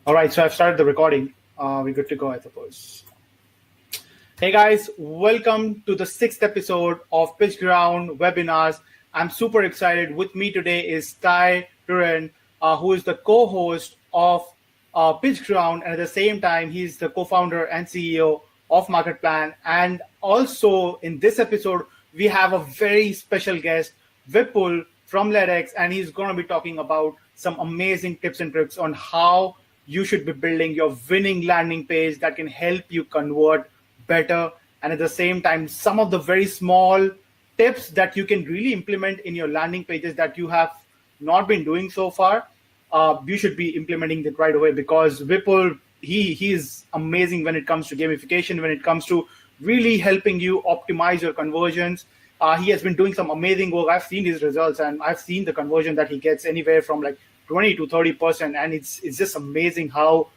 All right, so I've started the recording. We're good to go, I suppose. Hey guys, welcome to the 6th episode of PitchGround Webinars. I'm super excited. With me today is Ty, who is the co-host of PitchGround, and at the same time, he's the co-founder and CEO of MarketPlan. And also in this episode, we have a very special guest, Vipul from LedX, and he's going to be talking about some amazing tips and tricks on how you should be building your winning landing page that can help you convert better. And at the same time, some of the very small tips that you can really implement in your landing pages that you have not been doing so far, you should be implementing it right away, because Vipul, he is amazing when it comes to gamification, when it comes to really helping you optimize your conversions. He has been doing some amazing work. I've seen his results, and I've seen the conversion that he gets anywhere from like 20 to 30%, and it's just amazing how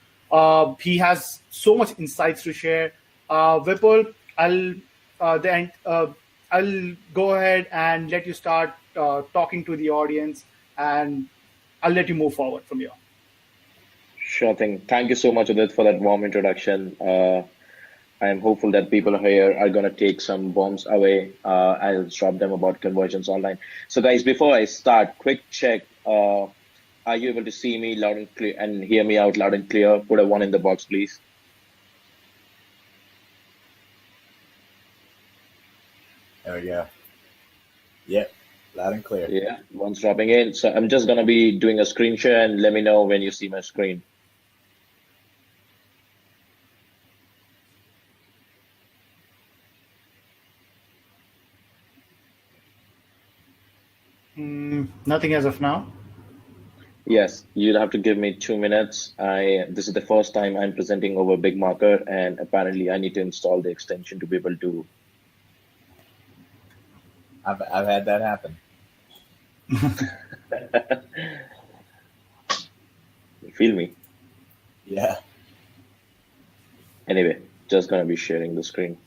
he has so much insights to share. Vipul, I'll go ahead and let you start talking to the audience, and I'll let you move forward from here. Sure thing. Thank you so much, Udit, for that warm introduction. I am hopeful that people here are going to take some bombs away. I'll drop them about conversions online. So guys, before I start, quick check. Are you able to see me loud and clear and hear me out loud and clear? Put a 1 in the box, please. There we go. Yep, loud and clear. Yeah, one's dropping in. So I'm just going to be doing a screen share, and let me know when you see my screen. Nothing as of now. Yes, you'll have to give me 2 minutes. This is the first time I'm presenting over Big Marker, and apparently I need to install the extension to be able to. I've had that happen. You feel me? Yeah. Anyway, just gonna be sharing the screen.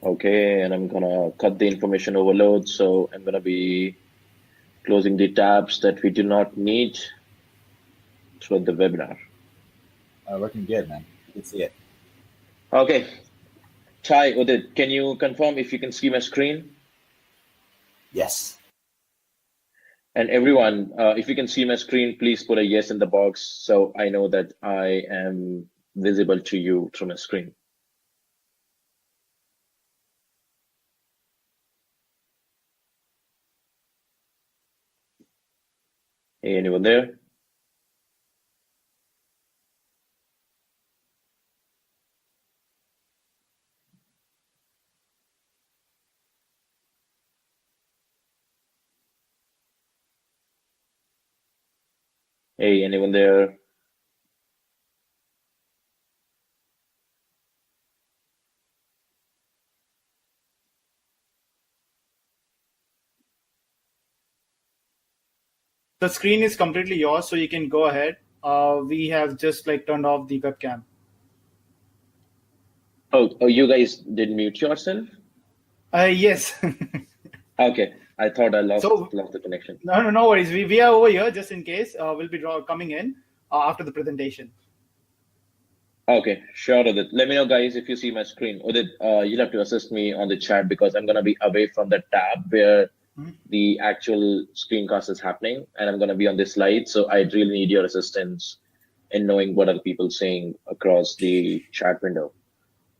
Okay, and I'm gonna cut the information overload. So I'm gonna be closing the tabs that we do not need throughout the webinar. Looking good, man. You can see it. Okay. Ty, Udit, can you confirm if you can see my screen? Yes. And everyone, if you can see my screen, please put a yes in the box so I know that I am visible to you through my screen. Hey, anyone there? Hey, anyone there? The screen is completely yours, so you can go ahead. We have just like turned off the webcam. Oh, you guys did mute yourself? Yes. Okay, I thought I lost the connection. No worries. We are over here just in case. We'll be coming in after the presentation. Okay, sure, Udit. Let me know, guys, if you see my screen. Udit, you'll have to assist me on the chat because I'm going to be away from the tab where the actual screencast is happening, and I'm going to be on this slide. So I really need your assistance in knowing what are people saying across the chat window.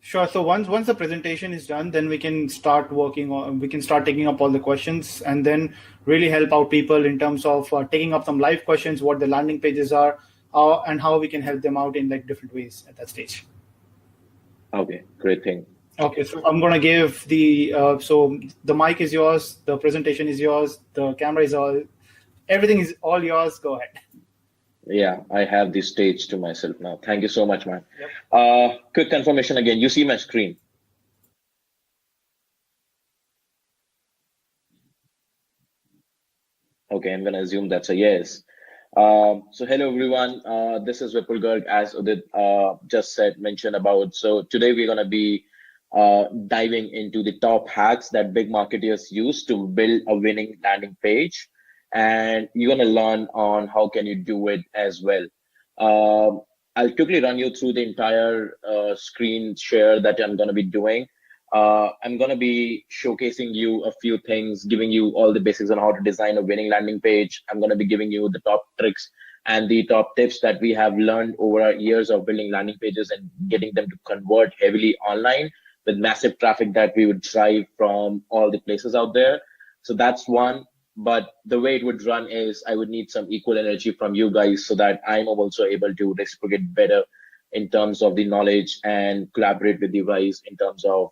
Sure. So once the presentation is done, then we can start working on. We can start taking up all the questions, and then really help out people in terms of taking up some live questions, what the landing pages are, and how we can help them out in like different ways at that stage. Okay, great thing. Okay, so I'm gonna give the so the mic is yours, the presentation is yours, the camera is all, everything is all yours. Go ahead. Yeah, I have the stage to myself now. Thank you so much, man. Yep. Quick confirmation again. You see my screen? Okay, I'm gonna assume that's a yes. So hello everyone. This is Vipul Garg, as Udit just mentioned about. So today we're gonna be diving into the top hacks that big marketers use to build a winning landing page. and you're going to learn on how can you do it as well. I'll quickly run you through the entire screen share that I'm going to be doing. I'm going to be showcasing you a few things, giving you all the basics on how to design a winning landing page. I'm going to be giving you the top tricks and the top tips that we have learned over our years of building landing pages and getting them to convert heavily online with massive traffic that we would drive from all the places out there. So that's one. But the way it would run is I would need some equal energy from you guys so that I'm also able to reciprocate better in terms of the knowledge and collaborate with you guys in terms of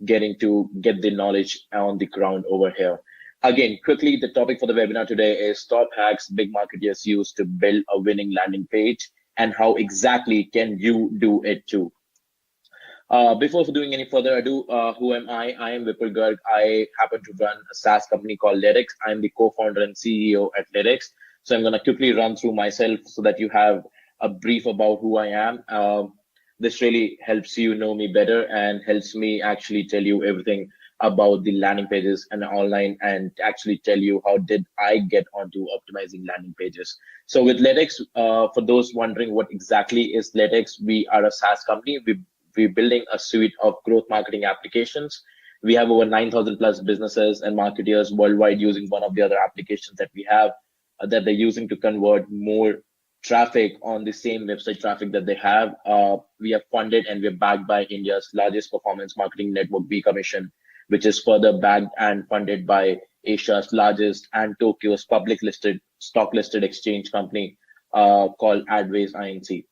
get the knowledge on the ground over here. Again, quickly, the topic for the webinar today is top hacks big marketers use to build a winning landing page and how exactly can you do it too. Before doing any further ado, who am I? I am Vipul Garg. I happen to run a SaaS company called Lyrics. I'm the co-founder and CEO at Lyrics. So I'm going to quickly run through myself so that you have a brief about who I am. This really helps you know me better and helps me actually tell you everything about the landing pages and online and actually tell you how did I get onto optimizing landing pages. So with Lyrics, for those wondering what exactly is Lyrics, we are a SaaS company. We're building a suite of growth marketing applications. We have over 9,000 plus businesses and marketers worldwide using one of the other applications that we have that they're using to convert more traffic on the same website traffic that they have. We are funded and we're backed by India's largest performance marketing network, B Commission, which is further backed and funded by Asia's largest and Tokyo's public listed stock listed exchange company called Adways Inc.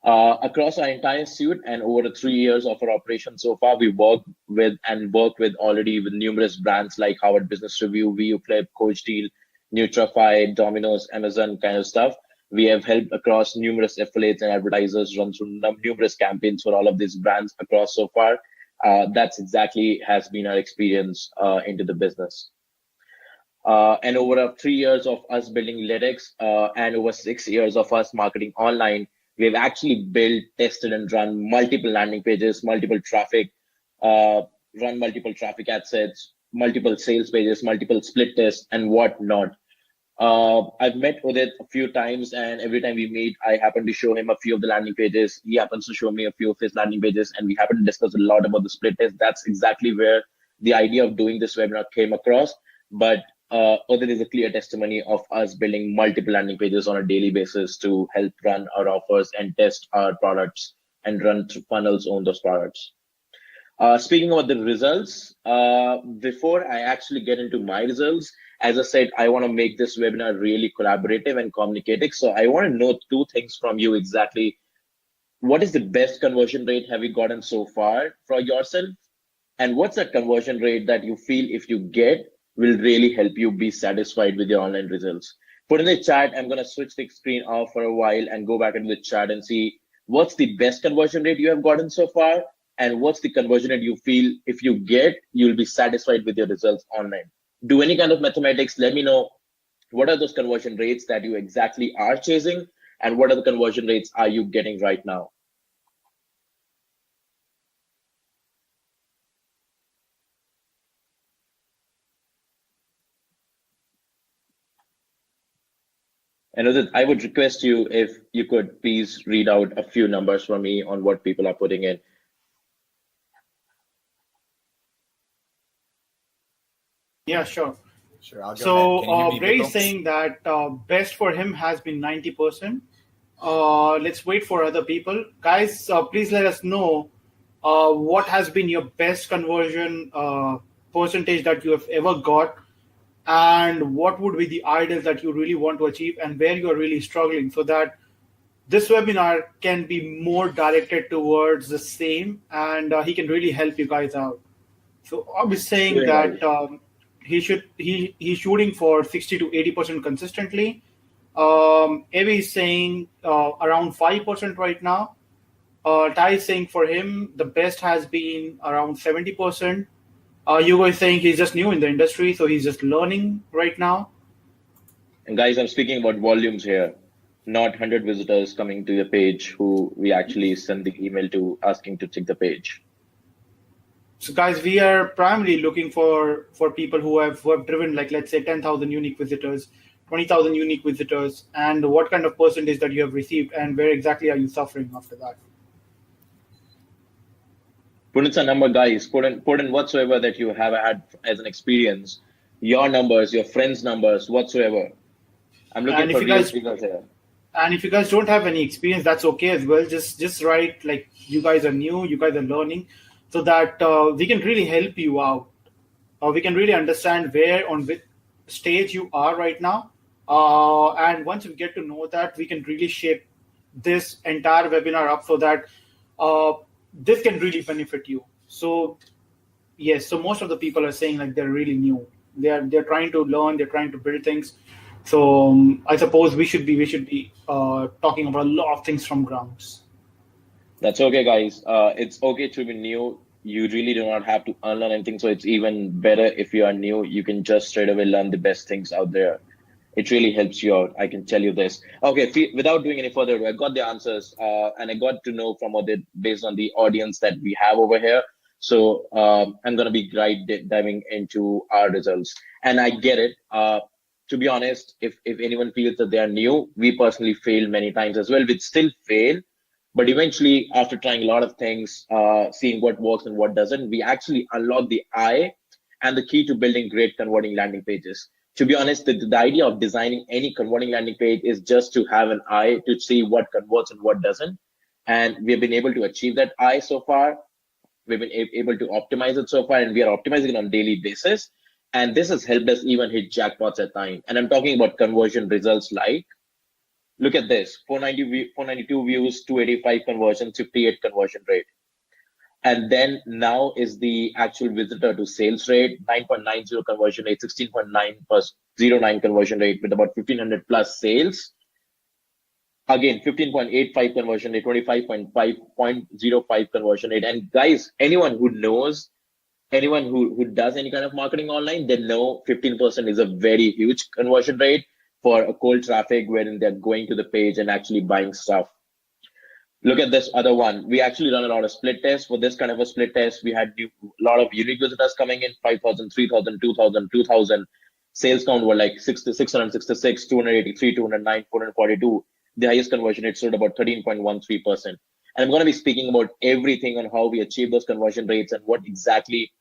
Across our entire suite and over the 3 years of our operation so far, we work with already with numerous brands like Harvard Business Review, VUClip, Coach Deal, Nutrify, Domino's, Amazon kind of stuff. We have helped across numerous affiliates and advertisers run through numerous campaigns for all of these brands across so far. That's exactly has been our experience into the business. And over 3 years of us building Lyrics and over 6 years of us marketing online, we've actually built, tested, and run multiple landing pages, multiple traffic, run multiple traffic ad sets, multiple sales pages, multiple split tests, and whatnot. I've met Udit a few times, and every time we meet, I happen to show him a few of the landing pages. He happens to show me a few of his landing pages, and we happen to discuss a lot about the split test. That's exactly where the idea of doing this webinar came across. But Udit is a clear testimony of us building multiple landing pages on a daily basis to help run our offers and test our products and run through funnels on those products. Speaking about the results, before I actually get into my results, as I said, I want to make this webinar really collaborative and communicative. So I want to know two things from you exactly. What is the best conversion rate have you gotten so far for yourself? And what's that conversion rate that you feel if you get will really help you be satisfied with your online results? Put in the chat. I'm going to switch the screen off for a while and go back into the chat and see what's the best conversion rate you have gotten so far. And what's the conversion rate you feel if you get, you'll be satisfied with your results online. Do any kind of mathematics. Let me know what are those conversion rates that you exactly are chasing and what are the conversion rates are you getting right now? And I would request you if you could please read out a few numbers for me on what people are putting in. Yeah, sure. Sure, I'll go So ahead. Bray is saying that best for him has been 90%. Let's wait for other people. Guys, please let us know what has been your best conversion percentage that you have ever got, and what would be the ideal that you really want to achieve and where you are really struggling, so that this webinar can be more directed towards the same, and he can really help you guys out. So I was saying that he's shooting for 60 to 80% consistently. Evi is saying around 5% right now. Ty is saying for him the best has been around 70%. You guys saying he's just new in the industry, so he's just learning right now. And guys, I'm speaking about volumes here, not 100 visitors coming to your page who we actually send the email to asking to check the page. So guys, we are primarily looking for people who have driven, like, let's say 10,000 unique visitors, 20,000 unique visitors, and what kind of percentage that you have received, and where exactly are you suffering after that? Put in some number, guys. Put in whatsoever that you have had as an experience. Your numbers, your friends' numbers, whatsoever. I'm looking And if for you real guys figures here. and if you guys don't have any experience, that's okay as well. Just write like you guys are new, you guys are learning, so that we can really help you out. We can really understand where on which stage you are right now. And once we get to know that, we can really shape this entire webinar up so that uh, this can really benefit you. So yes, so most of the people are saying like they're really new. They're trying to learn. They're trying to build things. So I suppose we should be talking about a lot of things from grounds. That's okay, guys. It's okay to be new. You really do not have to unlearn anything. So it's even better if you are new. You can just straight away learn the best things out there. It really helps you out. I can tell you this. Okay, without doing any further, I got the answers, and I got to know from based on the audience that we have over here. So I'm gonna be diving into our results, and I get it. To be honest, if anyone feels that they are new, we personally failed many times as well. We still fail, but eventually, after trying a lot of things, seeing what works and what doesn't, we actually unlock the eye and the key to building great converting landing pages. To be honest, the idea of designing any converting landing page is just to have an eye to see what converts and what doesn't. And we've been able to achieve that eye so far. We've been able to optimize it so far, and we are optimizing it on a daily basis. And this has helped us even hit jackpots at time. And I'm talking about conversion results like, look at this, 492 views, 285 conversion, 58 conversion rate. And then now is the actual visitor to sales rate, 9.90 conversion rate, 16.909 conversion rate with about 1,500 plus sales. Again, 15.85 conversion rate, 25.05 conversion rate. And guys, anyone who who does any kind of marketing online, they know 15% is a very huge conversion rate for a cold traffic wherein they're going to the page and actually buying stuff. Look at this other one. We actually run a lot of split tests. For this kind of a split test, we had a lot of unique visitors coming in, 5,000, 3,000, 2,000, 2,000. Sales count were like 666, 283, 209, 442. The highest conversion rate stood about 13.13%. And I'm going to be speaking about everything on how we achieve those conversion rates and what exactly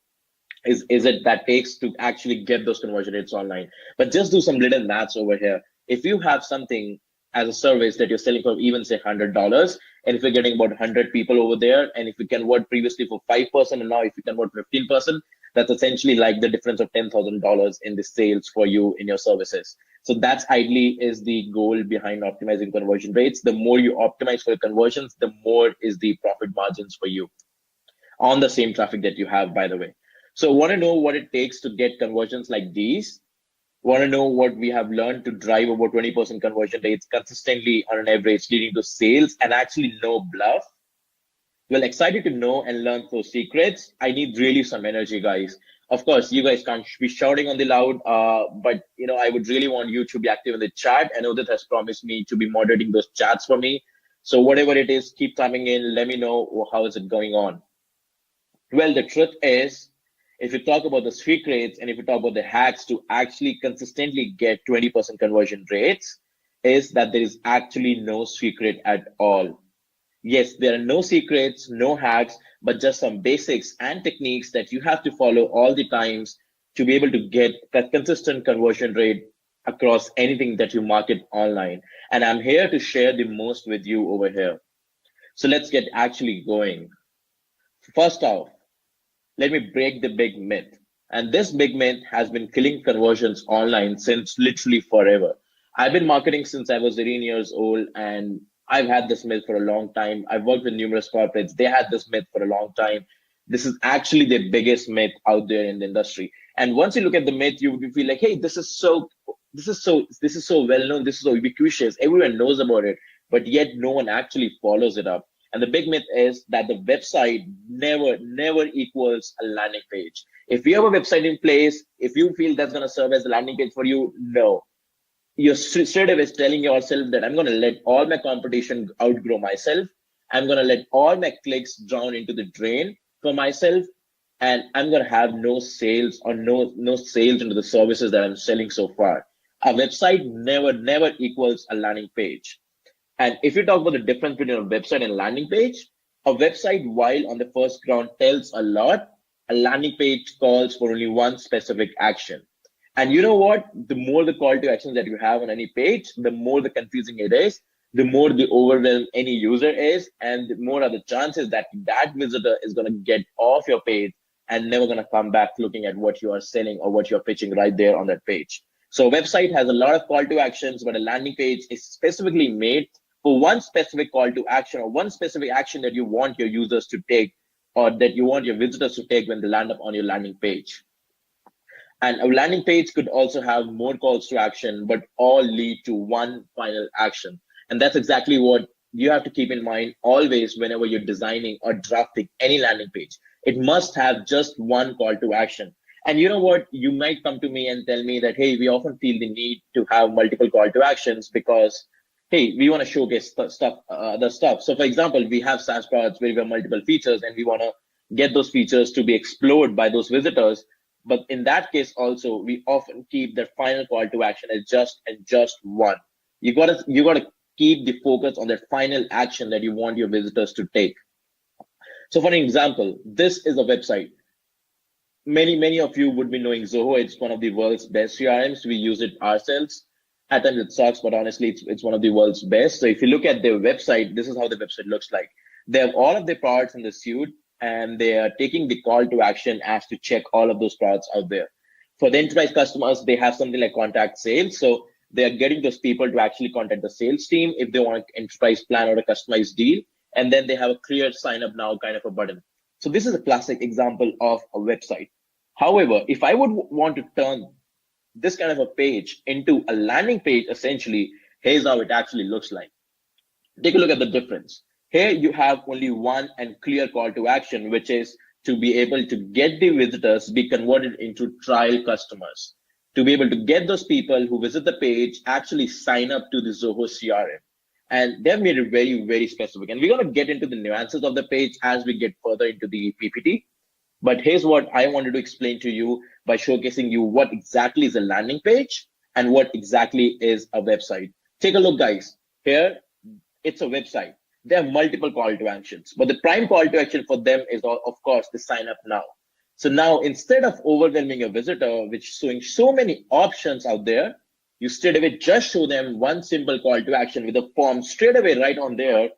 is it that takes to actually get those conversion rates online. But just do some little maths over here. If you have something as a service that you're selling for even say $100, and if you're getting about 100 people over there, and if you convert previously for 5% and now if you convert 15%, that's essentially like the difference of $10,000 in the sales for you in your services. So that's ideally is the goal behind optimizing conversion rates. The more you optimize for your conversions, the more is the profit margins for you on the same traffic that you have, by the way. So want to know what it takes to get conversions like these? Want to know what we have learned to drive about 20% conversion rates consistently on an average, leading to sales and actually no bluff? Well, excited to know and learn those secrets. I need really some energy, guys. Of course, you guys can't be shouting on the loud, but I would really want you to be active in the chat. I know that has promised me to be moderating those chats for me. So whatever it is, keep typing in. Let me know how is it going on. Well, the truth is, if you talk about the secrets and if you talk about the hacks to actually consistently get 20% conversion rates, is that there is actually no secret at all. Yes, there are no secrets, no hacks, but just some basics and techniques that you have to follow all the times to be able to get that consistent conversion rate across anything that you market online. And I'm here to share the most with you over here. So let's get actually going. First off, let me break the big myth. And this big myth has been killing conversions online since literally forever. I've been marketing since I was 18 years old, and I've had this myth for a long time. I've worked with numerous corporates. They had this myth for a long time. This is actually the biggest myth out there in the industry. And once you look at the myth, you feel like, hey, this is so well known. This is so ubiquitous. Everyone knows about it, but yet no one actually follows it up. And the big myth is that the website never equals a landing page. If you have a website in place, if you feel that's going to serve as a landing page for you, no. You're straight away telling yourself that I'm going to let all my competition outgrow myself. I'm going to let all my clicks drown into the drain for myself. and I'm going to have no sales or no sales into the services that I'm selling so far. A website never equals a landing page. And if you talk about the difference between a website and a landing page, a website, while on the first ground tells a lot, a landing page calls for only one specific action. And you know what? The more the call to actions that you have on any page, the more the confusing it is, the more the overwhelm any user is, and the more are the chances that that visitor is going to get off your page and never going to come back looking at what you are selling or what you're pitching right there on that page. So a website has a lot of call to actions, but a landing page is specifically made for one specific call to action or one specific action that you want your users to take or that you want your visitors to take when they land up on your landing page. And a landing page could also have more calls to action, but all lead to one final action. And that's exactly what you have to keep in mind always whenever you're designing or drafting any landing page. It must have just one call to action. And you know what? You might come to me and tell me that, hey, we often feel the need to have multiple call to actions because, hey, we want to showcase the stuff. So for example, we have SaaS products where we have multiple features and we want to get those features to be explored by those visitors. But in that case, also, we often keep the final call to action as just one. You gotta keep the focus on that final action that you want your visitors to take. So for an example, this is a website. Many of you would be knowing Zoho. It's one of the world's best CRMs. We use it ourselves. At times it sucks, but honestly, it's one of the world's best. So if you look at their website, this is how the website looks like. They have all of their products in the suite, and they are taking the call to action as to check all of those products out there. For the enterprise customers, they have something like contact sales. So they are getting those people to actually contact the sales team if they want an enterprise plan or a customized deal. And then they have a clear sign up now kind of a button. So this is a classic example of a website. However, if I would want to turn this kind of a page into a landing page, essentially, here's how it actually looks like. Take a look at the difference. Here you have only one and clear call to action, which is to be able to get the visitors be converted into trial customers, to be able to get those people who visit the page actually sign up to the Zoho CRM. And they've made it very, very specific. And we're going to get into the nuances of the page as we get further into the PPT. But here's what I wanted to explain to you by showcasing you what exactly is a landing page and what exactly is a website. Take a look, guys. Here, it's a website. There are multiple call to actions, but the prime call to action for them is, of course, the sign up now. So now, instead of overwhelming a visitor, which is showing so many options out there, you straight away just show them one simple call to action with a form straight away right on there,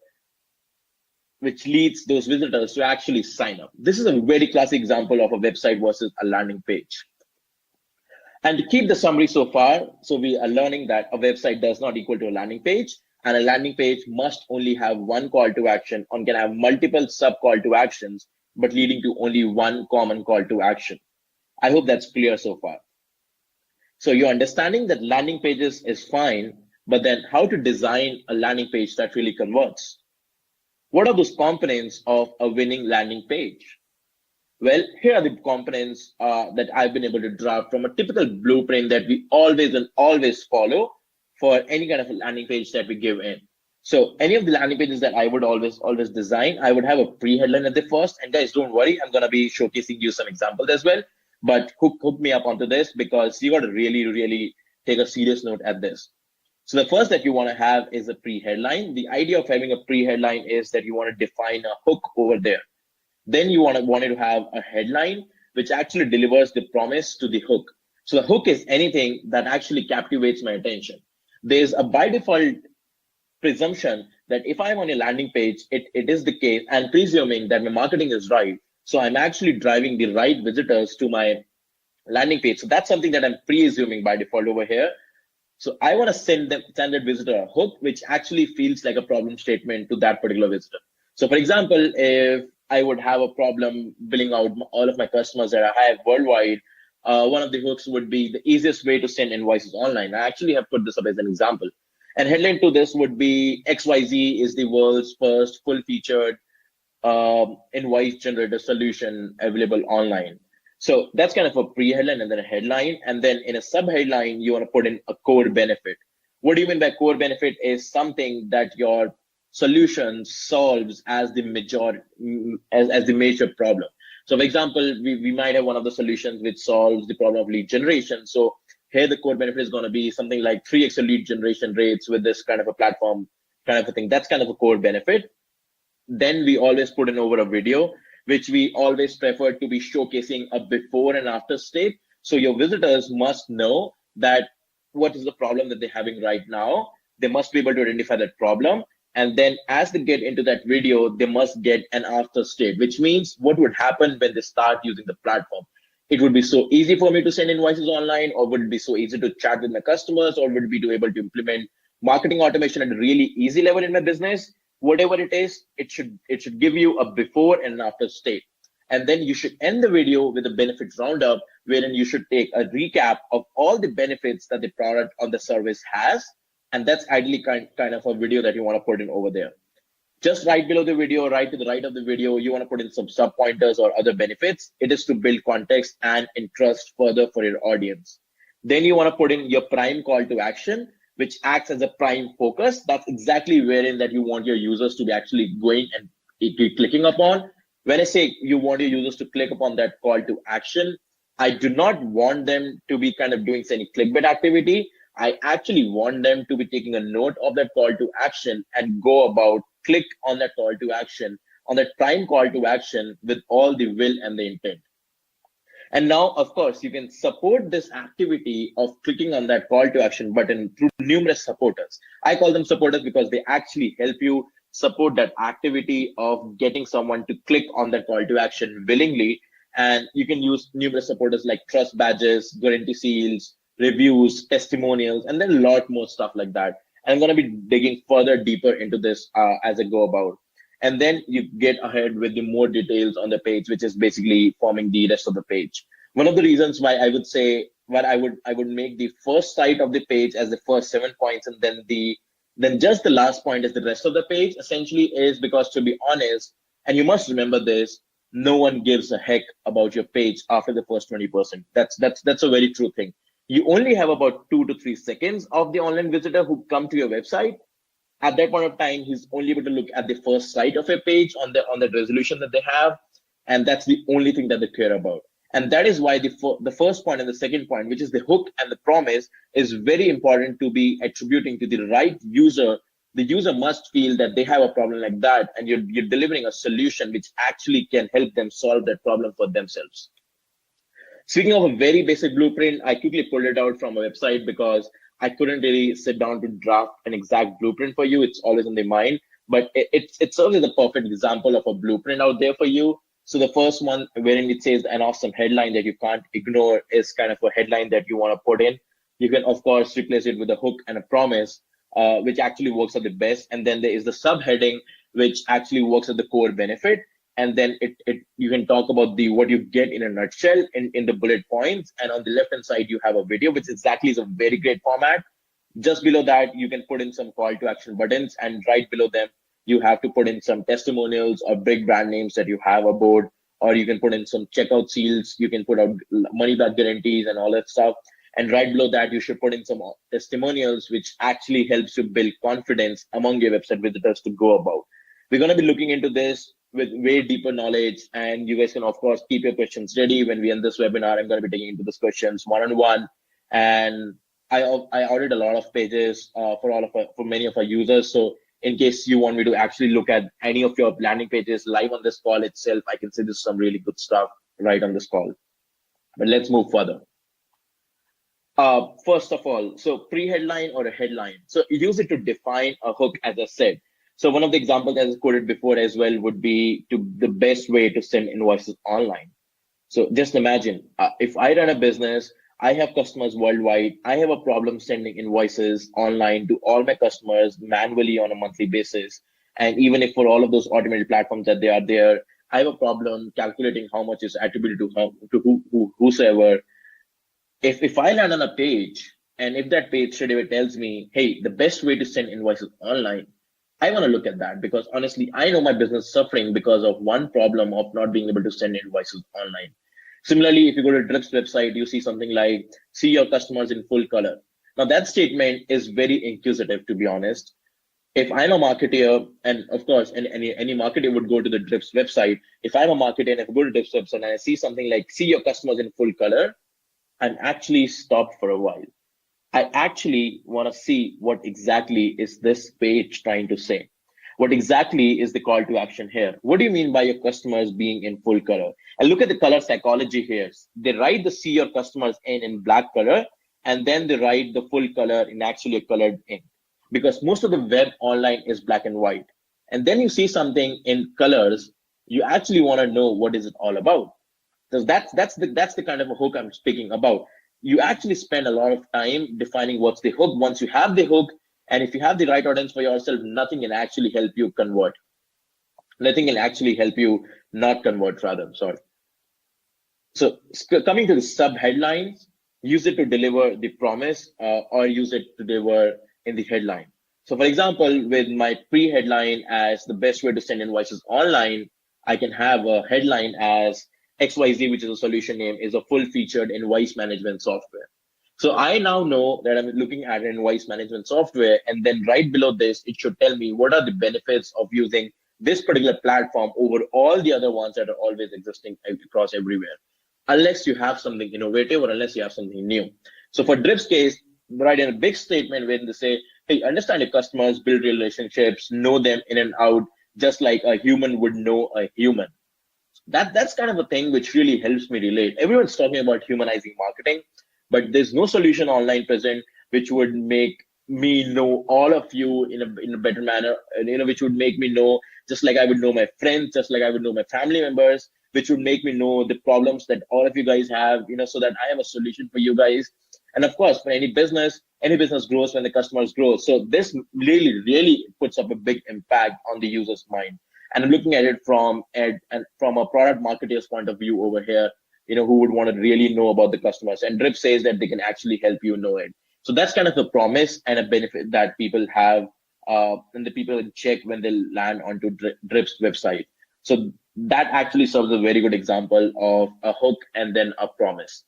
which leads those visitors to actually sign up. This is a very classic example of a website versus a landing page. And to keep the summary so far, so we are learning that a website does not equal to a landing page, and a landing page must only have one call to action and can have multiple sub call to actions, but leading to only one common call to action. I hope that's clear so far. So you're understanding that landing pages is fine, but then how to design a landing page that really converts? What are those components of a winning landing page? Well, here are the components that I've been able to draft from a typical blueprint that we always follow for any kind of a landing page that we give in. So any of the landing pages that I would always design, I would have a pre-headline at the first. And guys, don't worry, I'm going to be showcasing you some examples as well. But hook me up onto this because you got to really take a serious note at this. So the first that you want to have is a pre-headline. The idea of having a pre-headline is that you want to define a hook over there. Then you want to have a headline which actually delivers the promise to the hook. So the hook is anything that actually captivates my attention. There's a by default presumption that if I'm on a landing page, it is the case, and presuming that my marketing is right. So I'm actually driving the right visitors to my landing page. So that's something that I'm presuming by default over here. So I want to send that visitor a hook, which actually feels like a problem statement to that particular visitor. So for example, if I would have a problem billing out all of my customers that I have worldwide, one of the hooks would be the easiest way to send invoices online. I actually have put this up as an example. And headline to this would be XYZ is the world's first full-featured invoice generator solution available online. So that's kind of a pre-headline and then a headline. And then in a sub-headline, you want to put in a core benefit. What do you mean by core benefit? Is something that your solution solves as the major problem. So for example, we might have one of the solutions which solves the problem of lead generation. So here the core benefit is going to be something like 3x lead generation rates with this kind of a platform kind of a thing. That's kind of a core benefit. Then we always put in over a video, which we always prefer to be showcasing a before and after state. So your visitors must know that what is the problem that they're having right now. They must be able to identify that problem. And then as they get into that video, they must get an after state, which means what would happen when they start using the platform. It would be so easy for me to send invoices online, or would it be so easy to chat with my customers, or would it be to able to implement marketing automation at a really easy level in my business? Whatever it is, it should give you a before and an after state. And then you should end the video with a benefits roundup, wherein you should take a recap of all the benefits that the product or the service has. And that's ideally kind of a video that you want to put in over there. Just right below the video, right to the right of the video, you want to put in some sub pointers or other benefits. It is to build context and interest further for your audience. Then you want to put in your prime call to action, which acts as a prime focus. That's exactly wherein that you want your users to be actually going and be clicking upon. When I say you want your users to click upon that call to action, I do not want them to be kind of doing any clickbait activity. I actually want them to be taking a note of that call to action and go about, click on that call to action, on that prime call to action with all the will and the intent. And now, of course, you can support this activity of clicking on that call to action button through numerous supporters. I call them supporters because they actually help you support that activity of getting someone to click on that call to action willingly. And you can use numerous supporters like trust badges, guarantee seals, reviews, testimonials, and then a lot more stuff like that. And I'm going to be digging further deeper into this as I go about. And then you get ahead with the more details on the page, which is basically forming the rest of the page. One of the reasons why I would say what I would make the first side of the page as the first 7 points, and then just the last point is the rest of the page, essentially is because, to be honest, and you must remember this, no one gives a heck about your page after the first 20%. That's a very true thing. You only have about 2 to 3 seconds of the online visitor who come to your website. At that point of time, he's only able to look at the first site of a page on the resolution that they have, and that's the only thing that they care about. And that is why the first point and the second point, which is the hook and the promise, is very important to be attributing to the right user. The user must feel that they have a problem like that, and you're delivering a solution which actually can help them solve that problem for themselves. Speaking of a very basic blueprint, I quickly pulled it out from a website because I couldn't really sit down to draft an exact blueprint for you. It's always in the mind, but it serves as a perfect example of a blueprint out there for you. So the first one, wherein it says an awesome headline that you can't ignore, is kind of a headline that you want to put in. You can, of course, replace it with a hook and a promise, which actually works at the best. And then there is the subheading, which actually works at the core benefit. And then you can talk about what you get in a nutshell in the bullet points. And on the left-hand side, you have a video, which exactly is a very great format. Just below that, you can put in some call to action buttons. And right below them, you have to put in some testimonials or big brand names that you have aboard. Or you can put in some checkout seals. You can put out money back guarantees and all that stuff. And right below that, you should put in some testimonials, which actually helps you build confidence among your website visitors to go about. We're going to be looking into this with way deeper knowledge, and you guys can, of course, keep your questions ready. When we end this webinar, I'm going to be digging into these questions one-on-one, and I ordered a lot of pages for many of our users. So in case you want me to actually look at any of your landing pages live on this call itself, I can say this is some really good stuff right on this call. But let's move further. First of all, so pre-headline or a headline. So you use it to define a hook, as I said. So one of the examples as I quoted before as well would be the best way to send invoices online. So just imagine, if I run a business, I have customers worldwide, I have a problem sending invoices online to all my customers manually on a monthly basis. And even if for all of those automated platforms that they are there, I have a problem calculating how much is attributed to whosoever. If I land on a page, and if that page straight away tells me, hey, the best way to send invoices online, I want to look at that, because honestly, I know my business is suffering because of one problem of not being able to send invoices online. Similarly, if you go to Drip's website, you see something like, see your customers in full color. Now that statement is very inquisitive, to be honest. if I'm a marketer, and of course, any marketer would go to the Drips website. If I'm a marketer and if I go to Drips website and I see something like see your customers in full color, I'm actually stopped for a while. I actually want to see what exactly is this page trying to say. What exactly is the call to action here? What do you mean by your customers being in full color? And look at the color psychology here. They write the see your customers in black color, and then they write the full color in actually a colored ink. Because most of the web online is black and white. And then you see something in colors, you actually want to know what is it all about. So that's the kind of a hook I'm speaking about. You actually spend a lot of time defining what's the hook. Once you have the hook, and if you have the right audience for yourself, nothing can actually help you convert. Nothing can actually help you not convert, rather. Sorry. So coming to the sub headlines, use it to deliver the promise or use it to deliver in the headline. So for example, with my pre-headline as the best way to send invoices online, I can have a headline as XYZ, which is a solution name, is a full-featured invoice management software. So I now know that I'm looking at an invoice management software, and then right below this, it should tell me what are the benefits of using this particular platform over all the other ones that are always existing across everywhere, unless you have something innovative or unless you have something new. So for Drip's case, write in a big statement when they say, hey, understand your customers, build relationships, know them in and out, just like a human would know a human. That's kind of a thing which really helps me relate. Everyone's talking about humanizing marketing, but there's no solution online present which would make me know all of you in a better manner, and which would make me know just like I would know my friends, just like I would know my family members, which would make me know the problems that all of you guys have, so that I have a solution for you guys. And of course, for any business grows when the customers grow. So this really puts up a big impact on the user's mind. And I'm looking at it from a product marketer's point of view over here, who would want to really know about the customers. And Drip says that they can actually help you know it. So that's kind of the promise and a benefit that people have, and the people can check when they land onto Drip's website. So that actually serves a very good example of a hook and then a promise.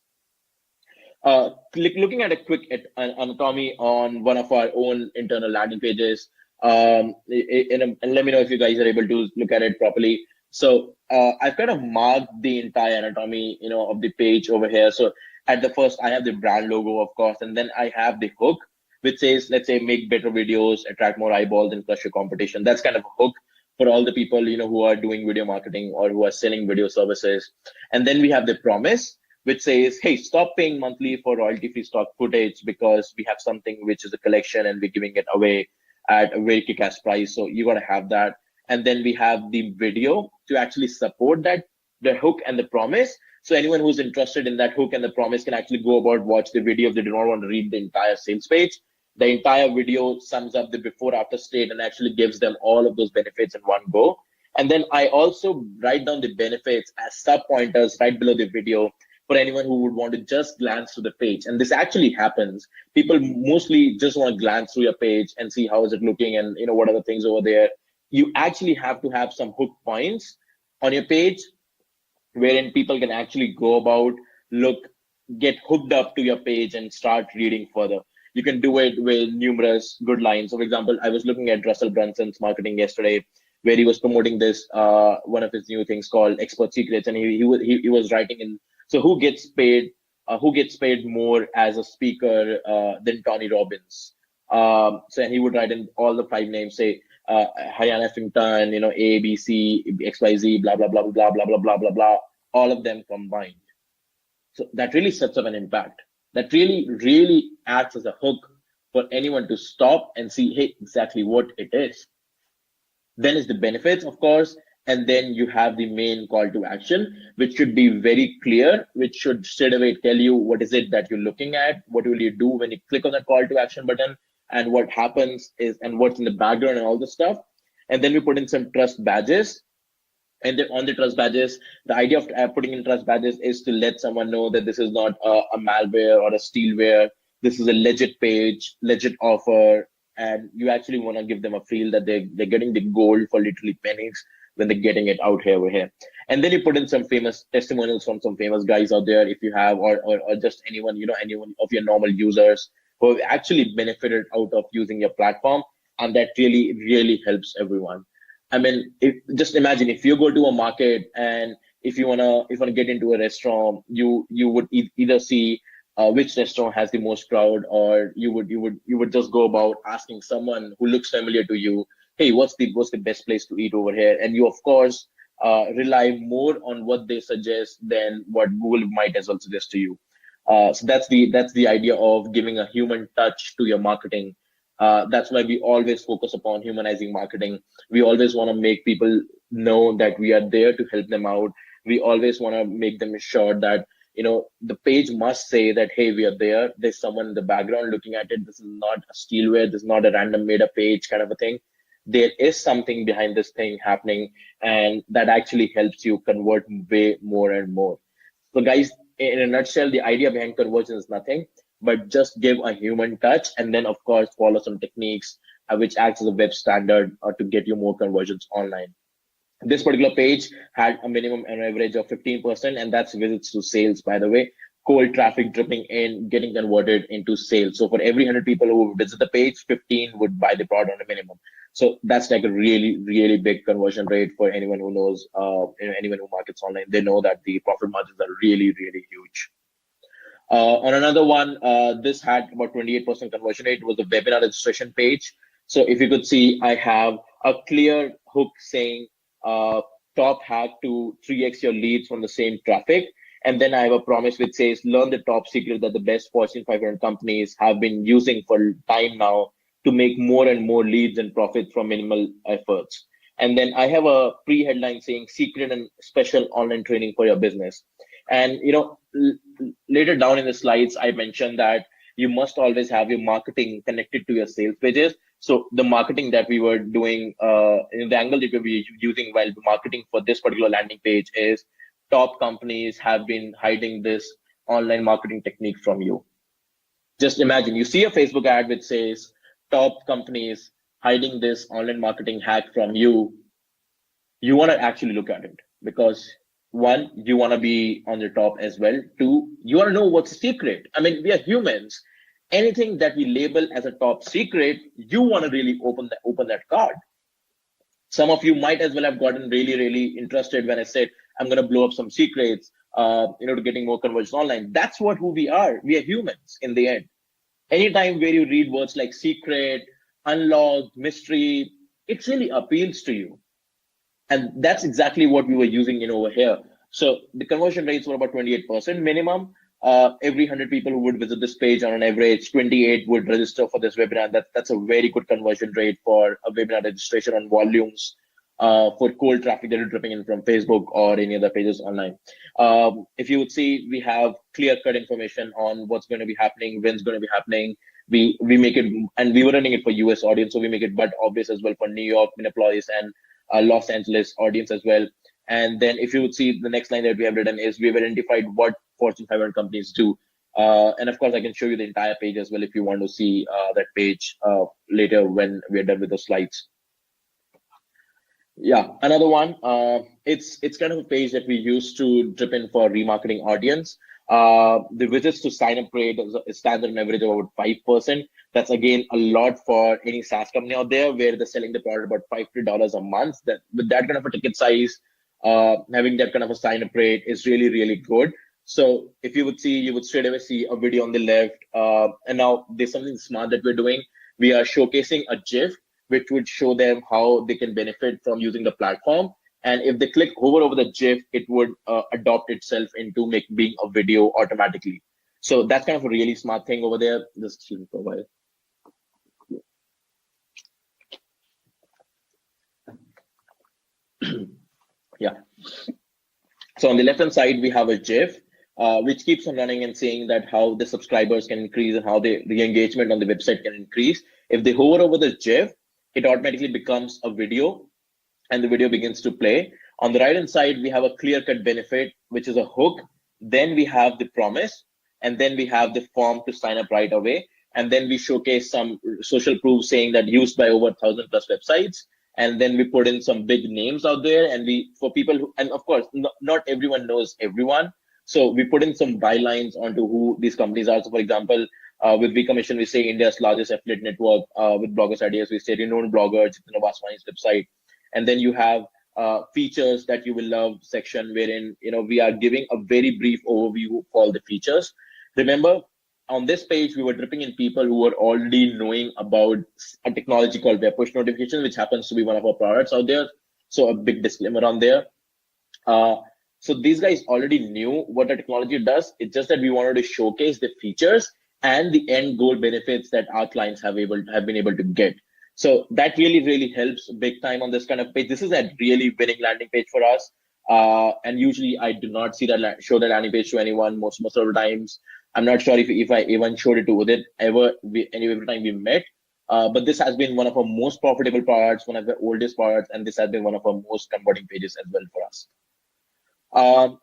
Looking at a quick anatomy on one of our own internal landing pages, and let me know if you guys are able to look at it properly. So I've kind of marked the entire anatomy, of the page over here. So at the first, I have the brand logo, of course, and then I have the hook, which says, let's say, make better videos, attract more eyeballs, and crush your competition. That's kind of a hook for all the people, who are doing video marketing or who are selling video services. And then we have the promise, which says, hey, stop paying monthly for royalty-free stock footage because we have something which is a collection and we're giving it away at a very kick-ass price. So you got to have that. And then we have the video to actually support that, the hook and the promise. So anyone who's interested in that hook and the promise can actually go about, watch the video if they do not want to read the entire sales page. The entire video sums up the before after state and actually gives them all of those benefits in one go. And then I also write down the benefits as sub pointers right below the video for anyone who would want to just glance through the page. And this actually happens. People mostly just want to glance through your page and see how is it looking and what are the things over there. You actually have to have some hook points on your page wherein people can actually go about, get hooked up to your page and start reading further. You can do it with numerous good lines. So for example, I was looking at Russell Brunson's marketing yesterday, where he was promoting this, one of his new things called Expert Secrets. And he was writing in, so who gets paid more as a speaker than Tony Robbins? So and he would write in all the 5 names, say Haryana Effington, A, B, C, XYZ, blah, blah, blah, blah, blah, blah, blah, blah, blah, all of them combined. So that really sets up an impact. That really acts as a hook for anyone to stop and see, hey, exactly what it is. Then is the benefits, of course, and then you have the main call to action, which should be very clear, which should straight away tell you what is it that you're looking at, what will you do when you click on that call to action button, and what happens is, and what's in the background and all this stuff. And then we put in some trust badges. And then on the trust badges, the idea of putting in trust badges is to let someone know that this is not a malware or a steelware. This is a legit page, legit offer, and you actually want to give them a feel that they're getting the gold for literally pennies when they're getting it out here over here. And then you put in some famous testimonials from some famous guys out there, if you have, or just anyone, anyone of your normal users who have actually benefited out of using your platform. and that really helps everyone. I mean, just imagine if you go to a market and if you wanna get into a restaurant, you would either see which restaurant has the most crowd, or you would just go about asking someone who looks familiar to you, hey, what's the best place to eat over here? And you of course rely more on what they suggest than what Google might as well suggest to you. So that's the idea of giving a human touch to your marketing. That's why we always focus upon humanizing marketing. We always want to make people know that we are there to help them out. We always want to make them sure that the page must say that, hey, we are there. There's someone in the background looking at it. This is not a steelware. This is not a random made up page kind of a thing. There is something behind this thing happening, and that actually helps you convert way more and more. So guys, in a nutshell, the idea behind conversion is nothing but just give a human touch, and then of course follow some techniques which acts as a web standard to get you more conversions online. This particular page had a minimum and average of 15%, and that's visits to sales, by the way. Cold traffic dripping in, getting converted into sales. So for every 100 people who visit the page, 15 would buy the product on a minimum. So that's like a really big conversion rate for anyone who knows, anyone who markets online. They know that the profit margins are really huge. On another one, this had about 28% conversion rate. It was a webinar registration page. So if you could see, I have a clear hook saying top hack to 3x your leads from the same traffic. And then I have a promise which says, learn the top secret that the best Fortune 500 companies have been using for time now to make more and more leads and profit from minimal efforts. And then I have a pre-headline saying secret and special online training for your business. And later down in the slides, I mentioned that you must always have your marketing connected to your sales pages. So the marketing that we were doing, in the angle that we were using while marketing for this particular landing page is top companies have been hiding this online marketing technique from you. Just imagine you see a Facebook ad which says top companies hiding this online marketing hack from you. You want to actually look at it because one, you want to be on the top as well. Two, you want to know what's the secret. I mean, we are humans. Anything that we label as a top secret, you want to really open that card. Some of you might as well have gotten really interested when I said, I'm going to blow up some secrets, to getting more conversions online. That's who we are. We are humans in the end. Anytime where you read words like secret, unlocked, mystery, it really appeals to you. And that's exactly what we were using over here. So the conversion rates were about 28% minimum. Every 100 people who would visit this page on an average, 28 would register for this webinar. That's a very good conversion rate for a webinar registration on volumes for cold traffic that are dripping in from Facebook or any other pages online. If you would see, we have clear-cut information on what's going to be happening, when's going to be happening. We make it, and we were running it for US audience, so we make it but obvious as well for New York, Minneapolis, and Los Angeles audience as well. And then if you would see, the next line that we have written is we've identified what Fortune 500 companies do. And of course, I can show you the entire page as well if you want to see that page later when we're done with the slides. Yeah, another one. It's kind of a page that we use to drip in for remarketing audience. The visits to sign up rate is standard on average of about 5%. That's again a lot for any SaaS company out there where they're selling the product about $50 a month. That with that kind of a ticket size, having that kind of a sign up rate is really good. So if you would see, you would straight away see a video on the left. And now there's something smart that we're doing. We are showcasing a GIF which would show them how they can benefit from using the platform. And if they hover over the GIF, it would adopt itself into being a video automatically. So that's kind of a really smart thing over there. Just excuse me for a while. Yeah. So on the left-hand side, we have a GIF, which keeps on running and saying that how the subscribers can increase and how the engagement on the website can increase. If they hover over the GIF, it automatically becomes a video and the video begins to play. On the right-hand side, we have a clear-cut benefit, which is a hook. Then we have the promise, and then we have the form to sign up right away. And then we showcase some social proof saying that used by over 1,000+ websites. And then we put in some big names out there, and for people who, and of course, not everyone knows everyone. So we put in some bylines onto who these companies are. So for example, With V Commission, we say India's largest affiliate network. With Bloggers Ideas, we say renowned bloggers, Vaswani's website. And then you have features that you will love section wherein, we are giving a very brief overview of all the features. Remember, on this page, we were dripping in people who were already knowing about a technology called web push notification, which happens to be one of our products out there. So a big disclaimer on there. So these guys already knew what the technology does. It's just that we wanted to showcase the features and the end goal benefits that our clients have been able to get. So that really helps big time on this kind of page. This is a really winning landing page for us. And usually I do not show that landing page to anyone most of the times. I'm not sure if I even showed it to Udit every time we met. But this has been one of our most profitable products, one of the oldest products, and this has been one of our most converting pages as well for us.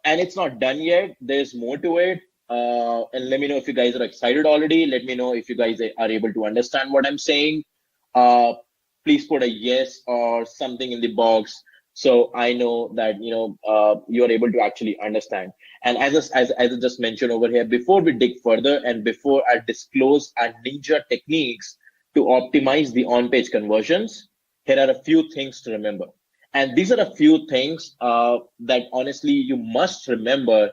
And it's not done yet. There's more to it. And let me know if you guys are excited already. Let me know if you guys are able to understand what I'm saying. Please put a yes or something in the box so I know that you are able to actually understand. And as I just mentioned over here, before we dig further and before I disclose our ninja techniques to optimize the on-page conversions, here are a few things to remember. And these are a few things that honestly you must remember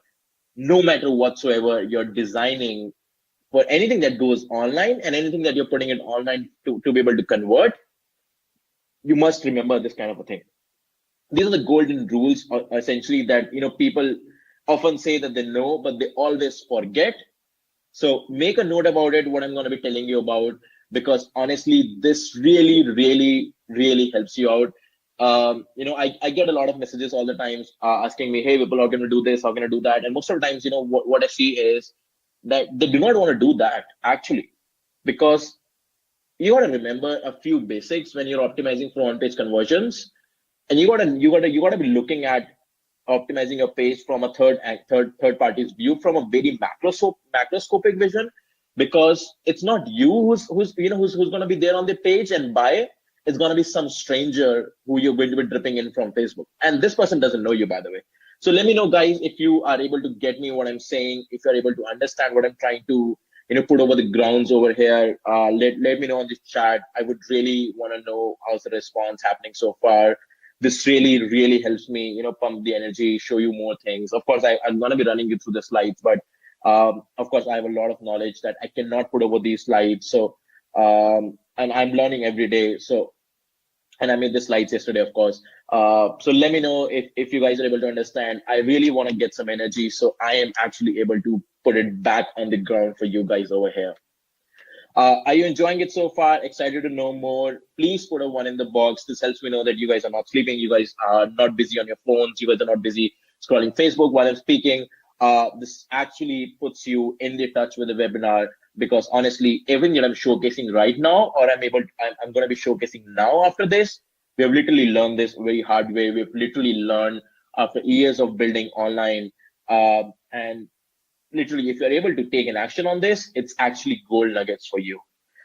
no matter whatsoever you're designing for anything that goes online and anything that you're putting it online to be able to convert. You must remember this kind of a thing. These are the golden rules essentially that people often say that they know, but they always forget. So make a note about it, what I'm going to be telling you about, because honestly, this really helps you out. I get a lot of messages all the time asking me, hey, people are going to do this, how can I do that? And most of the times, what I see is that they do not want to do that actually, because you got to remember a few basics when you're optimizing for on-page conversions, and you got to be looking at optimizing your page from a third party's view, from a very macroscopic vision, because it's not you who's going to be there on the page and buy. It's going to be some stranger who you're going to be dripping in from Facebook. And this person doesn't know you, by the way. So let me know, guys, if you are able to get me what I'm saying, if you're able to understand what I'm trying to put over the grounds over here. Let me know in the chat. I would really want to know how's the response happening so far. This really helps me, pump the energy, show you more things. Of course, I'm going to be running you through the slides, but of course, I have a lot of knowledge that I cannot put over these slides. So, and I'm learning every day. So, and I made the slides yesterday, of course. So let me know if you guys are able to understand. I really want to get some energy, so I am actually able to put it back on the ground for you guys over here. Are you enjoying it so far? Excited to know more? Please put a 1 in the box. This helps me know that you guys are not sleeping. You guys are not busy on your phones. You guys are not busy scrolling Facebook while I'm speaking. This actually puts you in the touch with the webinar, because honestly, everything that I'm showcasing right now, or I'm going to be showcasing now after this, we have literally learned this very hard way. We've literally learned after years of building online, and literally, if you're able to take an action on this, it's actually gold nuggets for you.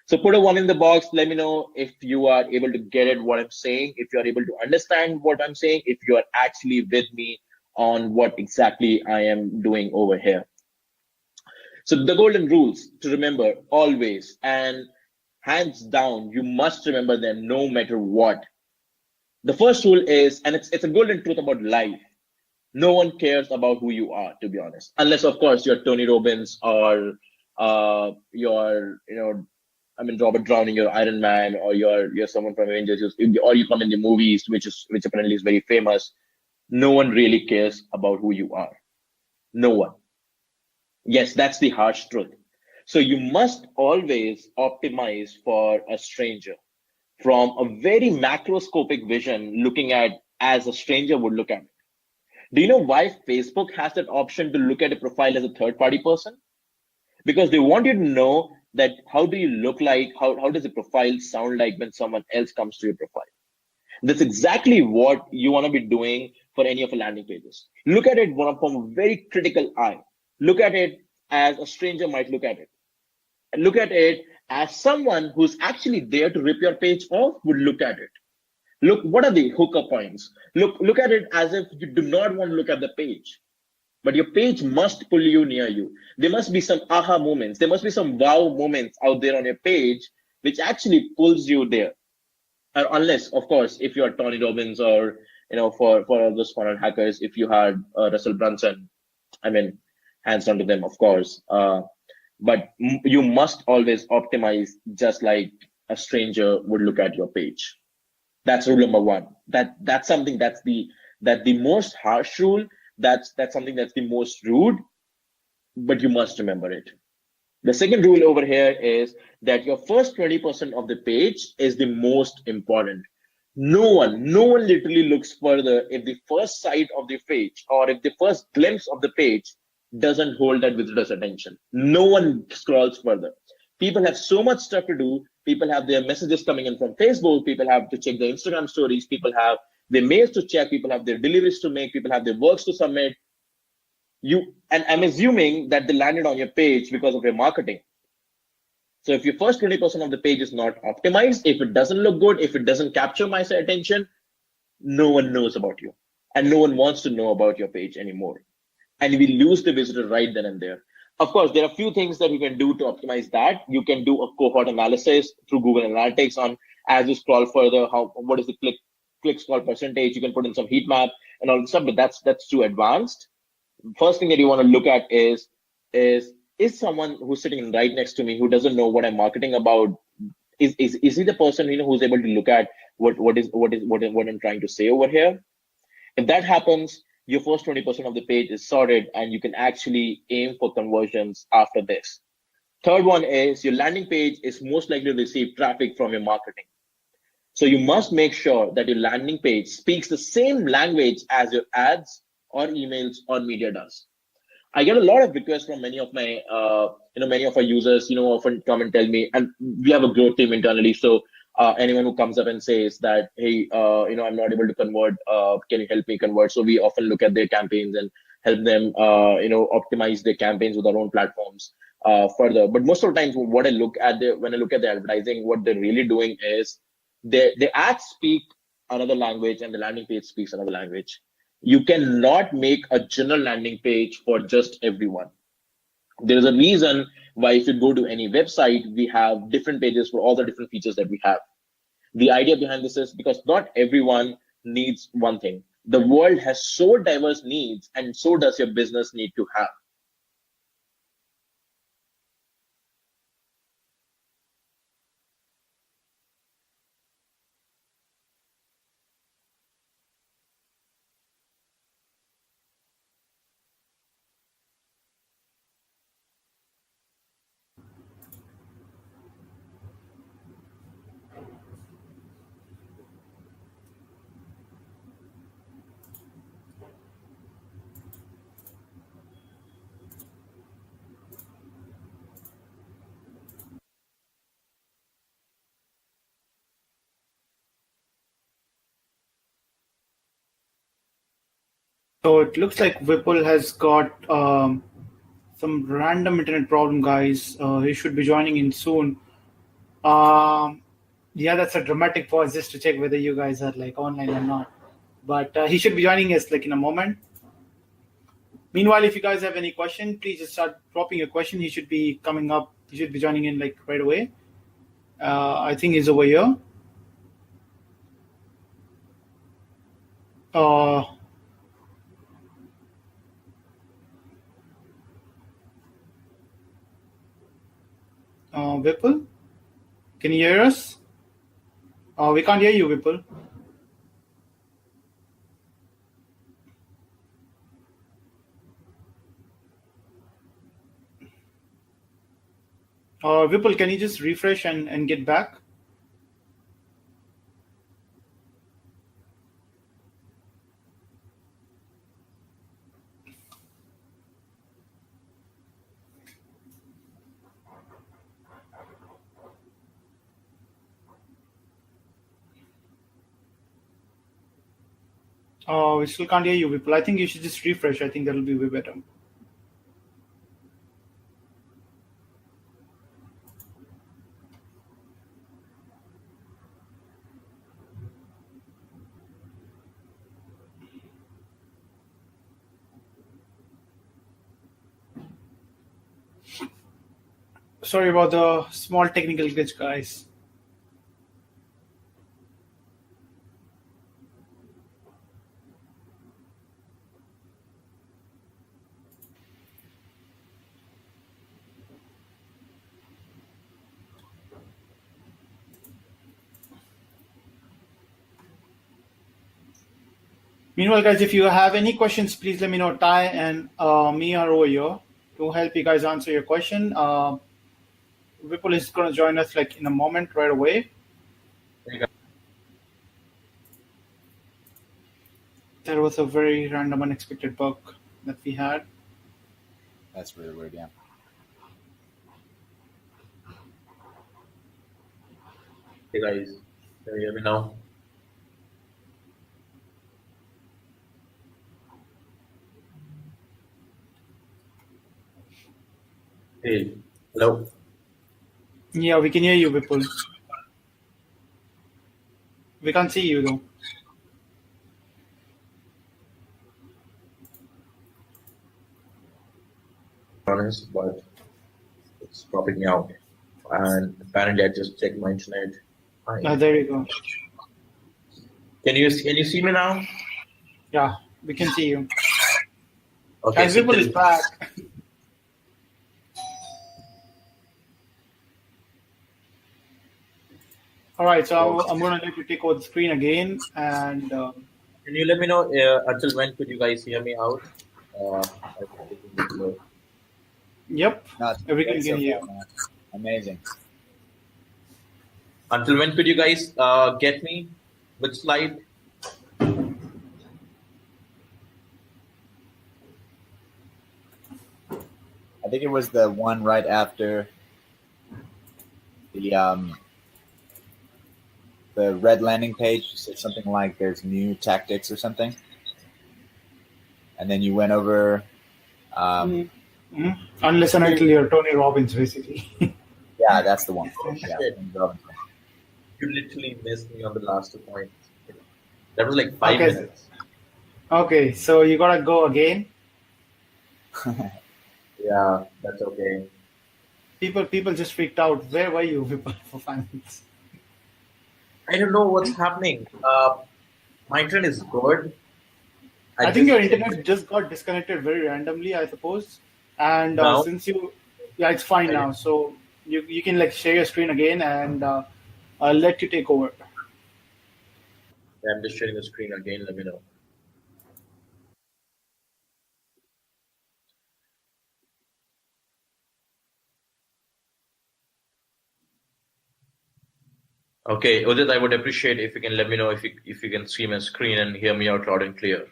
So put a 1 in the box. Let me know if you are able to get it, what I'm saying, if you're able to understand what I'm saying, if you are actually with me on what exactly I am doing over here. So the golden rules to remember always, and hands down, you must remember them no matter what. The first rule is, and it's a golden truth about life, no one cares about who you are, to be honest, unless of course you're Tony Robbins or you're Robert Downey, you're Iron Man, or you're someone from Avengers, or you come in the movies, which apparently is very famous. No one really cares about who you are. No one. Yes, that's the harsh truth. So you must always optimize for a stranger from a very macroscopic vision, looking at as a stranger would look at it. Do you know why Facebook has that option to look at a profile as a third-party person? Because they want you to know that how do you look like, how does a profile sound like when someone else comes to your profile? That's exactly what you want to be doing for any of your landing pages. Look at it from a very critical eye. Look at it as a stranger might look at it. And look at it as someone who's actually there to rip your page off would look at it. Look, what are the hookup points? Look at it as if you do not want to look at the page. but your page must pull you near you. There must be some aha moments. There must be some wow moments out there on your page, which actually pulls you there. Unless, of course, if you're Tony Robbins or, for all those foreign hackers, if you had Russell Brunson, I mean, hands down to them, of course. But you must always optimize just like a stranger would look at your page. That's rule number one. That's something that's the most harsh rule. That's something that's the most rude, but you must remember it. The second rule over here is that your first 20% of the page is the most important. No one literally looks further if the first sight of the page or if the first glimpse of the page doesn't hold that visitor's attention. No one scrolls further. People have so much stuff to do. People have their messages coming in from Facebook. People have to check their Instagram stories. People have their mails to check. People have their deliveries to make. People have their works to submit. And I'm assuming that they landed on your page because of your marketing. So if your first 20% of the page is not optimized, if it doesn't look good, if it doesn't capture my attention, no one knows about you. And no one wants to know about your page anymore. And we lose the visitor right then and there. Of course, there are a few things that you can do to optimize that. You can do a cohort analysis through Google Analytics on, as you scroll further, what is the click scroll percentage. You can put in some heat map and all this stuff, but that's too advanced. First thing that you want to look at is someone who's sitting right next to me who doesn't know what I'm marketing about, is he the person who's able to look at what I'm trying to say over here? If that happens, your first 20% of the page is sorted, and you can actually aim for conversions after this. Third one is your landing page is most likely to receive traffic from your marketing. So you must make sure that your landing page speaks the same language as your ads or emails or media does. I get a lot of requests from many of my, many of our users, often come and tell me, and we have a growth team internally. So anyone who comes up and says that, hey, I'm not able to convert, can you help me convert? So we often look at their campaigns and help them, optimize their campaigns with our own platforms further. But most of the times, what I look at when I look at the advertising, what they're really doing is the ads speak another language and the landing page speaks another language. You cannot make a general landing page for just everyone. There is a reason why if you go to any website, we have different pages for all the different features that we have. The idea behind this is because not everyone needs one thing. The world has so diverse needs, and so does your business need to have. So it looks like Vipul has got some random internet problem, guys. He should be joining in soon. Yeah, that's a dramatic pause just to check whether you guys are like online or not. But he should be joining us like in a moment. Meanwhile, if you guys have any question, please just start dropping your question. He should be coming up. He should be joining in like right away. I think he's over here. Vipul, can you hear us? We can't hear you, Vipul. Vipul, can you just refresh and get back? We still can't hear you, Vipul. I think you should just refresh. I think that'll be way better. sorry about the small technical glitch, guys. Meanwhile, guys, if you have any questions, please let me know. Ty and me are over here to help you guys answer your question. Vipul is going to join us like in a moment right away. There was a very random, unexpected bug that we had. That's really weird, yeah. Hey guys, can you hear me now? Hey, hello. Yeah, we can hear you, Vipul. We can't see you though. Honest, but it's dropping me out. And apparently, I just checked my internet. Hi. There you go. Can you see me now? Yeah, we can see you. Okay. Guys, so Vipul is back. All right, so I'm going to let you take over the screen again. And Can you let me know until when could you guys hear me out? yep, No, everything great can so hear. far, man. Amazing. Until when could you guys get me? Which slide? I think it was the one right after the red landing page. Said something like there's new tactics or something. And then you went over Unless and until you're Tony Robbins, basically. yeah, that's the one. Yeah, Shit. You literally missed me on the last 2 points. That was like 5 Okay. minutes. Okay, so you got to go again. Yeah, that's okay. People just freaked out. Where were you, Vipul, for 5 minutes? I don't know what's happening. My internet is good. I think your internet just got disconnected very randomly, I suppose. And Now? since yeah, it's fine now. So you can like share your screen again, and I'll let you take over. I'm just sharing the screen again. Let me know. Okay, Udit, I would appreciate if you can let me know if you can see my screen and hear me out loud and clear.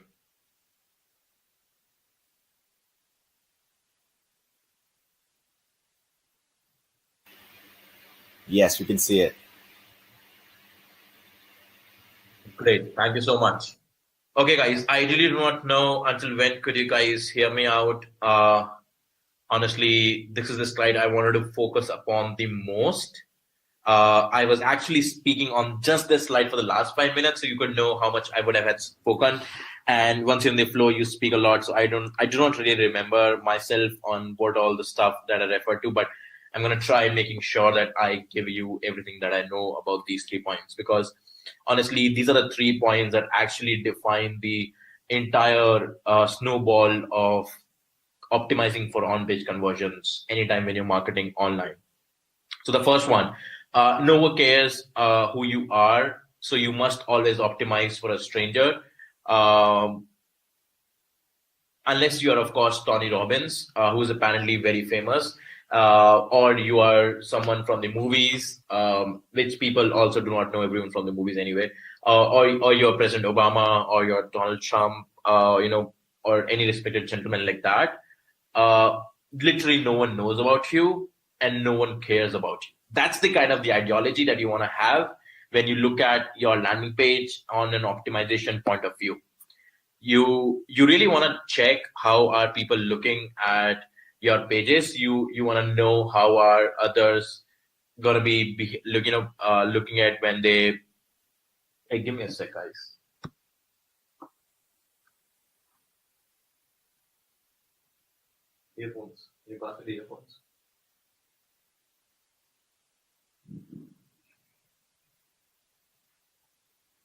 Yes, we can see it. Great, thank you so much. Okay, guys, I really do not know until when could you guys hear me out. Honestly, this is the slide I wanted to focus upon the most. I was actually speaking on just this slide for the last 5 minutes, so you could know how much I would have had spoken. And once you're in the flow, you speak a lot. So I do not really remember myself on what all the stuff that I referred to, but I'm going to try making sure that I give you everything that I know about these 3 points, because honestly, these are the 3 points that actually define the entire snowball of optimizing for on-page conversions anytime when you're marketing online. So the first one, no one cares who you are, so you must always optimize for a stranger. Unless you are, of course, Tony Robbins, who is apparently very famous, or you are someone from the movies, which people also do not know everyone from the movies anyway, or you're President Obama, or you're Donald Trump, or any respected gentleman like that. Literally no one knows about you and no one cares about you. That's the kind of the ideology that you want to have when you look at your landing page on an optimization point of view. You really want to check how are people looking at your pages. You want to know how are others gonna be looking at when they. Hey, give me a sec, guys. Earphones. You pass me the earphones.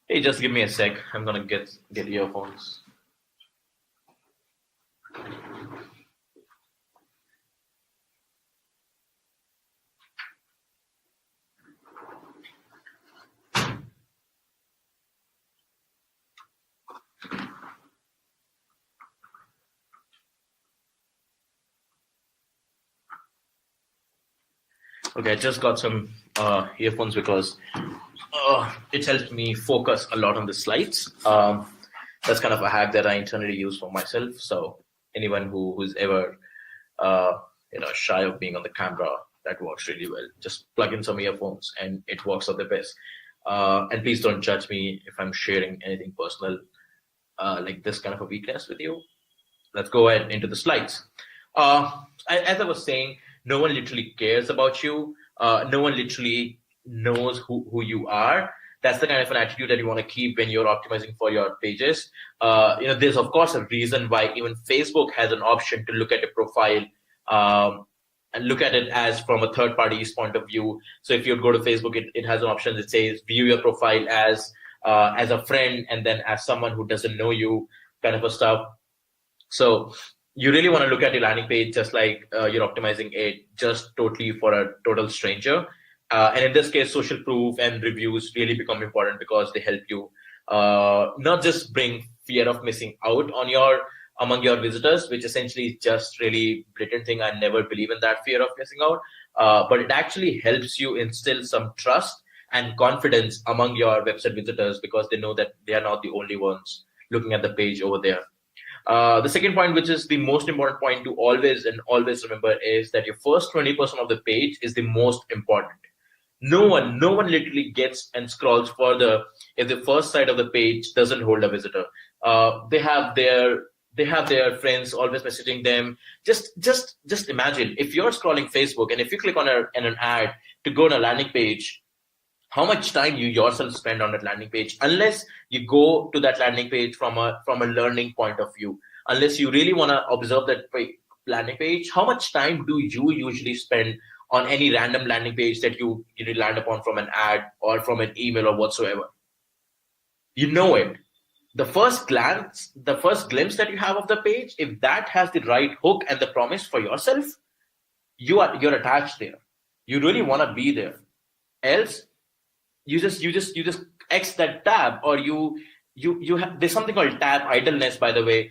Hey, just give me a sec. I'm gonna get earphones. Okay, I just got some earphones because it helps me focus a lot on the slides. That's kind of a hack that I internally use for myself. So anyone who's ever shy of being on the camera, that works really well. Just plug in some earphones and it works at the best. And please don't judge me if I'm sharing anything personal like this kind of a weakness with you. Let's go ahead into the slides. As I was saying, no one literally cares about you. No one literally knows who you are. That's the kind of an attitude that you want to keep when you're optimizing for your pages. There's of course a reason why even Facebook has an option to look at a profile and look at it as from a third party's point of view. So if you go to Facebook, it has an option that says view your profile as a friend and then as someone who doesn't know you, kind of a stuff. So you really want to look at your landing page just like you're optimizing it just totally for a total stranger. And in this case, social proof and reviews really become important because they help you not just bring fear of missing out among your visitors, which essentially is just really blatant thing. I never believe in that fear of missing out, but it actually helps you instill some trust and confidence among your website visitors because they know that they are not the only ones looking at the page over there. The second point, which is the most important point to always remember, is that your first 20% of the page is the most important. No one literally gets and scrolls further if the first side of the page doesn't hold a visitor. They have their friends always messaging them. Just imagine if you're scrolling Facebook and if you click on an ad to go on a landing page, how much time you yourself spend on that landing page, unless you go to that landing page from a learning point of view, unless you really want to observe that landing page, how much time do you usually spend on any random landing page that you land upon from an ad or from an email or whatsoever? You know it. The first glimpse that you have of the page, if that has the right hook and the promise for yourself, you're attached there. You really want to be there. Else, you just X that tab, or you have, there's something called tab idleness, by the way,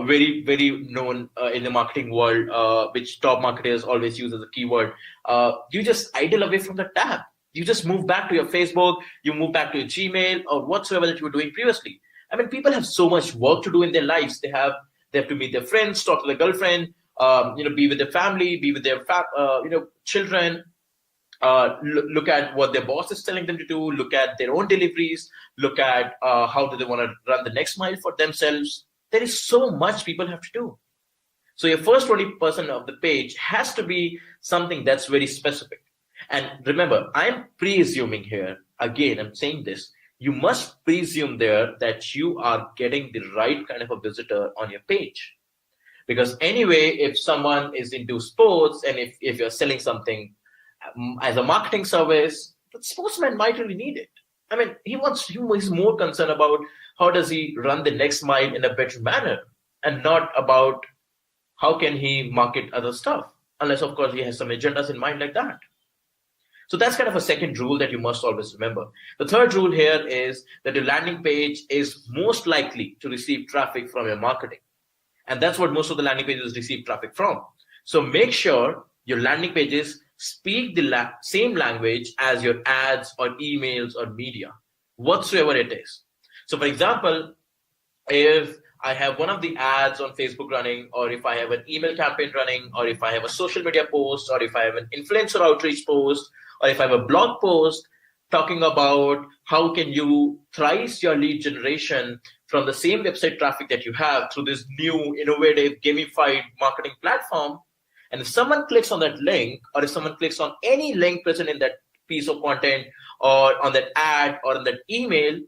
very, very known in the marketing world, which top marketers always use as a keyword. You just idle away from the tab. You just move back to your Facebook, you move back to your Gmail or whatsoever that you were doing previously. I mean, people have so much work to do in their lives. They have to meet their friends, talk to their girlfriend, be with their family, be with their children. Look at what their boss is telling them to do, look at their own deliveries, look at how do they want to run the next mile for themselves. There is so much people have to do. So your first 20% of the page has to be something that's very specific. And remember, I'm pre-assuming here, again, I'm saying this, you must presume there that you are getting the right kind of a visitor on your page. Because anyway, if someone is into sports and if you're selling something as a marketing service, the sportsman might really need it. I mean, he's more concerned about how does he run the next mile in a better manner and not about how can he market other stuff, unless of course he has some agendas in mind like that. So that's kind of a second rule that you must always remember. The third rule here is that your landing page is most likely to receive traffic from your marketing. And that's what most of the landing pages receive traffic from. So make sure your landing pages speak the same language as your ads or emails or media, whatsoever it is. So for example, if I have one of the ads on Facebook running, or if I have an email campaign running, or if I have a social media post, or if I have an influencer outreach post, or if I have a blog post talking about how can you thrice your lead generation from the same website traffic that you have through this new innovative gamified marketing platform, and if someone clicks on that link, or if someone clicks on any link present in that piece of content or on that ad or on that email,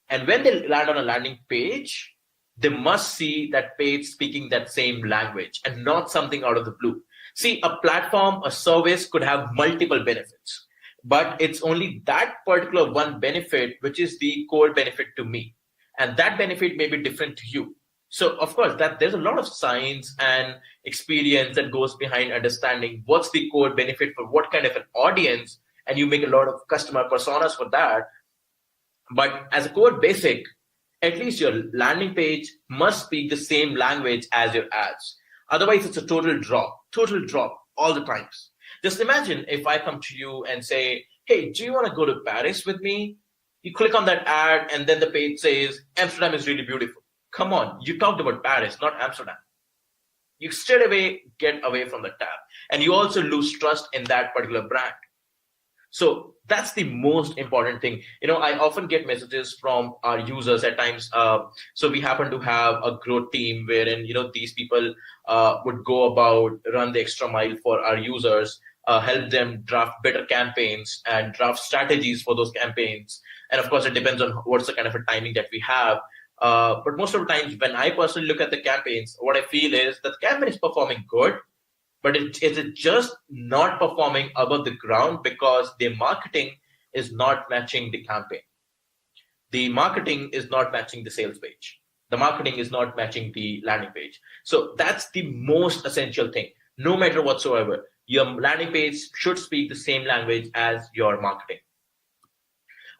and when they land on a landing page, they must see that page speaking that same language and not something out of the blue. See, a platform, a service could have multiple benefits. but it's only that particular one benefit which is the core benefit to me, and that benefit may be different to you. So of course that there's a lot of science and experience that goes behind understanding what's the core benefit for what kind of an audience, and you make a lot of customer personas for that. But as a core basic, at least your landing page must speak the same language as your ads. Otherwise, it's a total drop all the times. Just imagine if I come to you and say, hey, do you want to go to Paris with me? You click on that ad and then the page says, Amsterdam is really beautiful. Come on, you talked about Paris, not Amsterdam. You straight away get away from the tab. And you also lose trust in that particular brand. So that's the most important thing. I often get messages from our users at times. So we happen to have a growth team wherein, these people would go about, run the extra mile for our users, help them draft better campaigns and draft strategies for those campaigns. And of course, it depends on what's the kind of a timing that we have. But most of the times when I personally look at the campaigns, what I feel is that the campaign is performing good, but is it just not performing above the ground because the marketing is not matching the campaign. The marketing is not matching the sales page. The marketing is not matching the landing page. So that's the most essential thing. No matter whatsoever, your landing page should speak the same language as your marketing.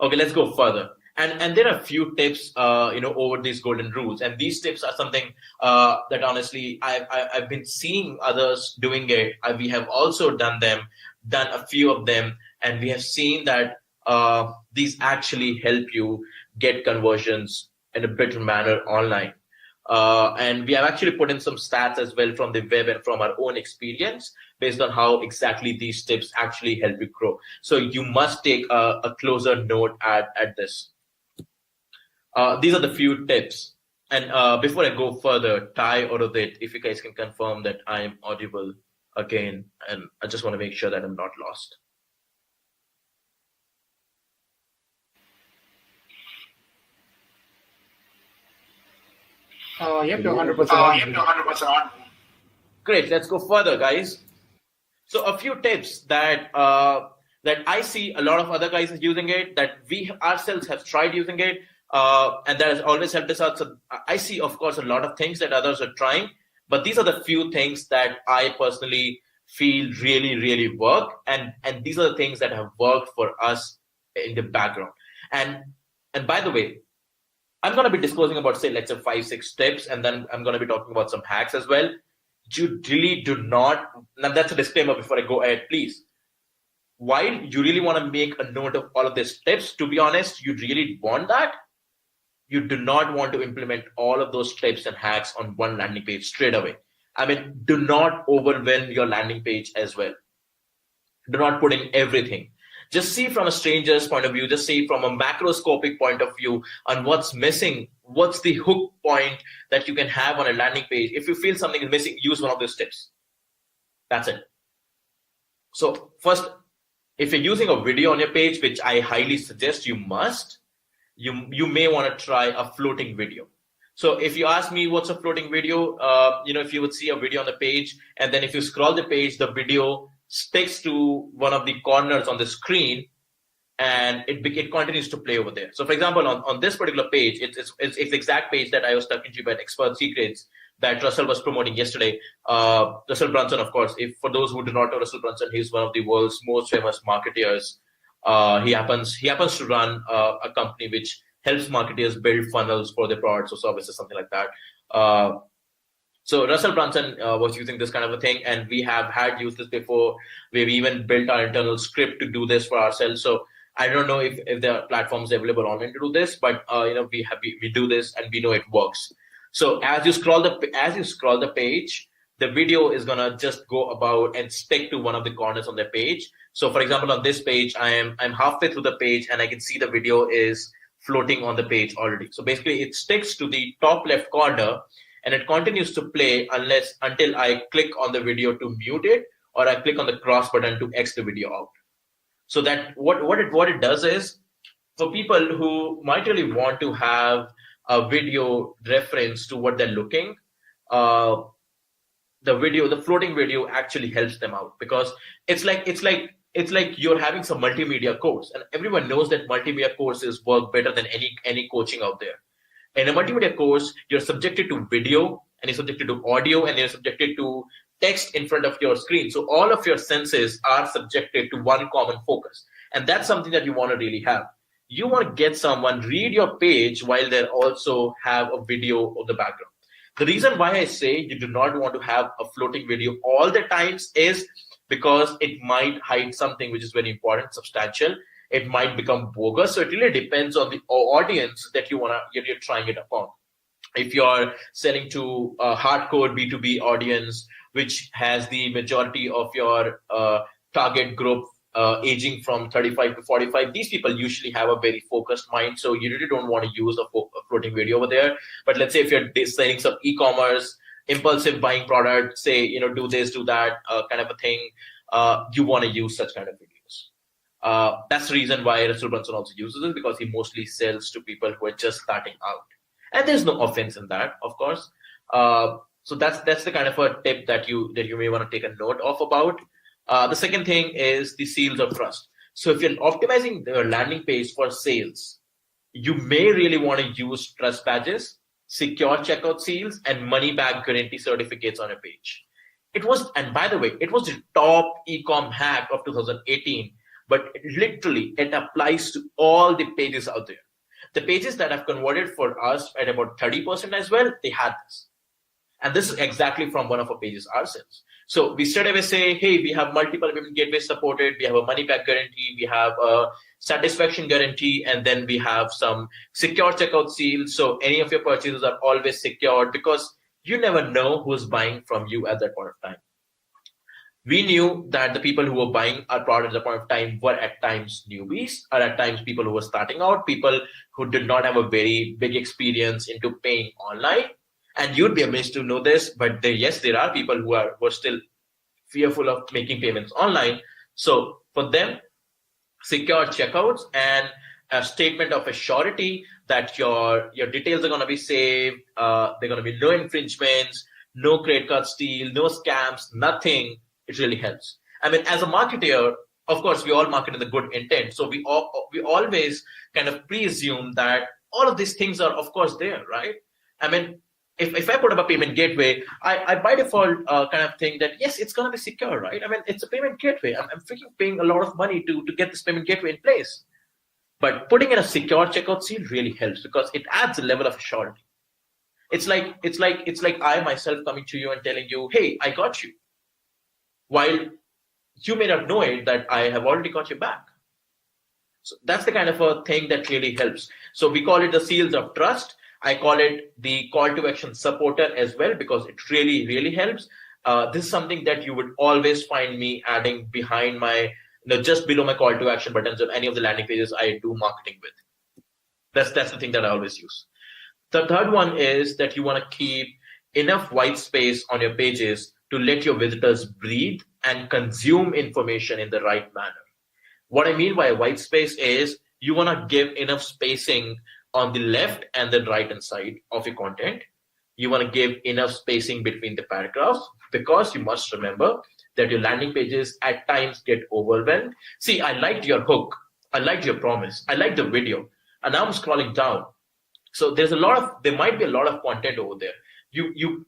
Okay, let's go further. And there are a few tips, over these golden rules. And these tips are something that honestly I've been seeing others doing it. We have also done a few of them, and we have seen that these actually help you get conversions in a better manner online. And we have actually put in some stats as well from the web and from our own experience based on how exactly these tips actually help you grow. So you must take a closer note at this. These are the few tips. And before I go further, Ty or Udit, if you guys can confirm that I am audible again, and I just want to make sure that I'm not lost. Yep, you're 100% on. Great, let's go further, guys. So a few tips that I see a lot of other guys using it, that we ourselves have tried using it, and that has always helped us out. So I see, of course, a lot of things that others are trying, but these are the few things that I personally feel really, really work, and these are the things that have worked for us in the background. And by the way, I'm going to be disclosing about, say, let's say 5-6 tips, and then I'm going to be talking about some hacks as well. You really do not, now that's a disclaimer before I go ahead, please. While you really want to make a note of all of these tips, to be honest, you really want that. You do not want to implement all of those tips and hacks on one landing page straight away. I mean, do not overwhelm your landing page as well. Do not put in everything. Just see from a stranger's point of view, just see from a macroscopic point of view on what's missing, what's the hook point that you can have on a landing page. If you feel something is missing, use one of those tips. That's it. So first, if you're using a video on your page, which I highly suggest you must, you may want to try a floating video. So if you ask me what's a floating video, if you would see a video on the page, and then if you scroll the page, the video sticks to one of the corners on the screen, and it continues to play over there. So for example, on this particular page, it's the exact page that I was talking to you about, Expert Secrets, that Russell was promoting yesterday. Russell Brunson, of course, for those who do not know Russell Brunson, he's one of the world's most famous marketeers. He happens to run a company which helps marketers build funnels for their products or services, something like that. So Russell Brunson was using this kind of a thing, and we have had used this before. We've even built our internal script to do this for ourselves. So I don't know if there are platforms available online to do this, but we do this and we know it works. So as you scroll the page, the video is gonna just go about and stick to one of the corners on the page. So for example, on this page, I'm halfway through the page and I can see the video is floating on the page already. So basically it sticks to the top left corner and it continues to play until I click on the video to mute it, or I click on the cross button to X the video out. So that what it does is, for people who might really want to have a video reference to what they're looking, the floating video actually helps them out, because it's like it's like you're having some multimedia course, and everyone knows that multimedia courses work better than any coaching out there. In a multimedia course, you're subjected to video, and you're subjected to audio, and you're subjected to text in front of your screen. So all of your senses are subjected to one common focus. And that's something that you want to really have. You want to get someone read your page while they also have a video of the background. The reason why I say you do not want to have a floating video all the times is because it might hide something which is very important, substantial. It might become bogus. So it really depends on the audience that you're trying it upon. If you're selling to a hardcore B2B audience, which has the majority of your target group aging from 35 to 45, these people usually have a very focused mind. So you really don't want to use a floating video over there. But let's say if you're selling some e-commerce, impulsive buying product, say, do this, do that kind of a thing, you want to use such kind of videos. That's the reason why Russell Brunson also uses it, because he mostly sells to people who are just starting out. And there's no offense in that, of course. So that's the kind of a tip that you may want to take a note of about. The second thing is the seals of trust. So if you're optimizing the landing page for sales, you may really want to use trust badges, secure checkout seals, and money back guarantee certificates on a page. And by the way, it was the top e-com hack of 2018, but literally it applies to all the pages out there. The pages that have converted for us at about 30% as well, they had this. And this is exactly from one of our pages ourselves. So we straight away say, hey, we have multiple payment gateways supported. We have a money back guarantee. We have a satisfaction guarantee. And then we have some secure checkout seals. So any of your purchases are always secured, because you never know who's buying from you at that point of time. We knew that the people who were buying our product at that point of time were at times newbies, or at times people who were starting out, people who did not have a very big experience into paying online. And you'd be amazed to know this, but there are people who were still fearful of making payments online. So for them, secure checkouts and a statement of assurity that your details are going to be saved, there are going to be no infringements, no credit card steal, no scams, nothing. It really helps. I mean, as a marketer, of course, we all market in the good intent. So we always kind of presume that all of these things are, of course, there, right? I mean, if I put up a payment gateway, I by default kind of think that, yes, it's going to be secure, right? I mean, it's a payment gateway. I'm freaking paying a lot of money to get this payment gateway in place. But putting in a secure checkout seal really helps, because it adds a level of assurity. It's like I myself coming to you and telling you, hey, I got you. While you may not know it, that I have already got you back. So that's the kind of a thing that really helps. So we call it the seals of trust. I call it the call to action supporter as well, because it really, really helps. This is something that you would always find me adding behind my, just below my call to action buttons of any of the landing pages I do marketing with. That's the thing that I always use. The third one is that you want to keep enough white space on your pages to let your visitors breathe and consume information in the right manner. What I mean by white space is you want to give enough spacing on the left and the right hand side of your content. You want to give enough spacing between the paragraphs, because you must remember that your landing pages at times get overwhelmed. See, I liked your hook. I liked your promise. I liked the video. And now I'm scrolling down. So there might be a lot of content over there.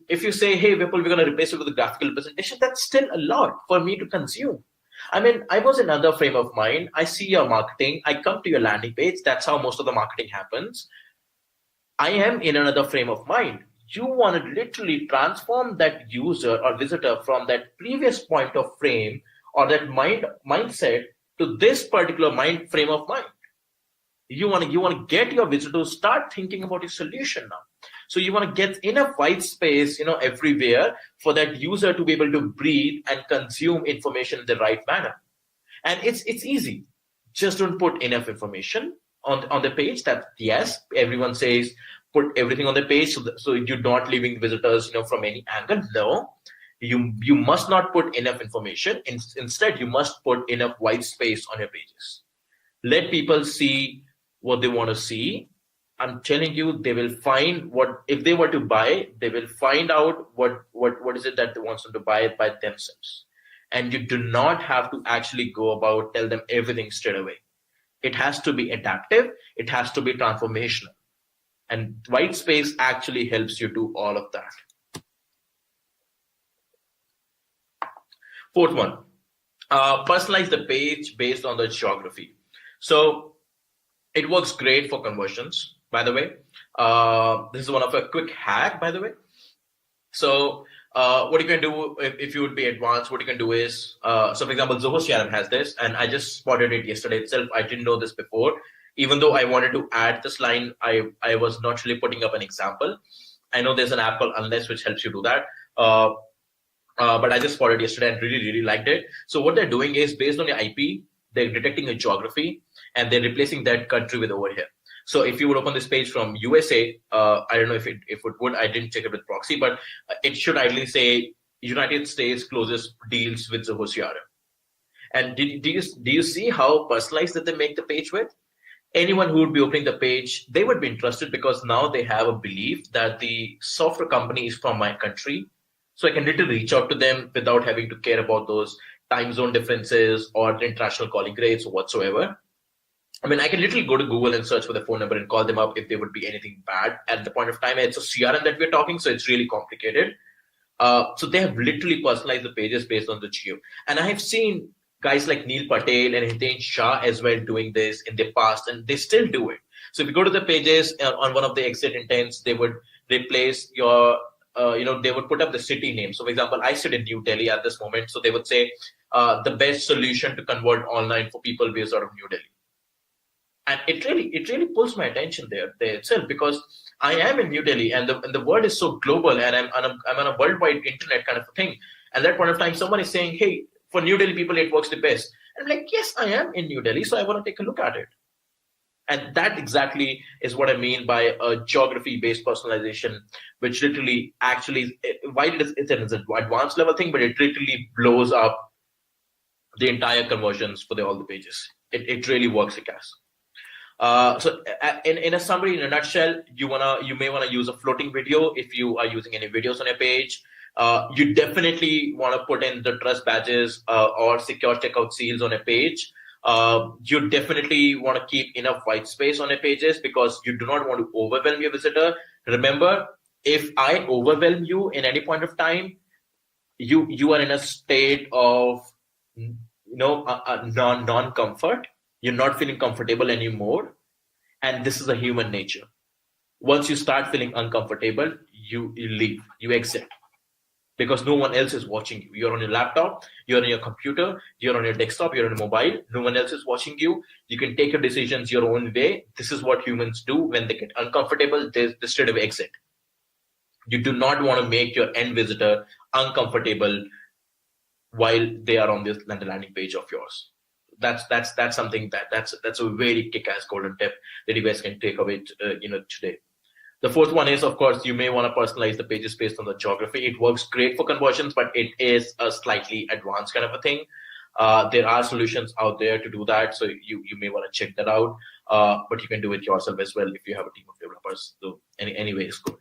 If you say, hey, Vipul, we're going to replace it with a graphical representation, that's still a lot for me to consume. I mean, I was in another frame of mind. I see your marketing. I come to your landing page. That's how most of the marketing happens. I am in another frame of mind. You want to literally transform that user or visitor from that previous point of frame or that mindset to this particular frame of mind. You want to get your visitor to start thinking about your solution now. So you want to get enough white space, everywhere for that user to be able to breathe and consume information in the right manner. And it's easy. Just don't put enough information on the page. That, yes, everyone says put everything on the page so you're not leaving visitors, from any angle. No, you must not put enough information. Instead, you must put enough white space on your pages. Let people see what they want to see. I'm telling you, they will find if they were to buy, they will find out what is it that they want them to buy by themselves. And you do not have to actually go about tell them everything straight away. It has to be adaptive. It has to be transformational. And white space actually helps you do all of that. Fourth one, personalize the page based on the geography. So it works great for conversions, by the way. This is one of a quick hack, by the way. So what you can do if you would be advanced, what you can do is, so for example, Zoho CRM has this, and I just spotted it yesterday itself. I didn't know this before. Even though I wanted to add this line, I was not really putting up an example. I know there's an app called Unless which helps you do that. But I just spotted yesterday and really, really liked it. So what they're doing is based on your IP, they're detecting a geography and they're replacing that country with over here. So if you would open this page from USA, I don't know if it would, I didn't check it with proxy, but it should ideally say United States closest deals with Zoho CRM. And do you see how personalized that they make the page with? Anyone who would be opening the page, they would be interested because now they have a belief that the software company is from my country. So I can literally reach out to them without having to care about those time zone differences or international calling rates or whatsoever. I mean, I can literally go to Google and search for the phone number and call them up if there would be anything bad at the point of time. It's a CRM that we're talking, so it's really complicated. So they have literally personalized the pages based on the geo. And I have seen guys like Neil Patel and Hiten Shah as well doing this in the past, and they still do it. So if you go to the pages on one of the exit intents, they would replace your, they would put up the city name. So for example, I sit in New Delhi at this moment. So they would say the best solution to convert online for people based out of New Delhi. And it really pulls my attention there itself, because I am in New Delhi and the world is so global, and I'm on a worldwide internet kind of a thing. And at that point of time, someone is saying, hey, for New Delhi people, it works the best. And I'm like, yes, I am in New Delhi, so I want to take a look at it. And that exactly is what I mean by a geography-based personalization, which literally actually, while it's an advanced level thing, but it literally blows up the entire conversions for all the pages. It really works, it has. So in a summary, in a nutshell, you may want to use a floating video if you are using any videos on your page. You definitely want to put in the trust badges or secure checkout seals on a page. You definitely want to keep enough white space on your pages because you do not want to overwhelm your visitor. Remember, if I overwhelm you in any point of time, you are in a state of non-comfort. You're not feeling comfortable anymore. And this is a human nature. Once you start feeling uncomfortable, you leave, you exit. Because no one else is watching you. You're on your laptop, you're on your computer, you're on your desktop, you're on your mobile. No one else is watching you. You can take your decisions your own way. This is what humans do when they get uncomfortable. They straight away exit. You do not want to make your end visitor uncomfortable while they are on this landing page of yours. That's something that's a very kick-ass golden tip that you guys can take away today. The fourth one is, of course, you may want to personalize the pages based on the geography. It works great for conversions, but it is a slightly advanced kind of a thing. There are solutions out there to do that, so you may want to check that out. But you can do it yourself as well if you have a team of developers. So anyway, it's good.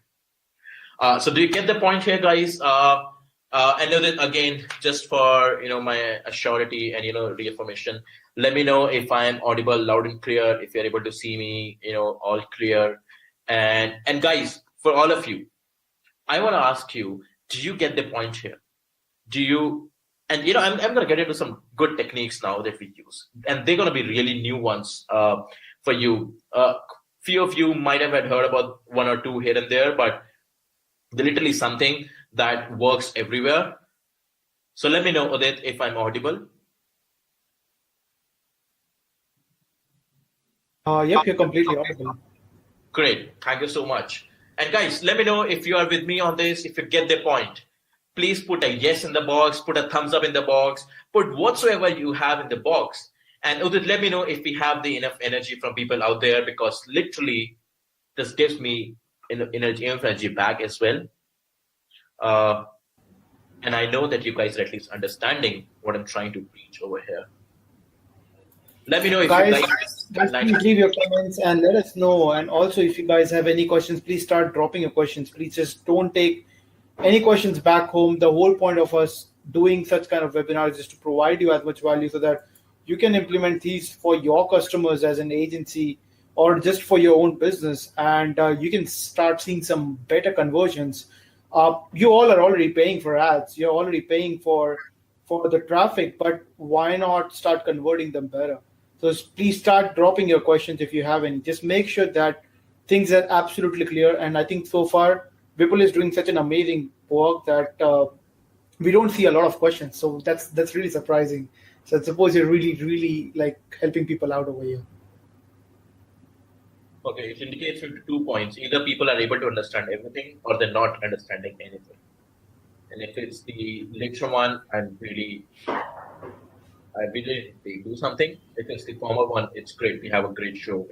So do you get the point here, guys? I know that, again, just for my surety and reaffirmation, let me know if I am audible, loud and clear, if you're able to see me, all clear. And guys, for all of you, I want to ask you, do you get the point here? Do you? And I'm going to get into some good techniques now that we use, and they're going to be really new ones for you. Few of you might have heard about one or two here and there, but they're literally something that works everywhere. So let me know, Udit, if I'm audible. Yep, you're completely audible. Great, thank you so much. And guys, let me know if you are with me on this, if you get the point. Please put a yes in the box, put a thumbs up in the box, put whatsoever you have in the box. And Udit, let me know if we have the enough energy from people out there, because literally this gives me energy back as well. And I know that you guys are at least understanding what I'm trying to preach over here. Let me know if guys, you guys please leave your comments and let us know. And also, if you guys have any questions, please start dropping your questions. Please just don't take any questions back home. The whole point of us doing such kind of webinars is to provide you as much value so that you can implement these for your customers as an agency or just for your own business, and you can start seeing some better conversions. You all are already paying for ads. You're already paying for the traffic, but why not start converting them better? So please start dropping your questions if you have any. Just make sure that things are absolutely clear. And I think so far, Vipul is doing such an amazing work that we don't see a lot of questions. So that's really surprising. So I suppose you're really, really like helping people out over here. Okay, it indicates 2 points. Either people are able to understand everything or they're not understanding anything. And if it's the later one, I really they do something. If it's the former one, it's great. We have a great show.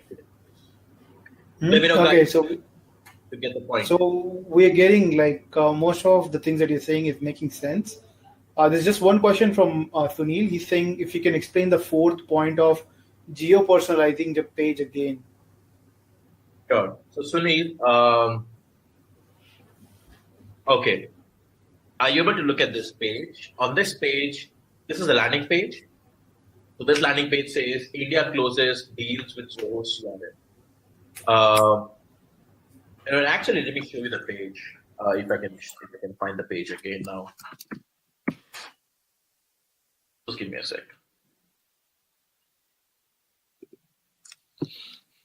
Let me know, Okay, guys, so to get the point. So we're getting like most of the things that you're saying is making sense. There's just one question from Sunil. He's saying if you can explain the fourth point of geo-personalizing the page again. Sure. So Sunil, okay. Are you able to look at this page? On this page, this is a landing page. So this landing page says India closes deals with Zoho CRM. And actually, let me show you the page. If I can find the page again now. Just give me a sec.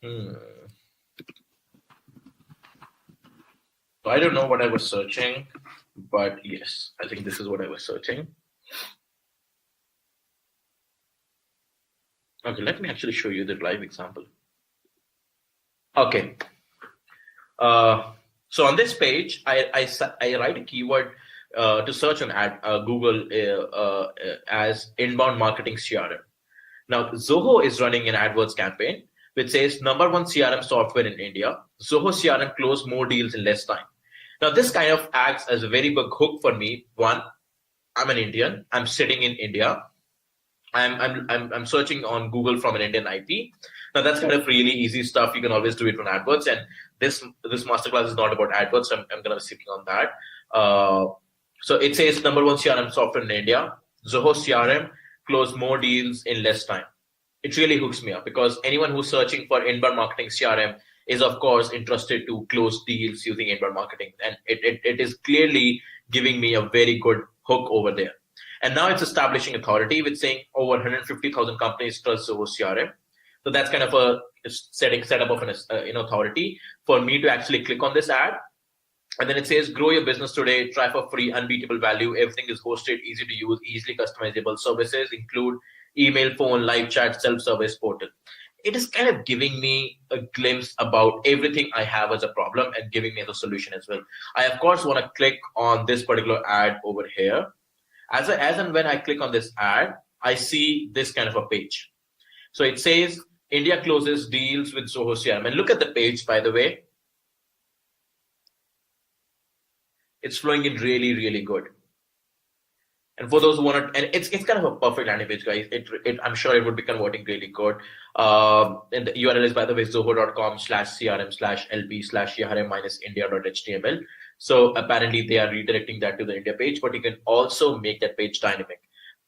So I don't know what I was searching, but yes, I think this is what I was searching. Okay, let me actually show you the live example. Okay. So on this page, I write a keyword to search on Google as inbound marketing CRM. Now, Zoho is running an AdWords campaign which says #1 CRM software in India. Zoho CRM closed more deals in less time. Now, this kind of acts as a very big hook for me. One, I'm an Indian. I'm sitting in India. I'm searching on Google from an Indian IP. Now that's kind of really easy stuff. You can always do it from AdWords, and this masterclass is not about AdWords. So I'm going to be speaking on that. So it says #1 CRM software in India. Zoho CRM closed more deals in less time. It really hooks me up because anyone who's searching for inbound marketing CRM is of course interested to close deals using inbound marketing, and it is clearly giving me a very good hook over there. And now it's establishing authority with saying over 150,000 companies trust Zoho CRM. So that's kind of a setup of an authority for me to actually click on this ad. And then it says, grow your business today, try for free, unbeatable value. Everything is hosted, easy to use, easily customizable. Services include email, phone, live chat, self-service portal. It is kind of giving me a glimpse about everything I have as a problem and giving me the solution as well. I, of course, want to click on this particular ad over here. As and when I click on this ad, I see this kind of a page. So it says India closes deals with Zoho CRM. And look at the page, by the way. It's flowing in really, really good. And for those who want to, and it's kind of a perfect landing page, guys. I'm sure it would be converting really good. And the URL is, by the way, zoho.com/crm/lp/yaharem-india.html. So apparently they are redirecting that to the India page, but you can also make that page dynamic.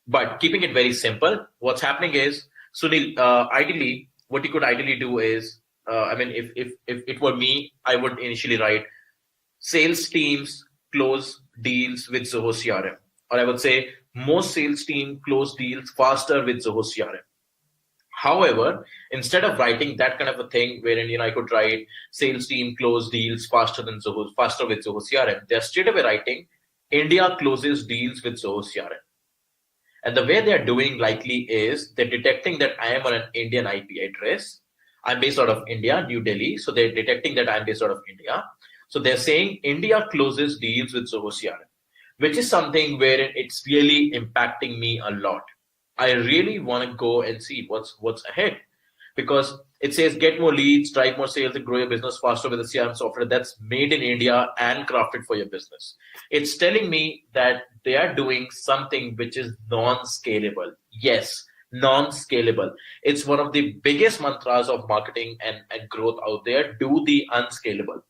But keeping it very simple, what's happening is, Sunil, ideally, what you could ideally do is, if it were me, I would initially write sales teams close deals with Zoho CRM. Or I would say most sales team close deals faster with Zoho CRM. However, instead of writing that kind of a thing wherein I could write sales team close deals faster with Zoho CRM, they're straight away writing India closes deals with Zoho CRM. And the way they're doing likely is they're detecting that I am on an Indian IP address. I'm based out of India, New Delhi. So they're detecting that I'm based out of India. So they're saying India closes deals with Zoho CRM, which is something where it's really impacting me a lot. I really want to go and see what's ahead, because it says get more leads, drive more sales, and grow your business faster with a CRM software that's made in India and crafted for your business. It's telling me that they are doing something which is non-scalable. Yes, non-scalable. It's one of the biggest mantras of marketing and growth out there. Do the unscalable.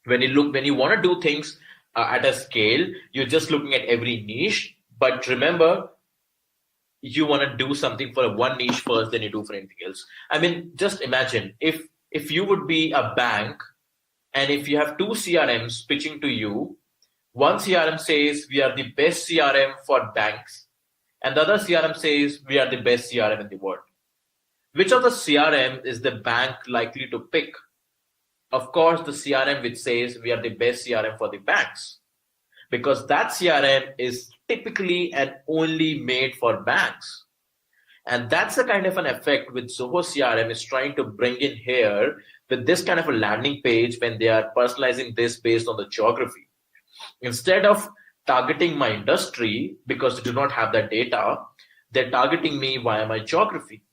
When you want to do things at a scale, you're just looking at every niche. But remember, you want to do something for one niche first, then you do for anything else. I mean, just imagine if you would be a bank, and if you have two CRMs pitching to you, one CRM says we are the best CRM for banks, and the other CRM says we are the best CRM in the world. Which of the CRM is the bank likely to pick? Of course, the CRM which says we are the best CRM for the banks, because that CRM is typically and only made for banks. And that's the kind of an effect which Zoho CRM is trying to bring in here with this kind of a landing page when they are personalizing this based on the geography. Instead of targeting my industry because they do not have that data, they're targeting me via my geography.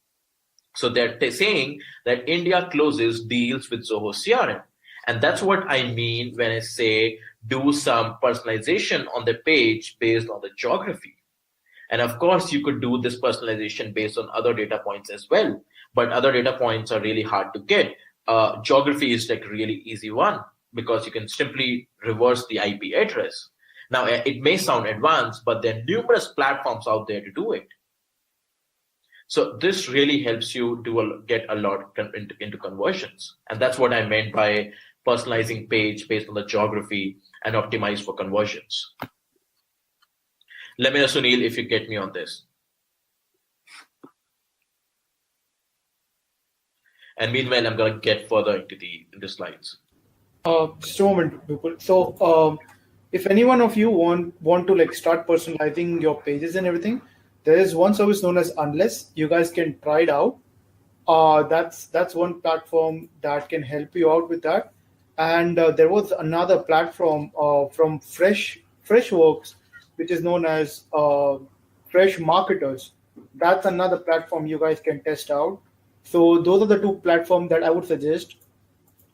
So they're saying that India closes deals with Zoho CRM. And that's what I mean when I say do some personalization on the page based on the geography. And of course, you could do this personalization based on other data points as well. But other data points are really hard to get. Geography is like a really easy one because you can simply reverse the IP address. Now, it may sound advanced, but there are numerous platforms out there to do it. So this really helps you get a lot into conversions. And that's what I meant by personalizing page based on the geography and optimize for conversions. Let me know, Sunil, if you get me on this. And meanwhile, I'm going to get further into the slides. Just a moment, people. So if any one of you want to like start personalizing your pages and everything, there is one service known as Unless. You guys can try it out. That's one platform that can help you out with that. And there was another platform from Freshworks, which is known as Fresh Marketers. That's another platform you guys can test out. So those are the two platforms that I would suggest.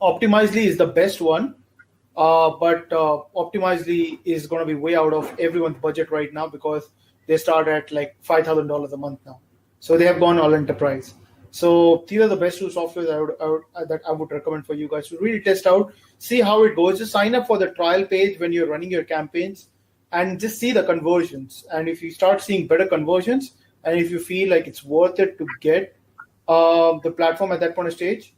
Optimizely is the best one, but Optimizely is going to be way out of everyone's budget right now because they start at like $5,000 a month now. So they have gone all enterprise. So these are the best two softwares that I would recommend for you guys to really test out, see how it goes. Just sign up for the trial page when you're running your campaigns and just see the conversions. And if you start seeing better conversions, and if you feel like it's worth it to get the platform at that point of stage,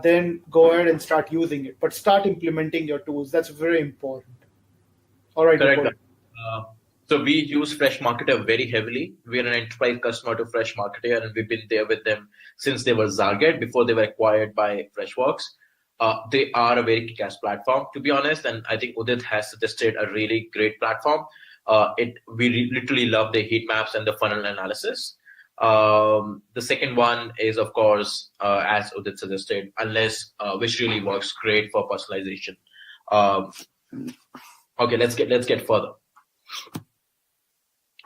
then go ahead and start using it. But start implementing your tools. That's very important. All right. Correct. So we use Fresh Marketer very heavily. We're an enterprise customer to Fresh Marketer, and we've been there with them since they were Zarget, before they were acquired by Freshworks. They are a very kick-ass platform, to be honest, and I think Udit has suggested a really great platform. We literally love the heat maps and the funnel analysis. The second one is, of course, as Udit suggested, Unless, which really works great for personalization. Okay, let's get further.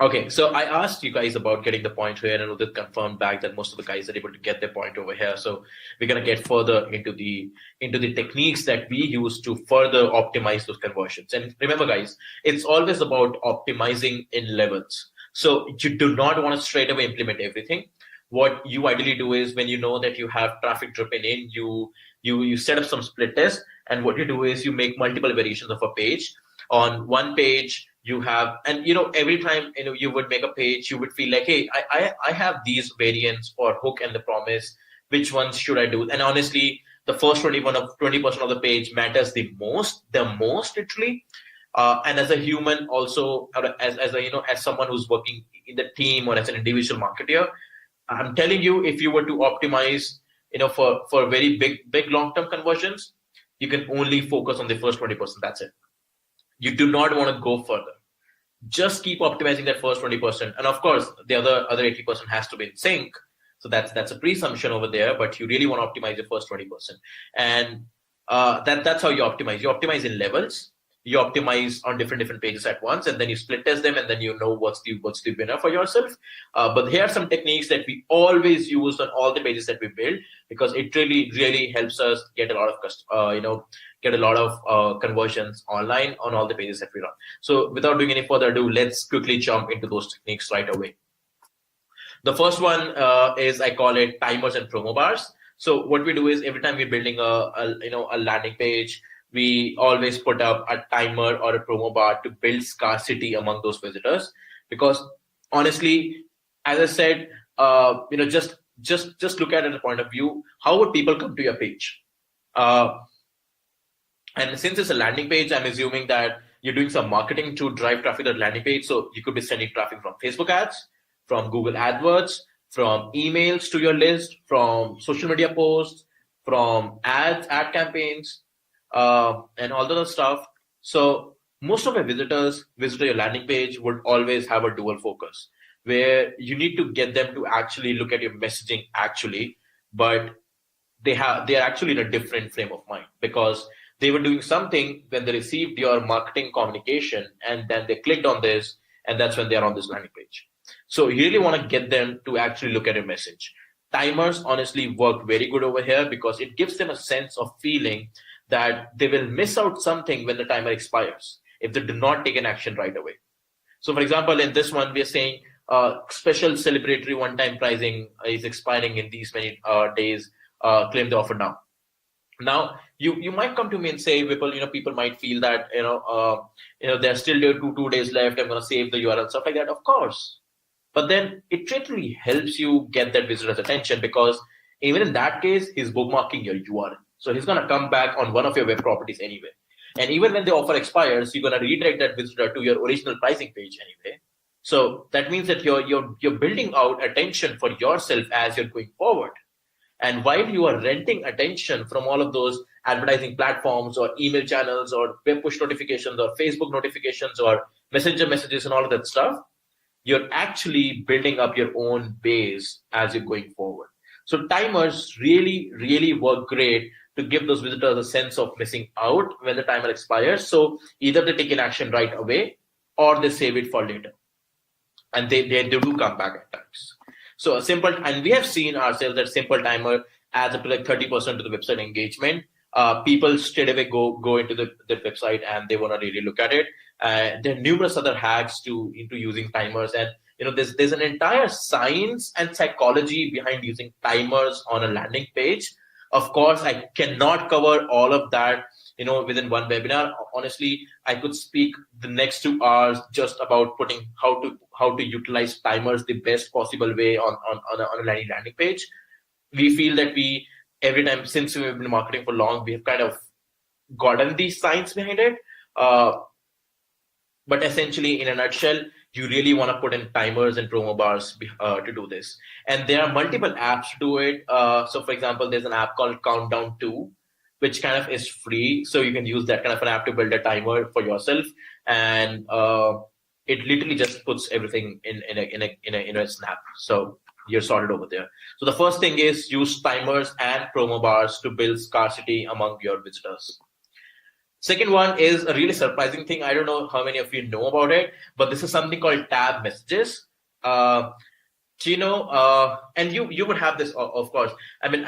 Okay, so I asked you guys about getting the point here, and Udit confirmed back that most of the guys are able to get their point over here. So we're gonna get further into the techniques that we use to further optimize those conversions. And remember, guys, it's always about optimizing in levels. So you do not want to straight away implement everything. What you ideally do is, when you know that you have traffic dripping in, you set up some split tests, and what you do is you make multiple variations of a page. On one page, you have, and every time you would make a page, you would feel like, hey, I have these variants for hook and the promise. Which ones should I do? And honestly, the first 20% of the page matters the most literally. And as a human, also as someone who's working in the team or as an individual marketer, I'm telling you, if you were to optimize, for very big long-term conversions, you can only focus on the first 20%. That's it. You do not want to go further. Just keep optimizing that first 20%. And of course, the other 80% has to be in sync. So that's a presumption over there, but you really want to optimize your first 20%. And that's how you optimize. You optimize in levels. You optimize on different pages at once, and then you split test them, and then you know what's the winner for yourself. But here are some techniques that we always use on all the pages that we build, because it really helps us get a lot of conversions online on all the pages that we run. So without doing any further ado, let's quickly jump into those techniques right away. The first one is, I call it timers and promo bars. So what we do is, every time we're building a landing page, we always put up a timer or a promo bar to build scarcity among those visitors. Because honestly, as I said, just look at it at a point of view. How would people come to your page? And since it's a landing page, I'm assuming that you're doing some marketing to drive traffic to the landing page. So you could be sending traffic from Facebook ads, from Google AdWords, from emails to your list, from social media posts, from ad campaigns, and all the other stuff. So most of your visitors visit your landing page would always have a dual focus, where you need to get them to actually look at your messaging actually, but they're actually in a different frame of mind, because they were doing something when they received your marketing communication, and then they clicked on this, and that's when they're on this landing page. So you really want to get them to actually look at your message. Timers honestly work very good over here, because it gives them a sense of feeling that they will miss out something when the timer expires if they do not take an action right away. So for example, in this one, we are saying special celebratory one-time pricing is expiring in these many days. Claim the offer now. Now, you might come to me and say, Vipul, people might feel that, there's still 2 days left. I'm going to save the URL, stuff like that. Of course. But then it literally helps you get that visitor's attention, because even in that case, he's bookmarking your URL. So he's going to come back on one of your web properties anyway. And even when the offer expires, you're going to redirect that visitor to your original pricing page anyway. So that means that you're building out attention for yourself as you're going forward. And while you are renting attention from all of those advertising platforms or email channels or web push notifications or Facebook notifications or messenger messages and all of that stuff, you're actually building up your own base as you're going forward. So timers really, really work great to give those visitors a sense of missing out when the timer expires. So either they take an action right away or they save it for later. And they do come back at times. So a simple, and we have seen ourselves that simple timer adds up to like 30% to the website engagement. People straight away go into the website and they want to really look at it. There are numerous other hacks into using timers, and there's an entire science and psychology behind using timers on a landing page. Of course, I cannot cover all of that within one webinar. Honestly, I could speak the next 2 hours just about putting how to utilize timers the best possible way on a landing page. We feel that every time since we've been marketing for long, we have kind of gotten the science behind it. But essentially, in a nutshell, you really want to put in timers and promo bars to do this. And there are multiple apps to do it. So for example, there's an app called Countdown 2, which kind of is free. So you can use that kind of an app to build a timer for yourself. And it literally just puts everything in a snap. So you're sorted over there. So the first thing is use timers and promo bars to build scarcity among your visitors. Second one is a really surprising thing. I don't know how many of you know about it, but this is something called tab messages. And you would have this, of course. I mean,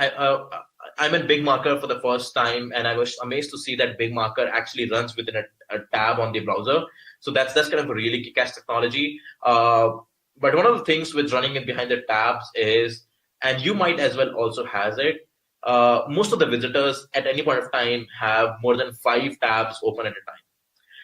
I'm in Big Marker for the first time, and I was amazed to see that Big Marker actually runs within a tab on the browser. So that's kind of a really kick-ass technology. But one of the things with running it behind the tabs is, and you might as well also has it, most of the visitors at any point of time have more than 5 tabs open at a time.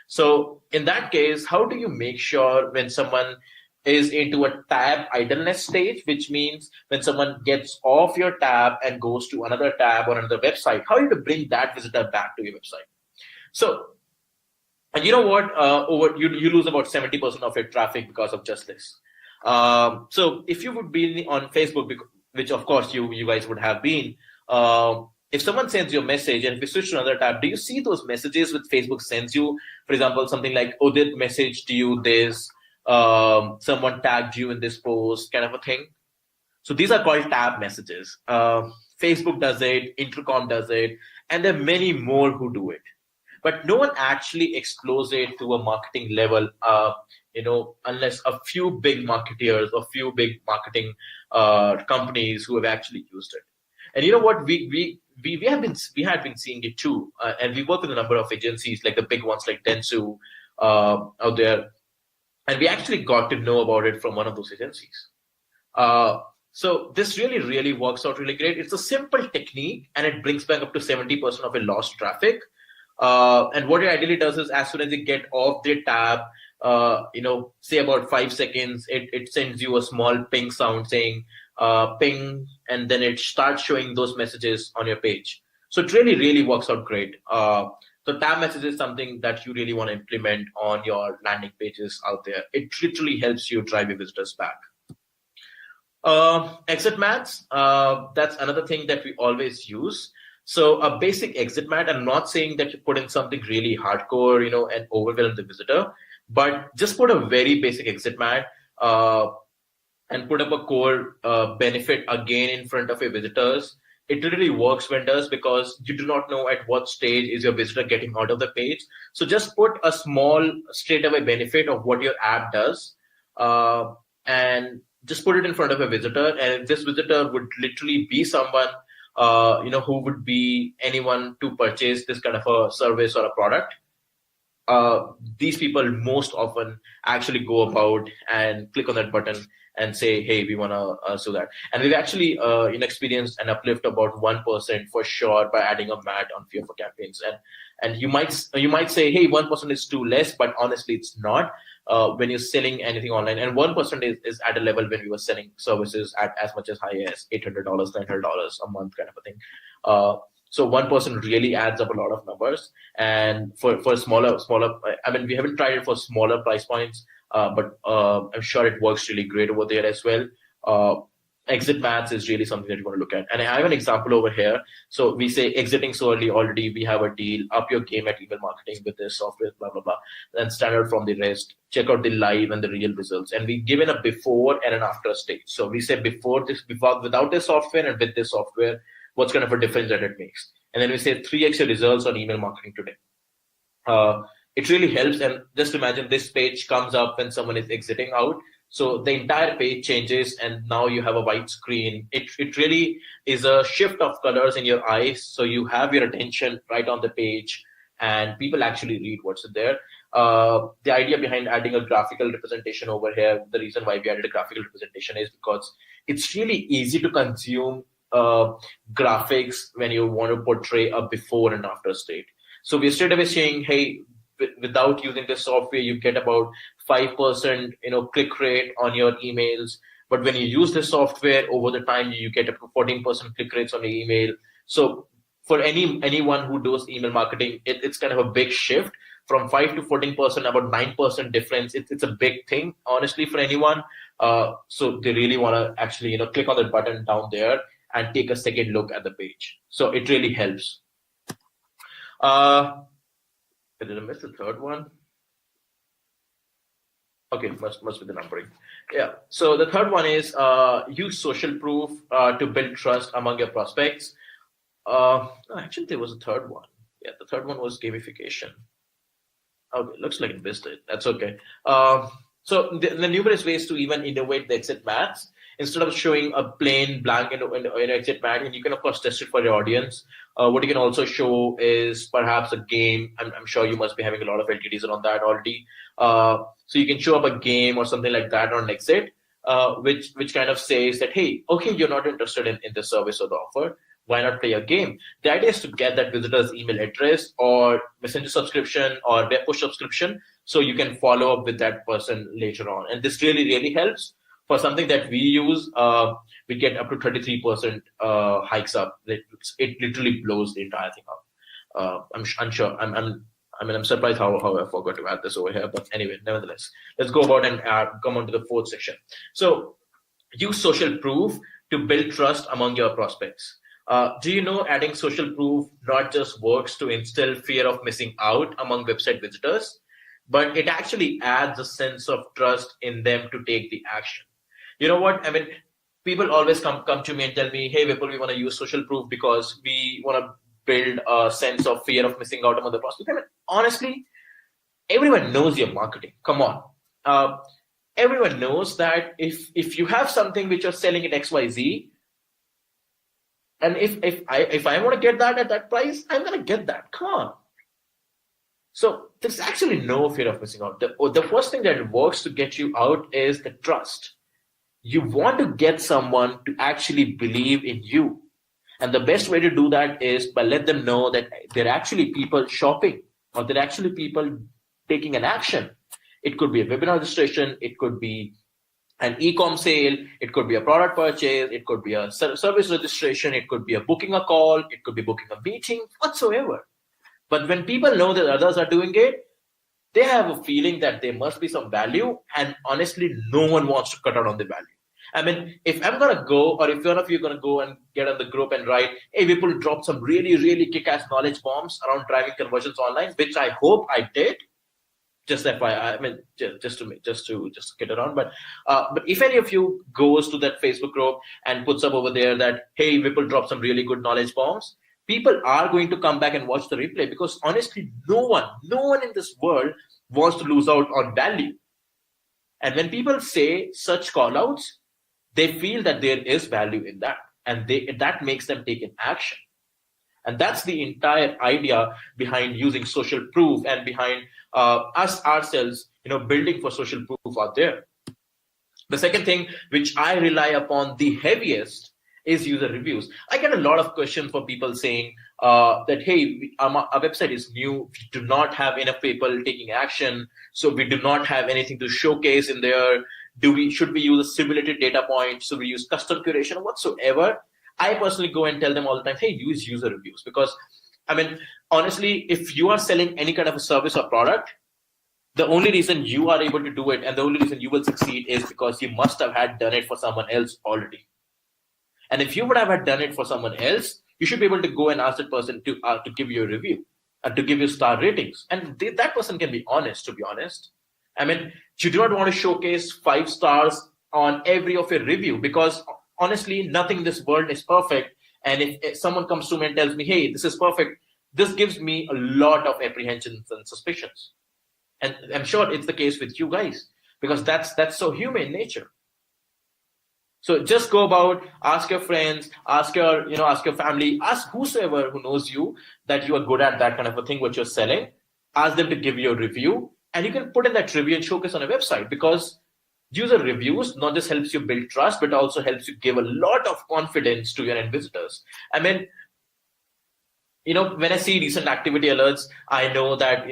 So in that case, how do you make sure when someone is into a tab idleness stage, which means when someone gets off your tab and goes to another tab or another website, how are you to bring that visitor back to your website? So, and you know what? You lose about 70% of your traffic because of just this. So if you would be on Facebook, which of course you guys would have been, if someone sends you a message and if you switch to another tab, do you see those messages which Facebook sends you? For example, something like, oh, they messaged you this, someone tagged you in this post, kind of a thing. So these are called tab messages. Facebook does it, Intercom does it, and there are many more who do it. But no one actually explores it to a marketing level, unless a few big marketeers or few big marketing companies who have actually used it. And you know what? We had been seeing it too, and we work with a number of agencies, like the big ones like Dentsu out there, and we actually got to know about it from one of those agencies. So this really, really works out really great. It's a simple technique, and it brings back up to 70% of your lost traffic. And what it ideally does is, as soon as you get off the tab, say about 5 seconds, it sends you a small ping sound saying ping, and then it starts showing those messages on your page. So it really, really works out great. So tab message is something that you really want to implement on your landing pages out there. It literally helps you drive your visitors back. Exit mats, that's another thing that we always use. So a basic exit mat, I'm not saying that you put in something really hardcore, and overwhelm the visitor, but just put a very basic exit mat and put up a core benefit again in front of your visitors. It literally works wonders because you do not know at what stage is your visitor getting out of the page. So just put a small straightaway benefit of what your app does and just put it in front of a visitor. And this visitor would literally be someone who would be anyone to purchase this kind of a service or a product. These people most often actually go about and click on that button and say, hey, we want to do that. And we've actually experienced an uplift about 1% for sure by adding a mat on few of our campaigns. And you might say, hey, 1% is too less, but honestly, it's not. When you're selling anything online, and 1% is at a level when we were selling services at as much as high as $800, $900 a month kind of a thing. So 1% really adds up a lot of numbers. And for smaller, I mean, we haven't tried it for smaller price points, but I'm sure it works really great over there as well. Exit mats is really something that you want to look at. And I have an example over here. So we say exiting so early already, we have a deal, up your game at email marketing with this software, blah, blah, blah. And standard from the rest, check out the live and the real results. And we give it a before and an after stage. So we say before without this software and with this software, what's kind of a difference that it makes. And then we say 3x your results on email marketing today. It really helps. And just imagine this page comes up when someone is exiting out. So the entire page changes and now you have a white screen. It really is a shift of colors in your eyes. So you have your attention right on the page and people actually read what's there. The idea behind adding a graphical representation over here, the reason why we added a graphical representation is because it's really easy to consume graphics when you want to portray a before and after state. So we're straight away saying, hey, without using this software, you get about 5% click rate on your emails. But when you use this software over the time, you get up to 14% click rates on your email. So for anyone who does email marketing, it's kind of a big shift from 5 to 14%, about 9% difference. It's a big thing, honestly, for anyone. So they really want to actually click on that button down there and take a second look at the page. So it really helps. Did I miss the third one? Okay, must be the numbering. Yeah. So the third one is use social proof to build trust among your prospects. Actually, there was a third one. Yeah, the third one was gamification. Okay, looks like it missed it. That's okay. So the numerous ways to even innovate the exit mats. Instead of showing a plain blank exit mat, and you can of course test it for your audience. What you can also show is perhaps a game. I'm sure you must be having a lot of LTDs around that already. So you can show up a game or something like that on exit, which kind of says that, hey, okay, you're not interested in the service or the offer. Why not play a game? The idea is to get that visitor's email address or messenger subscription or web push subscription, so you can follow up with that person later on. And this really, really helps. For something that we use, we get up to 33% hikes up. It literally blows the entire thing up. I'm unsure. I'm surprised how I forgot to add this over here. But anyway, nevertheless, let's go about and come on to the fourth section. So use social proof to build trust among your prospects. Do you know adding social proof not just works to instill fear of missing out among website visitors, but it actually adds a sense of trust in them to take the action. You know what? I mean, people always come to me and tell me, hey, Vipul, we want to use social proof because we want to build a sense of fear of missing out among the prospects. I mean, honestly, everyone knows your marketing. Come on. Everyone knows that if you have something which you're selling at XYZ, and if I want to get that at that price, I'm going to get that. Come on. So there's actually no fear of missing out. The first thing that works to get you out is the trust. You want to get someone to actually believe in you. And the best way to do that is by let them know that there are actually people shopping or there are actually people taking an action. It could be a webinar registration. It could be an e-com sale. It could be a product purchase. It could be a service registration. It could be a booking a call. It could be booking a meeting, whatsoever. But when people know that others are doing it, they have a feeling that there must be some value. And honestly, no one wants to cut out on the value. I mean, if I'm going to go, or if one of you are going to go and get on the group and write, hey, people dropped some really, really kick-ass knowledge bombs around driving conversions online, which I hope I did. Just FYI, I mean, just to get around. But if any of you goes to that Facebook group and puts up over there that, hey, Whipple dropped some really good knowledge bombs, people are going to come back and watch the replay, because honestly, no one in this world wants to lose out on value. And when people say such call outs, they feel that there is value in that, and that makes them take an action. And that's the entire idea behind using social proof and behind us ourselves, building for social proof out there. The second thing which I rely upon the heaviest is user reviews. I get a lot of questions for people saying that, hey, our website is new. We do not have enough people taking action. So we do not have anything to showcase in there. Should we use a simulated data point? Should we use custom curation whatsoever? I personally go and tell them all the time, hey, use user reviews. Because, I mean, honestly, if you are selling any kind of a service or product, the only reason you are able to do it and the only reason you will succeed is because you must have had done it for someone else already. And if you would have had done it for someone else, you should be able to go and ask that person to give you a review and to give you star ratings. And that person can be honest, to be honest. I mean, you do not want to showcase 5 stars on every of your review, because honestly, nothing in this world is perfect. And if someone comes to me and tells me, hey, this is perfect, this gives me a lot of apprehensions and suspicions. And I'm sure it's the case with you guys, because that's so human nature. So just go about, ask your friends, ask your family, ask whosoever who knows you that you are good at that kind of a thing, what you're selling. Ask them to give you a review, and you can put in that review and showcase on a website, because user reviews not just helps you build trust, but also helps you give a lot of confidence to your end visitors. I mean, when I see recent activity alerts, I know that,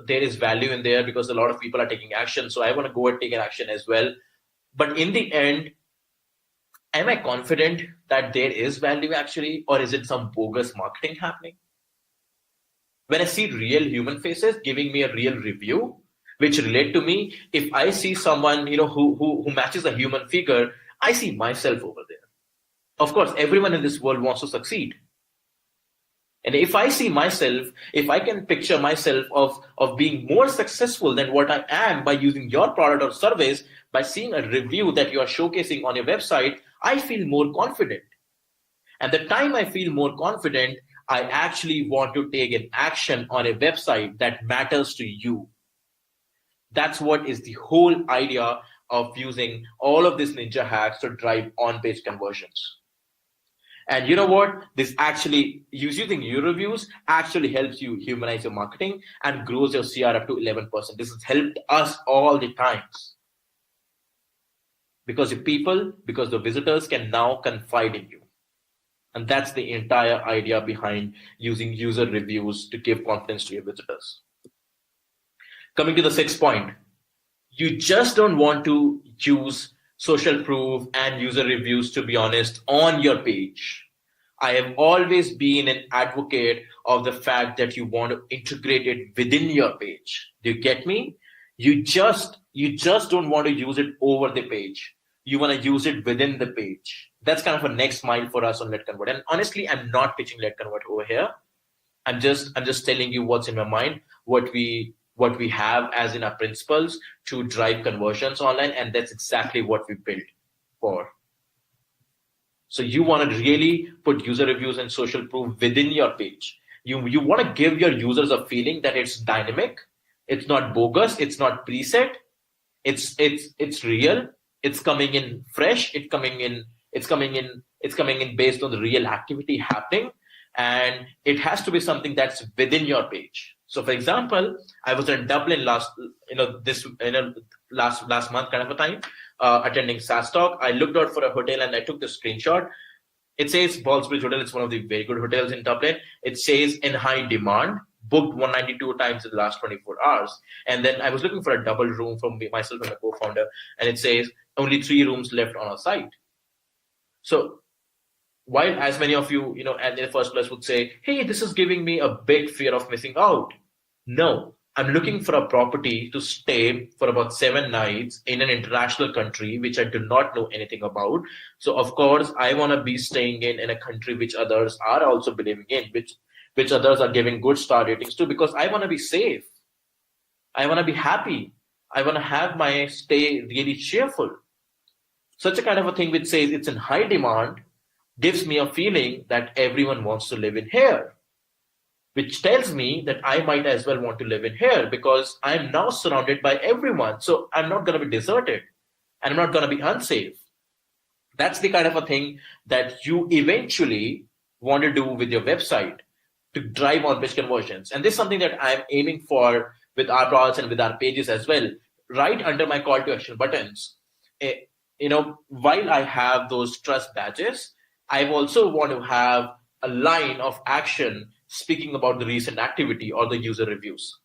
there is value in there because a lot of people are taking action. So I want to go and take an action as well. But in the end, am I confident that there is value actually, or is it some bogus marketing happening? When I see real human faces giving me a real review, which relate to me, if I see someone, who matches a human figure, I see myself over there. Of course, everyone in this world wants to succeed. And if I see myself, if I can picture myself of being more successful than what I am by using your product or service, by seeing a review that you are showcasing on your website, I feel more confident. And the time I feel more confident, I actually want to take an action on a website that matters to you. That's what is the whole idea of using all of these ninja hacks to drive on-page conversions. And you know what? This actually, using your reviews actually helps you humanize your marketing and grows your CR up to 11%. This has helped us all the times. Because the visitors can now confide in you. And that's the entire idea behind using user reviews to give confidence to your visitors. Coming to the 6th point, you just don't want to use social proof and user reviews, to be honest, on your page. I have always been an advocate of the fact that you want to integrate it within your page. Do you get me? You just don't want to use it over the page. You want to use it within the page. That's kind of a next mile for us on Let Convert. And honestly, I'm not pitching Let Convert over here. I'm just telling you what's in my mind, what we have as in our principles to drive conversions online, and that's exactly what we built for. So you want to really put user reviews and social proof within your page. You want to give your users a feeling that it's dynamic, it's not bogus, it's not preset, it's real, it's coming in fresh, it's coming in based on the real activity happening, and it has to be something that's within your page. So for example, I was in Dublin last month kind of a time, attending SaaS Talk. I looked out for a hotel and I took the screenshot. It says Ballsbridge Hotel. It's one of the very good hotels in Dublin. It says in high demand, booked 192 times in the last 24 hours. And then I was looking for a double room for myself and my co-founder, and it says only 3 rooms left on our site. So while as many of you, in the first place would say, hey, this is giving me a big fear of missing out. No, I'm looking for a property to stay for about 7 nights in an international country, which I do not know anything about. So of course, I want to be staying in a country which others are also believing in, which others are giving good star ratings to, because I want to be safe. I want to be happy. I want to have my stay really cheerful. Such a kind of a thing which says it's in high demand gives me a feeling that everyone wants to live in here, which tells me that I might as well want to live in here because I'm now surrounded by everyone. So I'm not going to be deserted and I'm not going to be unsafe. That's the kind of a thing that you eventually want to do with your website to drive on page conversions. And this is something that I'm aiming for with our products and with our pages as well. Right under my call to action buttons, while I have those trust badges, I also want to have a line of action speaking about the recent activity or the user reviews.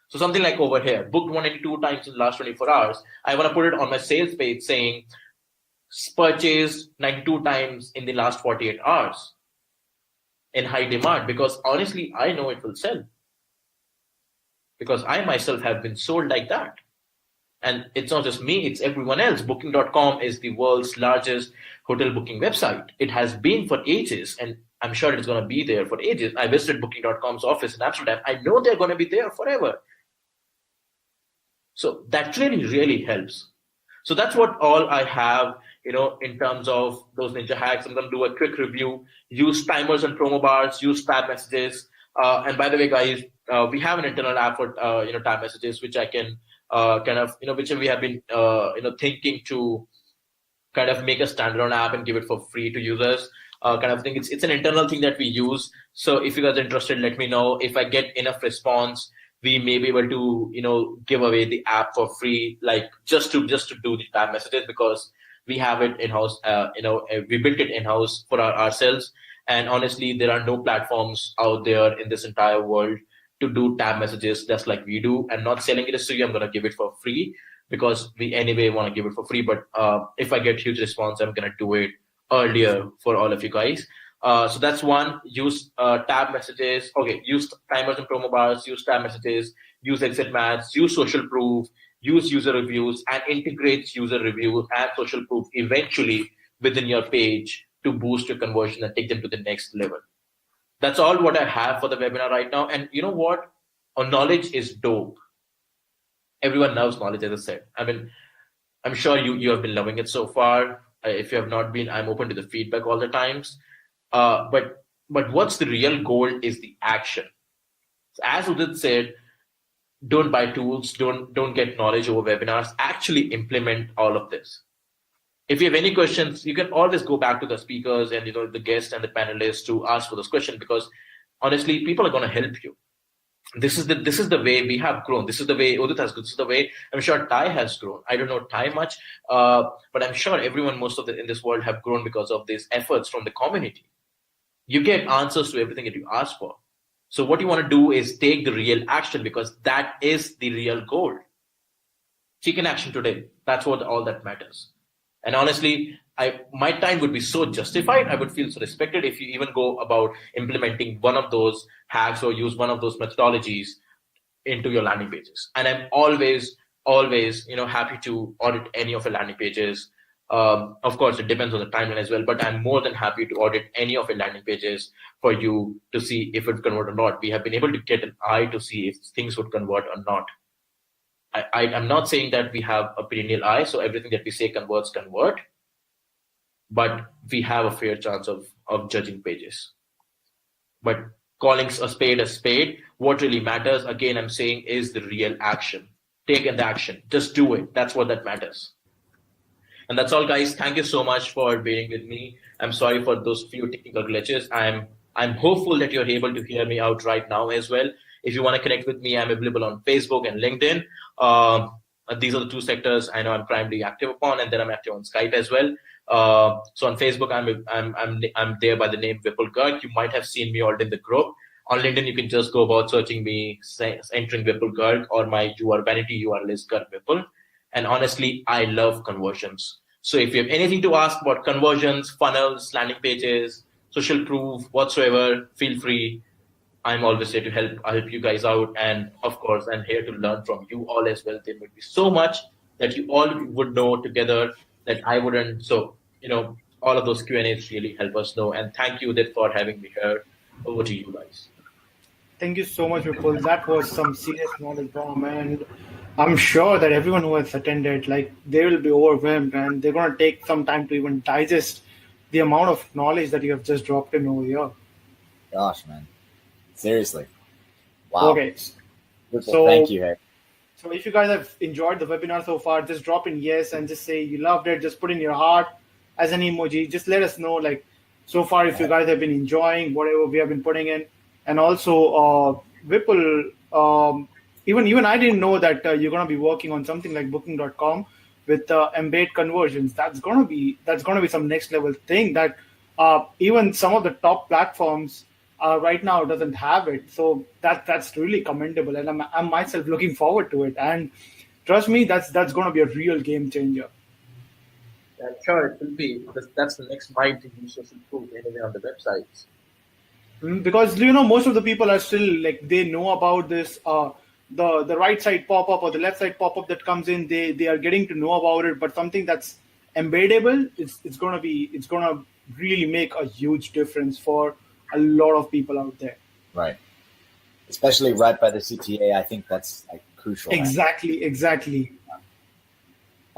So something like over here, booked 182 times in the last 24 hours. I want to put it on my sales page saying purchased 92 times in the last 48 hours in high demand, because honestly, I know it will sell because I myself have been sold like that. And it's not just me, it's everyone else. Booking.com is the world's largest hotel booking website. It has been for ages, and I'm sure it's going to be there for ages. I visited Booking.com's office in Amsterdam. I know they're going to be there forever. So that really helps. So that's what all I have, in terms of those ninja hacks. I'm going to do a quick review. Use timers and promo bars, use tab messages. And by the way, guys, we have an internal app for, tab messages, which I can which we have been, thinking to kind of make a standalone app and give it for free to users. Kind of thing. It's an internal thing that we use. So if you guys are interested, let me know. If I get enough response, we may be able to, give away the app for free, like just to do the tab messages, because we have it in-house. We built it in-house for ourselves. And honestly, there are no platforms out there in this entire world to do tab messages just like we do. And not selling it to you, I'm going to give it for free because we anyway want to give it for free. But if I get huge response, I'm going to do it earlier for all of you guys. So that's one. Use tab messages. Okay, use timers and promo bars, use tab messages, use exit maths, use social proof, use user reviews, and integrate user reviews and social proof eventually within your page to boost your conversion and take them to the next level. That's all what I have for the webinar right now. And you know what? Knowledge is dope. Everyone loves knowledge, as I said. I mean, I'm sure you have been loving it so far. If you have not been, I'm open to the feedback all the times. But what's the real goal is the action. So as Udit said, don't buy tools, don't get knowledge over webinars, actually implement all of this. If you have any questions, you can always go back to the speakers and the guests and the panelists to ask for those questions, because honestly, people are going to help you. This is the way we have grown. This is the way Udit has grown. This is the way I'm sure Ty has grown. I don't know Ty much, but I'm sure everyone, in this world have grown because of these efforts from the community. You get answers to everything that you ask for. So what you want to do is take the real action, because that is the real goal. Take an action today. That's what all that matters. And honestly, my time would be so justified. I would feel so respected if you even go about implementing one of those hacks or use one of those methodologies into your landing pages. And I'm always, happy to audit any of your landing pages. Of course, it depends on the timeline as well, but I'm more than happy to audit any of your landing pages for you to see if it convert or not. We have been able to get an eye to see if things would convert or not. I'm not saying that we have a perennial eye, so everything that we say convert, but we have a fair chance of judging pages. But calling a spade, what really matters, again, I'm saying, is the real action. Take the action. Just do it. That's what that matters. And that's all, guys. Thank you so much for being with me. I'm sorry for those few technical glitches. I'm hopeful that you're able to hear me out right now as well. If you want to connect with me, I'm available on Facebook and LinkedIn. These are the two sectors I know I'm primarily active upon, and then I'm active on Skype as well. So on Facebook, I'm there by the name Vipul Garg. You might have seen me already in the group. On LinkedIn, you can just go about searching me, entering Vipul Garg, or my vanity URL is Garg Vipul. And honestly, I love conversions. So if you have anything to ask about conversions, funnels, landing pages, social proof, whatsoever, feel free. I'm always here to help you guys out. And of course, I'm here to learn from you all as well. There would be so much that you all would know together that I wouldn't. So, all of those Q&As really help us know. And thank you, Udit, for having me here. Over to you guys. Thank you so much, Vipul. That was some serious knowledge bomb, and I'm sure that everyone who has attended, they will be overwhelmed, and they're going to take some time to even digest the amount of knowledge that you have just dropped in over here. Gosh, man. Seriously. Wow. Okay. So thank you, Harry. So if you guys have enjoyed the webinar so far, just drop in yes and just say you loved it. Just put in your heart as an emoji. Just let us know, so far, if you guys have been enjoying whatever we have been putting in. And also, Vipul, even I didn't know that you're going to be working on something like Booking.com with embed conversions. That's going to be some next level thing that even some of the top platforms right now doesn't have it. So that's really commendable, and I'm myself looking forward to it. And trust me, that's going to be a real game changer. I'm sure it will be, because that's the next mile to use social proof anyway on the websites. Because most of the people are still they know about this the right side pop-up or the left side pop-up that comes in. They are getting to know about it, but something that's embeddable, it's gonna really make a huge difference for a lot of people out there. Right. Especially right by the CTA. I think that's crucial. Exactly.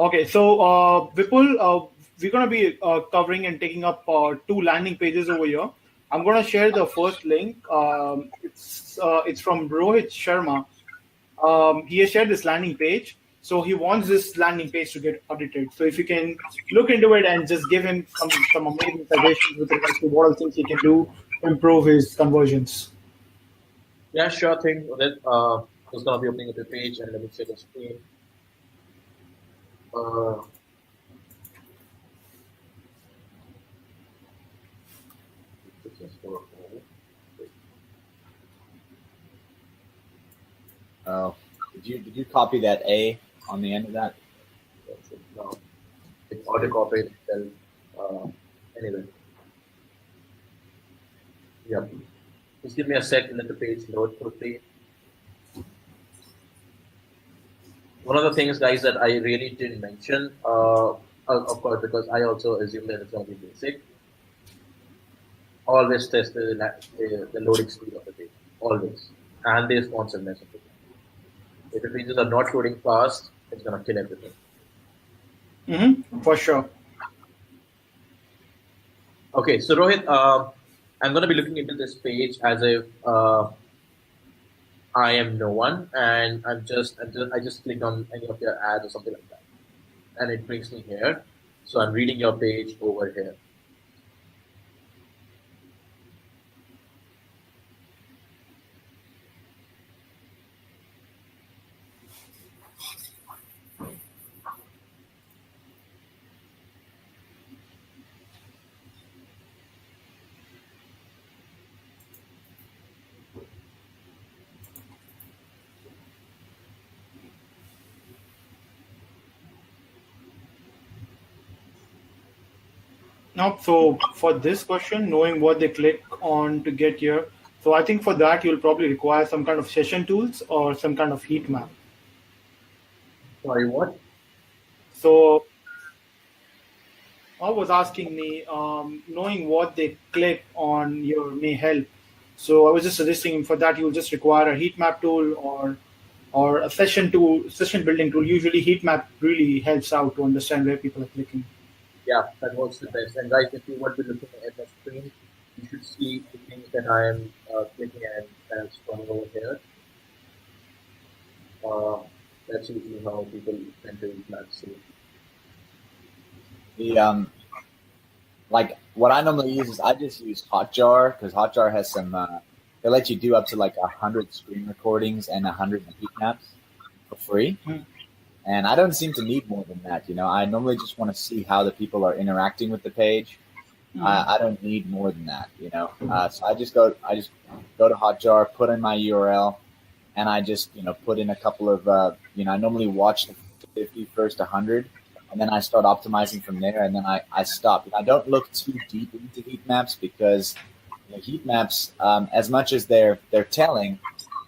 Okay, so Vipul, we're gonna be covering and taking up 2 landing pages over here. I'm going to share the first link. It's from Rohit Sharma. He has shared this landing page. So he wants this landing page to get audited. So if you can look into it and just give him some amazing suggestions with regards to what all things he can do to improve his conversions. Yeah, sure thing. I was going to be opening up the page, and let me share the screen. Oh, did you copy that A on the end of that? No, it's auto-copied itself. Anyway, yeah. Just give me a sec and let the page load quickly. One of the things, guys, that I really didn't mention, of course, because I also assume that it's going to be basic. Always test the loading speed of the page, always, and the responsiveness of the page. If the pages are not loading fast, it's going to kill everything. For sure. Okay, so Rohit, I'm going to be looking into this page as if I am no one, and I just clicked on any of your ads or something like that, and it brings me here. So I'm reading your page over here. Now, so for this question, knowing what they click on to get here, so I think for that, you'll probably require some kind of session tools or some kind of heat map. Sorry, what? So I was asking me, knowing what they click on your may help. So I was just suggesting for that, you'll just require a heat map tool or a session building tool. Usually heat map really helps out to understand where people are clicking. Yeah, that works the best. And guys, if you want to look at the screen, you should see the things that I am clicking and scrolling over here. That's usually how people tend to see. The what I normally use is I just use Hotjar, because Hotjar has some. They let you do up to 100 screen recordings and 100 heat maps for free. And I don't seem to need more than that. I normally just want to see how the people are interacting with the page. I don't need more than that, So I just go to Hotjar, put in my URL, and I just put in a couple of I normally watch the 50 first 100, and then I start optimizing from there, and then I stop. I don't look too deep into heat maps because heat maps, as much as they're telling,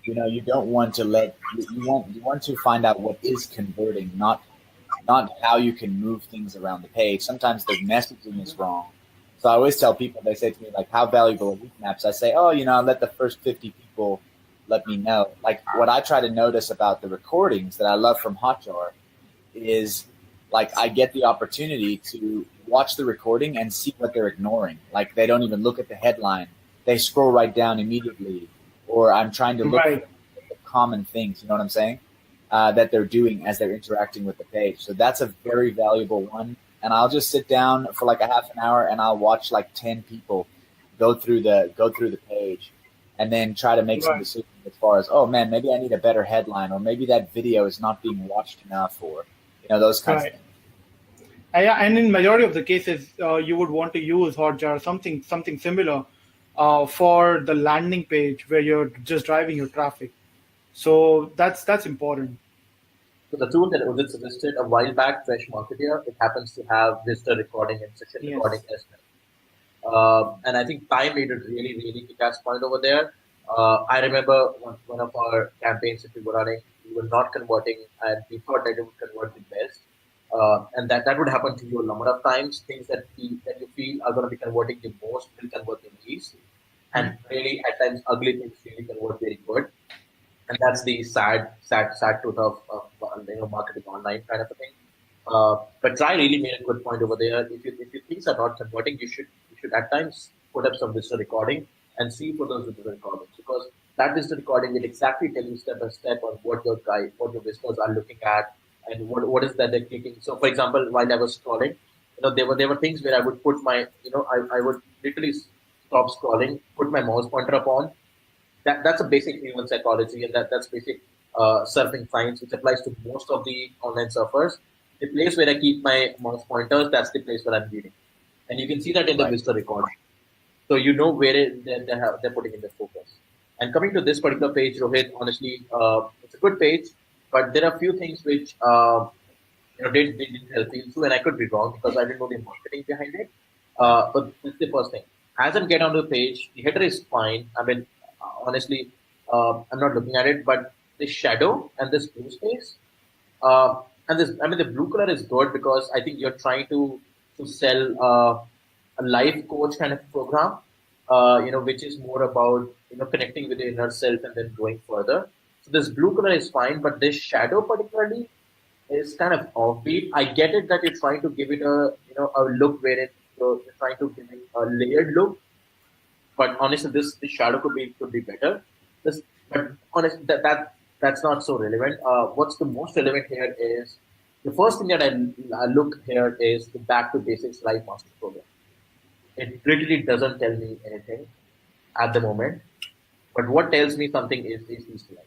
you don't want to you want to find out what is converting, not how you can move things around the page. Sometimes the messaging is wrong. So I always tell people, they say to me, like, how valuable are heat maps? I say, I let the first 50 people let me know. Like, what I try to notice about the recordings that I love from Hotjar is, like, I get the opportunity to watch the recording and see what they're ignoring. Like, they don't even look at the headline. They scroll right down immediately. Or I'm trying to look at the common things, you know what I'm saying, that they're doing as they're interacting with the page. So that's a very valuable one. And I'll just sit down for like a half an hour and I'll watch like 10 people go through the page and then try to make some decisions as far as, oh man, maybe I need a better headline, or maybe that video is not being watched enough, or those kinds of things. Yeah, and in majority of the cases, you would want to use Hotjar, something similar for the landing page where you're just driving your traffic. So that's important. So the tool that Udit suggested a while back, Fresh Marketer, it happens to have visitor recording and session recording as well. And I think Ty made a really, really kick-ass point over there. I remember one of our campaigns that we were running, we were not converting, and we thought that it would convert the best. And that would happen to you a number of times. Things that you feel are going to be converting the most will convert the least. And really, at times, ugly things really convert very good. And that's the sad truth of marketing online kind of a thing. But Try really made a good point over there. If your things are not converting, you should at times put up some visitor recording and see for those visitor recordings, because that visitor recording will exactly tell you step by step on what your visitors are looking at and what is that they're clicking. So, for example, while I was scrolling, there were things where I would put my I would literally stop scrolling, put my mouse pointer up on. That's a basic human psychology, and that's basic surfing science, which applies to most of the online surfers. The place where I keep my mouse pointers, that's the place where I'm reading. And you can see that in the visitor recording. So where they're putting in their focus. And coming to this particular page, Rohit, honestly, it's a good page, but there are a few things which didn't help me through, and I could be wrong because I didn't know the marketing behind it. But this is the first thing. As I get onto the page, the header is fine. I mean, honestly, I'm not looking at it, but this shadow and this blue space, and the blue color is good because I think you're trying to sell a life coach kind of program, which is more about connecting with the inner self and then going further. So this blue color is fine, but this shadow particularly is kind of offbeat. I get it that you're trying to give it a look where you're trying to give it a layered look. But honestly, this shadow could be better. But honestly, that's not so relevant. What's the most relevant here is the first thing that I look here is the Back to Basics Life Master Program. It literally doesn't tell me anything at the moment, but what tells me something is these slides.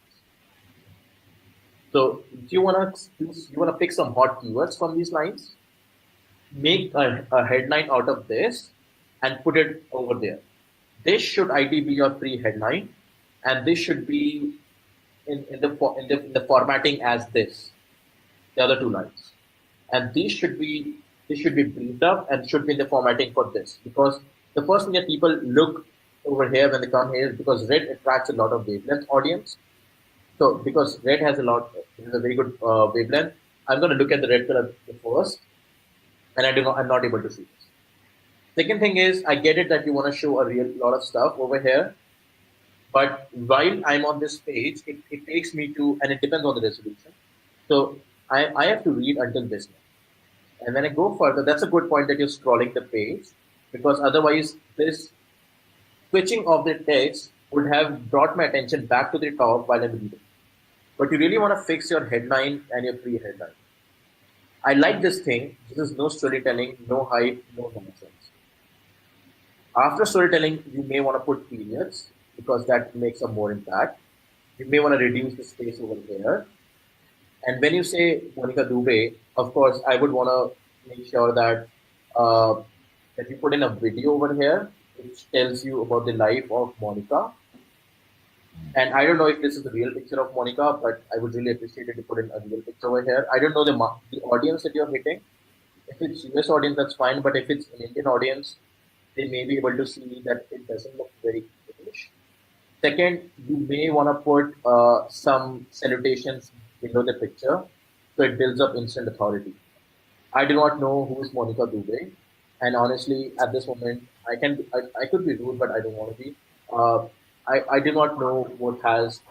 So if you wanna pick some hot keywords from these lines, make a headline out of this and put it over there. This should ideally be your pre-headline, and this should be in the formatting as this, the other two lines, and these should be briefed up and should be in the formatting for this, because the first thing that people look over here when they come here is because red attracts a lot of wavelength audience. So because red has a very good wavelength, I'm going to look at the red color first, and I'm not able to see this. Second thing is, I get it that you want to show a lot of stuff over here, but while I'm on this page, it takes me to, and it depends on the resolution. So I have to read until this much. And when I go further, that's a good point that you're scrolling the page, because otherwise this switching of the text would have brought my attention back to the top while I'm reading. But you really want to fix your headline and your pre-headline. I like this thing. This is no storytelling, no hype, no nonsense. After storytelling, you may want to put periods because that makes a more impact. You may want to reduce the space over there. And when you say Monica Dubey, of course, I would want to make sure that that you put in a video over here, which tells you about the life of Monica. And I don't know if this is the real picture of Monica, but I would really appreciate it to put in a real picture over here. I don't know the audience that you're hitting. If it's US audience, that's fine. But if it's an Indian audience, they may be able to see that it doesn't look very English. Second, you may want to put some salutations below the picture, so it builds up instant authority. I do not know who is Monica Dubey, and honestly, at this moment, I could be rude, but I don't want to be. I do not know what has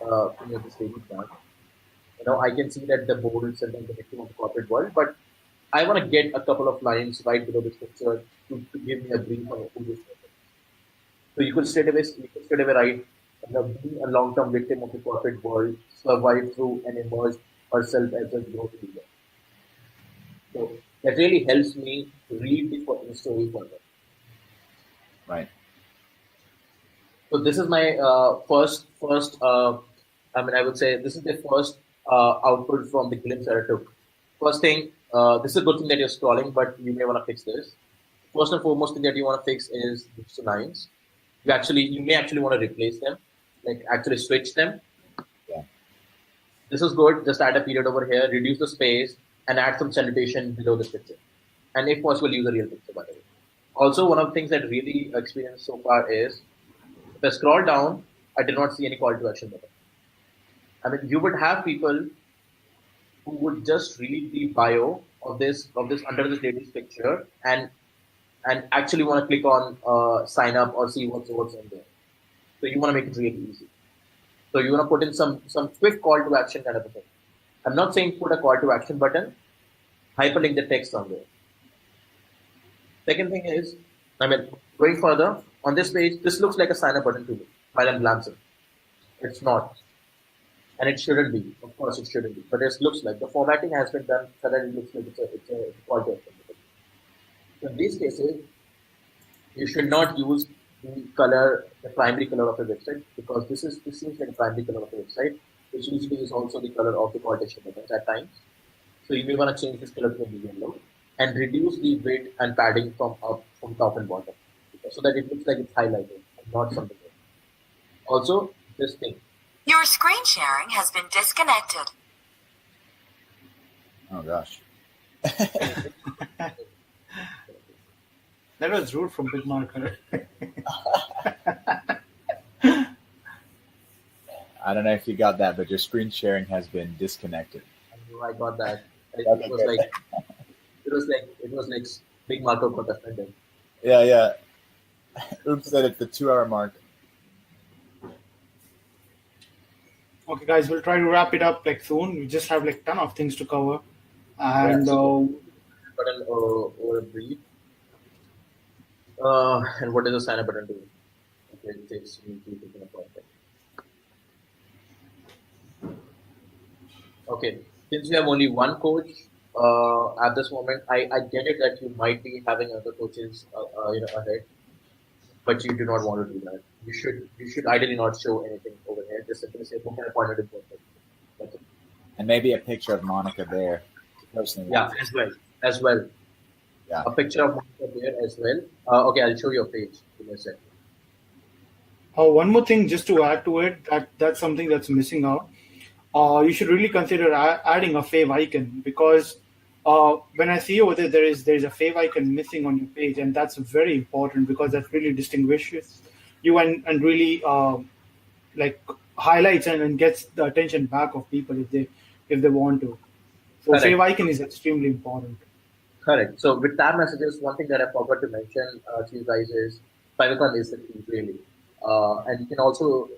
this lady done. I can see that the bolds and then the victim of the corporate world, but I want to get a couple of lines right below this picture to give me a brief on who this person is. So you could straight away write, being a long-term victim of the corporate world, survived through and emerged herself as a growth leader. So that really helps me to read the story further. Right. So this is my first. I would say this is the first output from the glimpse that I took. First thing, this is a good thing that you're scrolling, but you may want to fix this. First and foremost thing that you want to fix is the lines. You may actually want to replace them, like actually switch them. Yeah. This is good. Just add a period over here, reduce the space, and add some salutation below this picture. And if possible, use a real picture, by the way. Also, one of the things that really experienced so far is, if I scroll down, I did not see any call to action button. You would have people who would just read the bio of this under this lady's picture and actually want to click on sign up or see what's in there. So you want to make it really easy. So you want to put in some quick call to action kind of a thing. I'm not saying put a call to action button, hyperlink the text somewhere. Second thing is, going further, on this page, this looks like a sign up button to me while I'm glancing. It's not. And it shouldn't be. Of course, it shouldn't be. But it looks like the formatting has been done so that it looks like it's a call to action. So in these cases, you should not use the primary color of the website, because this seems like the primary color of the website, which usually is also the color of the call to action buttons at times. So you may want to change this color to yellow and reduce the width and padding from top and bottom, so that it looks like it's highlighted and not something else. Also, this thing. Your screen sharing has been disconnected. Oh gosh. That was rude from Big Marker. I don't know if you got that, but your screen sharing has been disconnected. I got that. It was like Big Marker got offended. Yeah. Oops, said it's the 2-hour mark. Okay, guys, we'll try to wrap it up soon. We just have ton of things to cover, and or a brief. And what does the sign up button do? Okay, it takes me to the appointment. Okay, since you have only one coach at this moment, I get it that you might be having other coaches ahead, but you do not want to do that. You should ideally not show anything over here. Just simply say book an appointment appointment. That's it. And maybe a picture of Monica there. Yeah, as well. Yeah. A picture of Monica there as well. Okay, I'll show you a page. Give me a second. One more thing, just to add to it, that's something that's missing out. You should really consider adding a fave icon, because when I see over there is a fave icon missing on your page, and that's very important, because that really distinguishes you and really highlights and gets the attention back of people if they want to. So Correct. Fave icon is extremely important. Correct. So with tab messages, one thing that I forgot to mention to you guys is favicon is the key, really. And you can also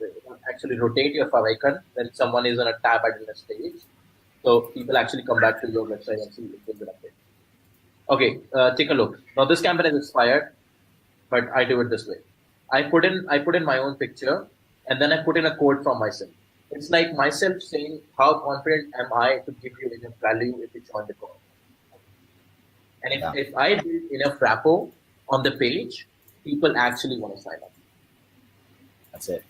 actually rotate your favicon when someone is on a tab at a stage. So people actually come back to your website and see if there's an update. Okay, take a look. Now this campaign is expired, but I do it this way. I put in my own picture, and then I put in a quote from myself. It's like myself saying, how confident am I to give you enough value if you join the call? And if I build enough rapport on the page, people actually want to sign up. That's it.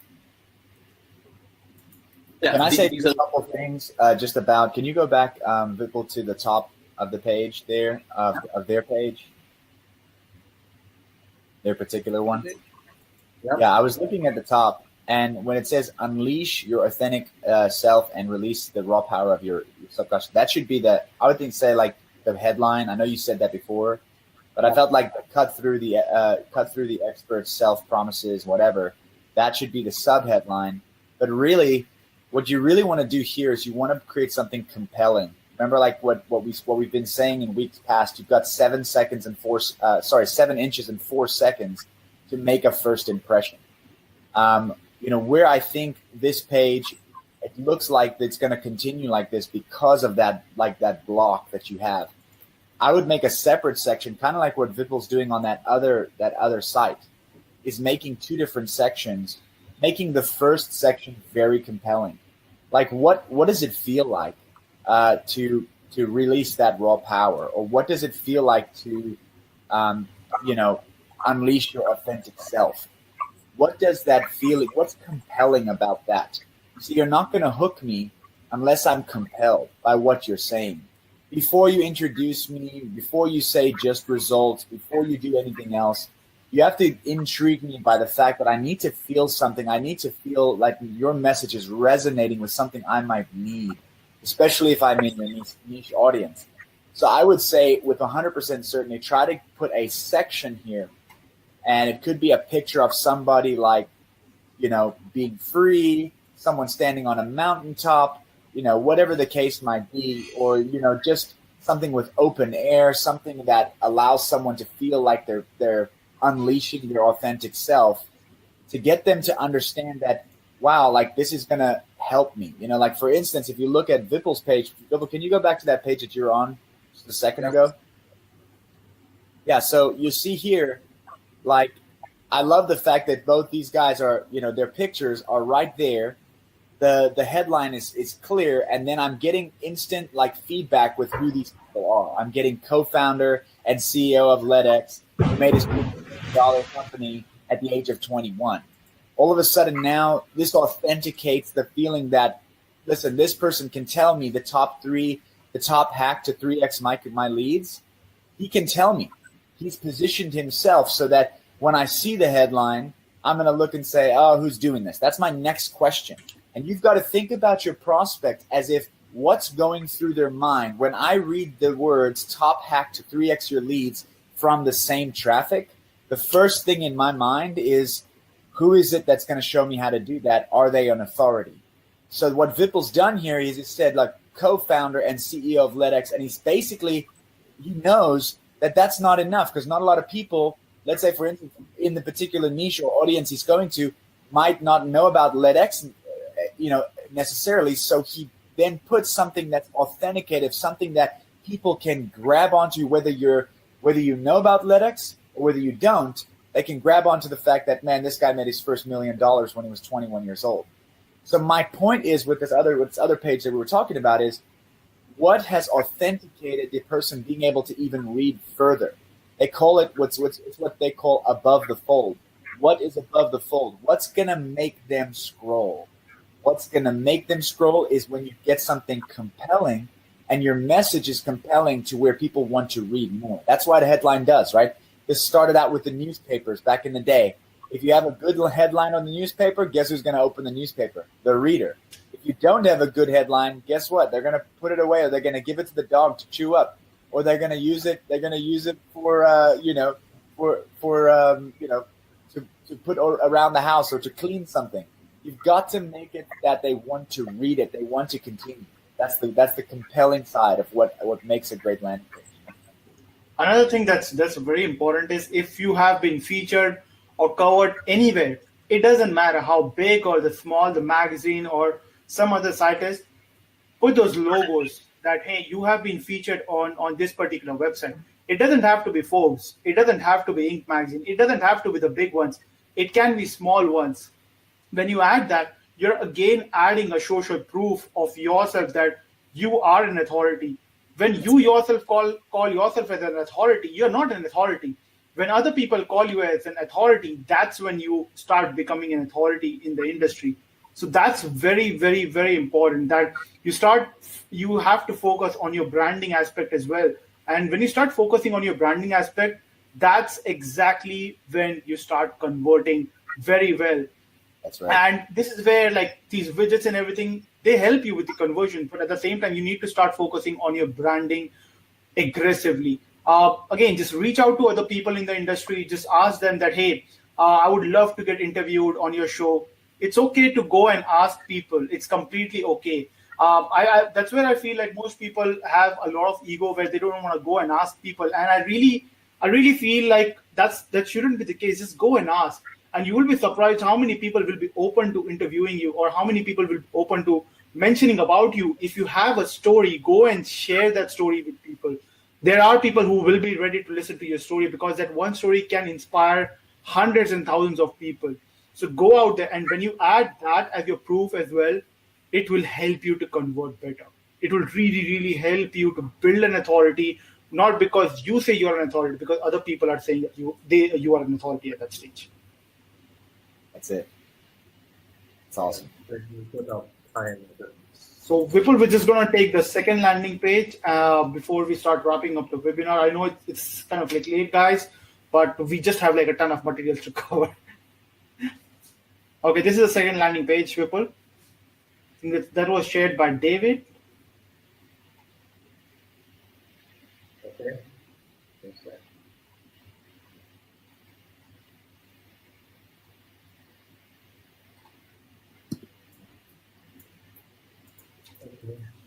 Yeah, Can I say a couple of things just about, can you go back, Vipul, to the top of the page there, of their page? their particular one. Yep. Yeah, I was looking at the top, and when it says unleash your authentic self and release the raw power of your subconscious, that should be I would think, say, like the headline. I know you said that before, but I felt like the cut through the expert self promises, whatever, that should be the sub headline. But really, what you really want to do here is you want to create something compelling. Remember, like what we've been saying in weeks past. You've got 7 inches and 4 seconds to make a first impression. Where I think this page, it looks like it's going to continue like this because of that block that you have. I would make a separate section, kind of like what Vipul's doing on that other site, is making 2 different sections, making the first section very compelling. Like what does it feel like to release that raw power, or what does it feel like to unleash your authentic self? What does that feeling? What's compelling about that? So you're not going to hook me unless I'm compelled by what you're saying. Before you introduce me, before you say just results, before you do anything else, you have to intrigue me by the fact that I need to feel something. I need to feel like your message is resonating with something I might need, especially if I'm in a niche audience. So I would say with 100% certainty, try to put a section here, and it could be a picture of somebody like, being free, someone standing on a mountaintop, whatever the case might be, or, just something with open air, something that allows someone to feel like they're unleashing their authentic self, to get them to understand that, wow, like this is going to help me. Like for instance, if you look at Vipul's page, Vipul, can you go back to that page that you're on just a second ago? Yeah. So you see here, like, I love the fact that both these guys are, their pictures are right there. The headline is clear, and then I'm getting instant like feedback with who these people are. I'm getting co-founder and CEO of LedX, who made his $1 million company at the age of 21. All of a sudden now, this authenticates the feeling that, listen, this person can tell me the top hack to 3x my leads. He can tell me. He's positioned himself so that when I see the headline, I'm going to look and say, oh, who's doing this? That's my next question. And you've got to think about your prospect as if what's going through their mind. When I read the words top hack to 3x your leads from the same traffic, the first thing in my mind is, who is it that's going to show me how to do that? Are they an authority? So what Vipul's done here is he said, like, co-founder and CEO of LedX, and he knows that that's not enough, because not a lot of people, let's say, for instance, in the particular niche or audience he's going to, might not know about LedX, necessarily. So he then puts something that's authenticative, something that people can grab onto, whether you know about LedX or whether you don't. They can grab onto the fact that, man, this guy made his first $1 million when he was 21 years old. So my point is with this other page that we were talking about is, what has authenticated the person being able to even read further? They call it it's what they call above the fold. What is above the fold? What's going to make them scroll? What's going to make them scroll is when you get something compelling and your message is compelling to where people want to read more. That's why the headline does, right? This started out with the newspapers back in the day. If you have a good headline on the newspaper, guess who's going to open the newspaper? The reader. If you don't have a good headline, guess what? They're going to put it away, or they're going to give it to the dog to chew up, or they're going to use it. They're going to use it for to put around the house or to clean something. You've got to make it that they want to read it. They want to continue. That's the compelling side of what makes a great landing page. Another thing that's very important is, if you have been featured or covered anywhere, it doesn't matter how big or the small the magazine or some other site is, put those logos that, hey, you have been featured on this particular website. It doesn't have to be Forbes. It doesn't have to be Inc. magazine. It doesn't have to be the big ones. It can be small ones. When you add that, you're again adding a social proof of yourself that you are an authority. When you yourself call yourself as an authority, you're not an authority. When other people call you as an authority, that's when you start becoming an authority in the industry. So that's very, very, very important, that you have to focus on your branding aspect as well. And when you start focusing on your branding aspect, that's exactly when you start converting very well. That's right. And this is where like these widgets and everything, they help you with the conversion, but at the same time, you need to start focusing on your branding aggressively. Again, just reach out to other people in the industry, just ask them that, hey, I would love to get interviewed on your show. It's okay to go and ask people. It's completely okay. That's where I feel like most people have a lot of ego where they don't want to go and ask people. And I really feel like that shouldn't be the case. Just go and ask. And you will be surprised how many people will be open to interviewing you, or how many people will be open to mentioning about you. If you have a story, go and share that story with people. There are people who will be ready to listen to your story, because that one story can inspire hundreds and thousands of people. So go out there, and when you add that as your proof as well, it will help you to convert better. It will really, really help you to build an authority, not because you say you're an authority, because other people are saying that you are an authority at that stage. That's it. It's awesome. So Vipul, we're just going to take the second landing page before we start wrapping up the webinar. I know it's kind of like late, guys, but we just have like a ton of materials to cover. Okay, this is the second landing page, Vipul. I think that was shared by David. Okay.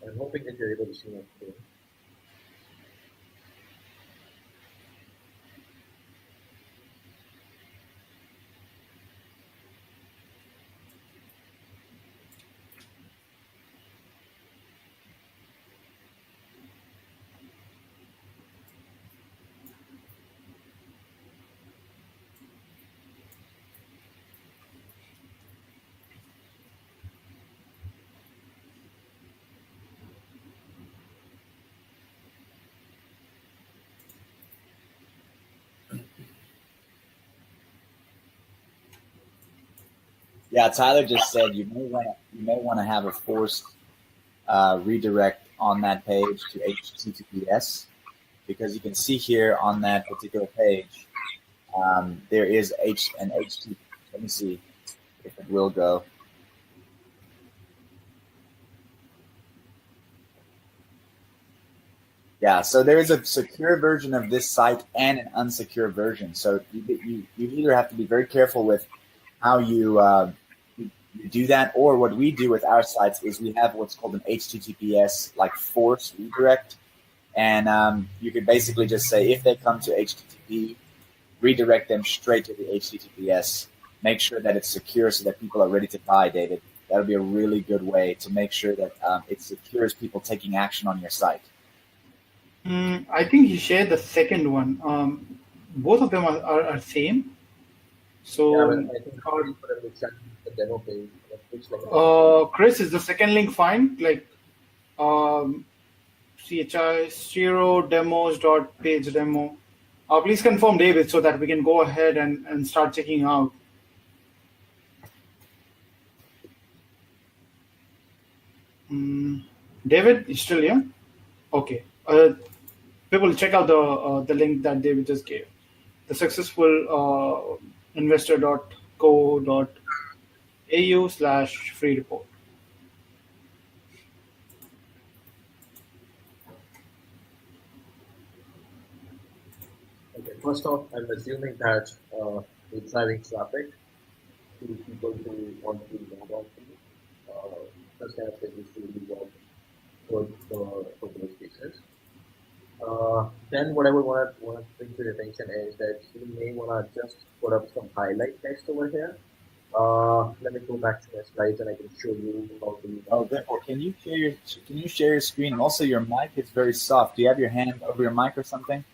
I'm hoping that you're able to see my screen. Yeah, Tyler just said you may want to have a forced redirect on that page to HTTPS, because you can see here on that particular page there is an HTTP. Let me see if it will go. Yeah, so there is a secure version of this site and an unsecure version. So you either have to be very careful with how you do that, or what we do with our sites is we have what's called an HTTPS like force redirect, and you could basically just say if they come to HTTP, redirect them straight to the HTTPS. Make sure that it's secure so that people are ready to buy, David. That'll be a really good way to make sure that it secures people taking action on your site. I think he shared the second one. Both of them are same. So Yeah, but I think the demo page. Chris, is the second link fine? Like CHI zero demos.page demo. Please confirm, David, so that we can go ahead and start checking out. David, you still here? Okay. People check out the link that David just gave. The successful investor.co.au/free report. Okay, first off, I'm assuming that it's driving traffic to people who want to log on to those kind of things to really work for those cases. Then what I would want to bring to your attention is that you may want to just put up some highlight text over here. Let me go back to my slides and I can show you how to do that. Oh, Vipul, can you share your screen? And also, your mic is very soft. Do you have your hand over your mic or something?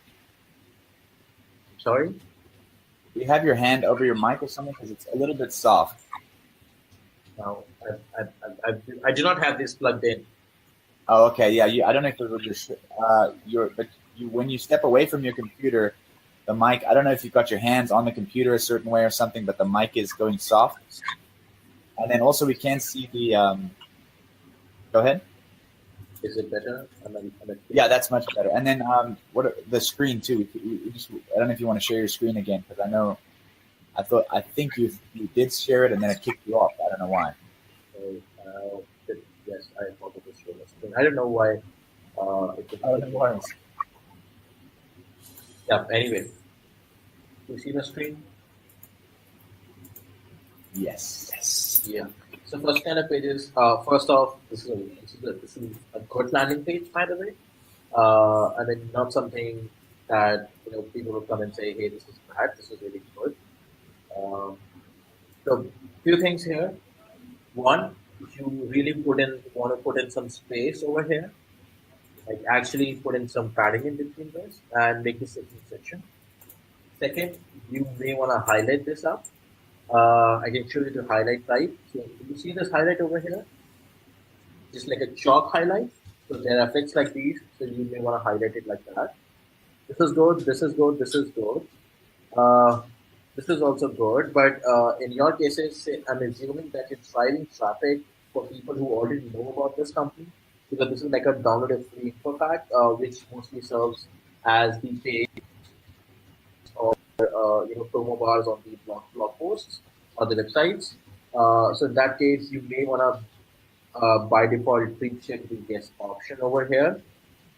Sorry? Do you have your hand over your mic or something? Because it's a little bit soft. Now, I do not have this plugged in. Oh, okay. Yeah, I don't know if it was when you step away from your computer, the mic, I don't know if you've got your hands on the computer a certain way or something, but the mic is going soft. And then also we can't see the, go ahead. Is it better? Yeah, that's much better. And then the screen too. I don't know if you want to share your screen again, because I think you did share it and then it kicked you off. I don't know why. Yes, I forgot to share the screen. I don't know why. Yeah. Anyway, you see the screen? Yes. Yeah. So first kind of pages. First off, this is a good landing page, by the way. And then not something that people will come and say, "Hey, this is bad. This is really good." So few things here. One, if you really want to put in some space over here, like actually put in some padding in between this and make this a section. Second, you may want to highlight this up. I can show you the highlight type. So you see this highlight over here, just like a chalk highlight. So there are effects like these. So you may want to highlight it like that. This is good. This is good. This is good. This is also good. But in your cases, I'm assuming that it's driving traffic for people who already know about this company, because this is like a downloaded free info pack, which mostly serves as the page or promo bars on the blog posts or the websites. So in that case, you may want to by default pre-check the guest option over here.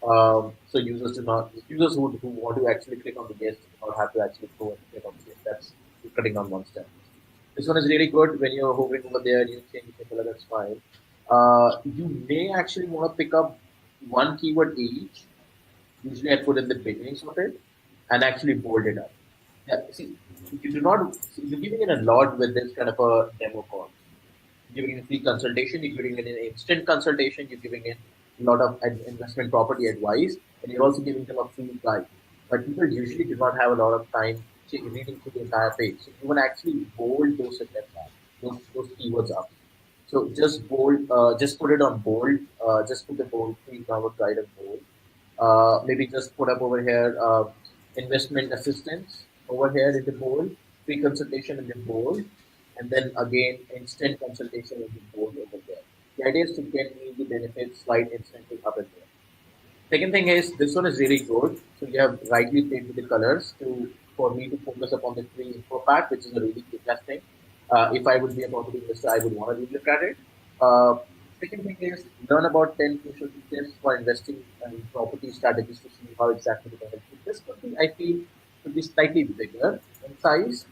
So users who want to actually click on the guest do not have to actually go and click on the guest. That's cutting on one step. This one is really good. When you're hovering over there, you change the color, that's fine. You may actually want to pick up one keyword each. Usually I put in the beginnings of it and actually bold it up. Yeah, see, you're giving it a lot with this kind of a demo call. You're giving a free consultation, you're giving it an instant consultation, you're giving it a lot of investment property advice, and you're also giving them a free guide. But people usually do not have a lot of time reading through the entire page. So you want to actually bold those those keywords up. So just bold, just put it on bold, just put the bold free download guide on bold. Maybe just put up over here investment assistance over here in the bold, free consultation in the bold, and then again instant consultation in the bold over there. The idea is to get me the benefits slide instantly up and there. Second thing is this one is really good. So you have rightly played with the colors for me to focus upon the free info pack, which is a really interesting. If I would be a property investor, I would want to look at it. Second thing is learn about 10 crucial tips for investing in property strategies to see how exactly you can help you. This could be, I feel, could be slightly bigger in size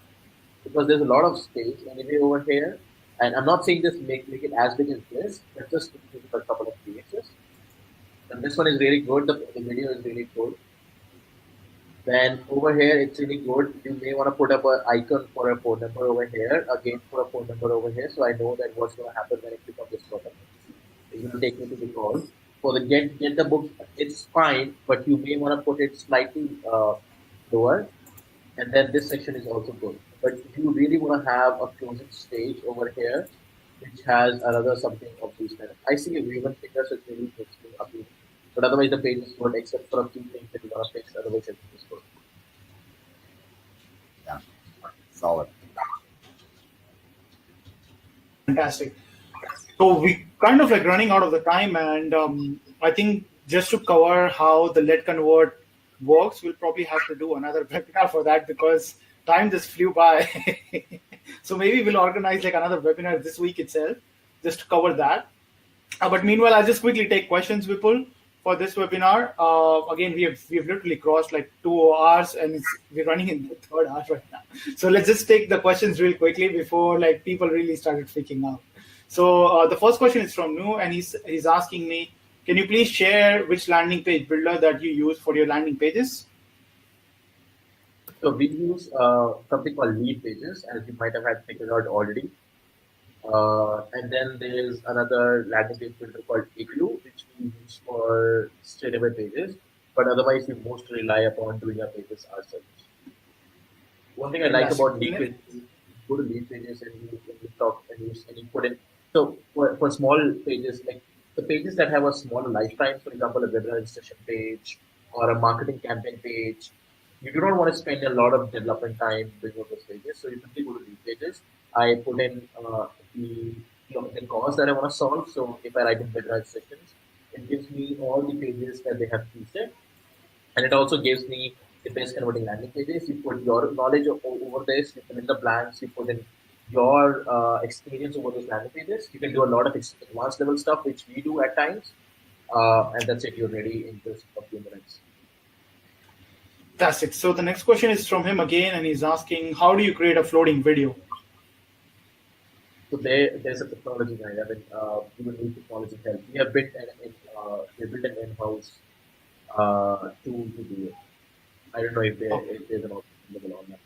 because there's a lot of space anyway over here. And I'm not saying this make it as big as this, but just a couple of pages. And this one is really good. The video is really good. Then over here, it's really good. You may want to put up an icon for a phone number over here. Again, for a phone number over here. So I know that what's going to happen when I click on this button. It will take me to the call. For the get the book, it's fine, but you may want to put it slightly lower. And then this section is also good. But if you really want to have a closing stage over here, which has another something of these kind of, I see a V1 figure, so it really makes me happy. But otherwise, the page is good, except for a few things that you want to fix. Otherwise, everything is good. Yeah, solid. Fantastic. So we kind of like running out of the time, and I think just to cover how the lead convert works, we'll probably have to do another webinar for that because time just flew by. So maybe we'll organize like another webinar this week itself just to cover that. But meanwhile, I'll just quickly take questions, Vipul, for this webinar. Again, we have literally crossed like 2 hours and we're running in the third hour right now. So let's just take the questions real quickly before like people really started freaking out. So the first question is from Nu, and he's asking me, can you please share which landing page builder that you use for your landing pages? So we use something called lead pages, as you might have had figured out already. And then there's another landing page builder called Igloo, which we use for straightaway pages. But otherwise, we mostly rely upon doing our pages ourselves. One thing I like about lead pages, go to lead pages and you talk and you put in. So for small pages, like the pages that have a smaller lifetime, for example, a webinar registration page or a marketing campaign page, you do not want to spend a lot of development time doing all those pages. So you simply go to lead pages. I put in the cost that I want to solve. So if I write in webinar registrations, It gives me all the pages that they have posted, and it also gives me the best converting landing pages. You put your knowledge over this, you fill in the blanks, you put in your experience over those landing pages. You can do a lot of advanced level stuff, which we do at times, and that's it. You're ready in just a few minutes. Fantastic. So the next question is from him again, and he's asking, how do you create a floating video? So there's a technology guide. I mean, we will need technology help. We have built an in-house tool to do it. I don't know if there's an option available on that.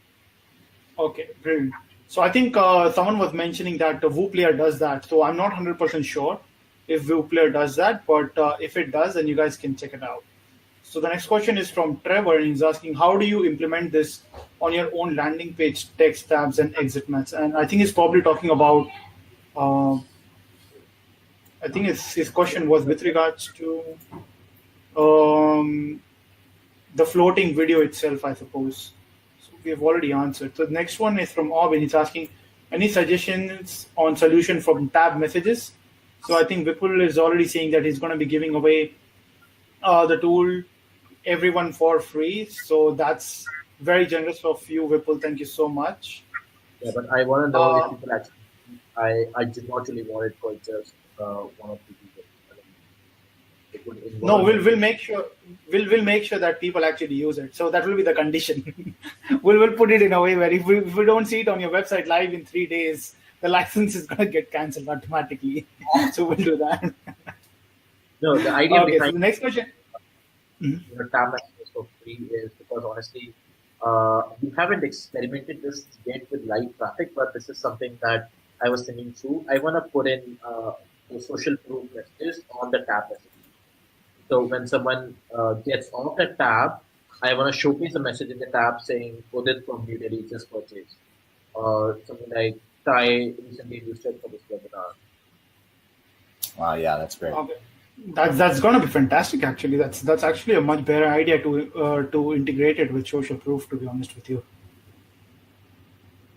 Okay, brilliant. So I think someone was mentioning that WooPlayer does that. So I'm not 100% sure if WooPlayer does that, but if it does, then you guys can check it out. So the next question is from Trevor, and he's asking, how do you implement this on your own landing page, text tabs, and exit maps? And I think he's probably talking about, I think his question was with regards to the floating video itself, I suppose. So we have already answered. So the next one is from Orbin. He's asking, any suggestions on solution from tab messages? So I think Vipul is already saying that he's going to be giving away the tool everyone for free. So that's very generous of you, Vipul. Thank you so much. Yeah, but I want to know if people actually. I did not really want it for just one or two people. No, we'll make sure make sure that people actually use it. So that will be the condition. we'll put it in a way where if we don't see it on your website live in 3 days, the license is going to get cancelled automatically. So we'll do that. No, the idea behind so the next question. Tab messages for free is because honestly, we haven't experimented this yet with live traffic, but this is something that I was thinking through. I want to put in the social proof messages on the tab messages. So when someone gets off the tab, I want to showcase a message in the tab saying, Udit from New Delhi just purchased. Or something like, Sai recently registered for this webinar. Wow, yeah, that's great. Okay. That's going to be fantastic, actually. That's actually a much better idea to integrate it with social proof, to be honest with you.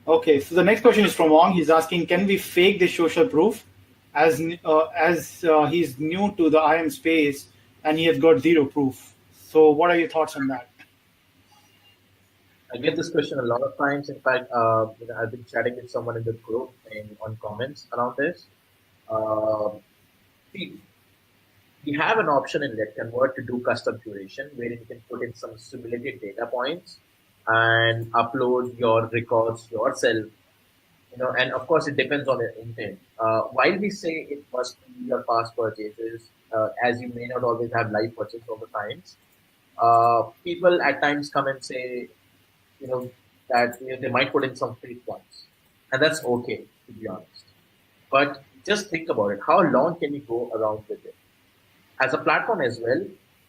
Okay, so the next question is from Wong. He's asking, can we fake this social proof as he's new to the IM space and he has got zero proof? So what are your thoughts on that? I get this question a lot of times. In fact, I've been chatting with someone in the group and on comments around this. See, we have an option in LetConvert to do custom curation where you can put in some simulated data points and upload your records yourself. And of course, it depends on your intent. While we say it must be your past purchases, as you may not always have live purchase over times, people at times come and say, that they might put in some fake ones, and that's okay, to be honest. But just think about it. How long can you go around with it? As a platform as well,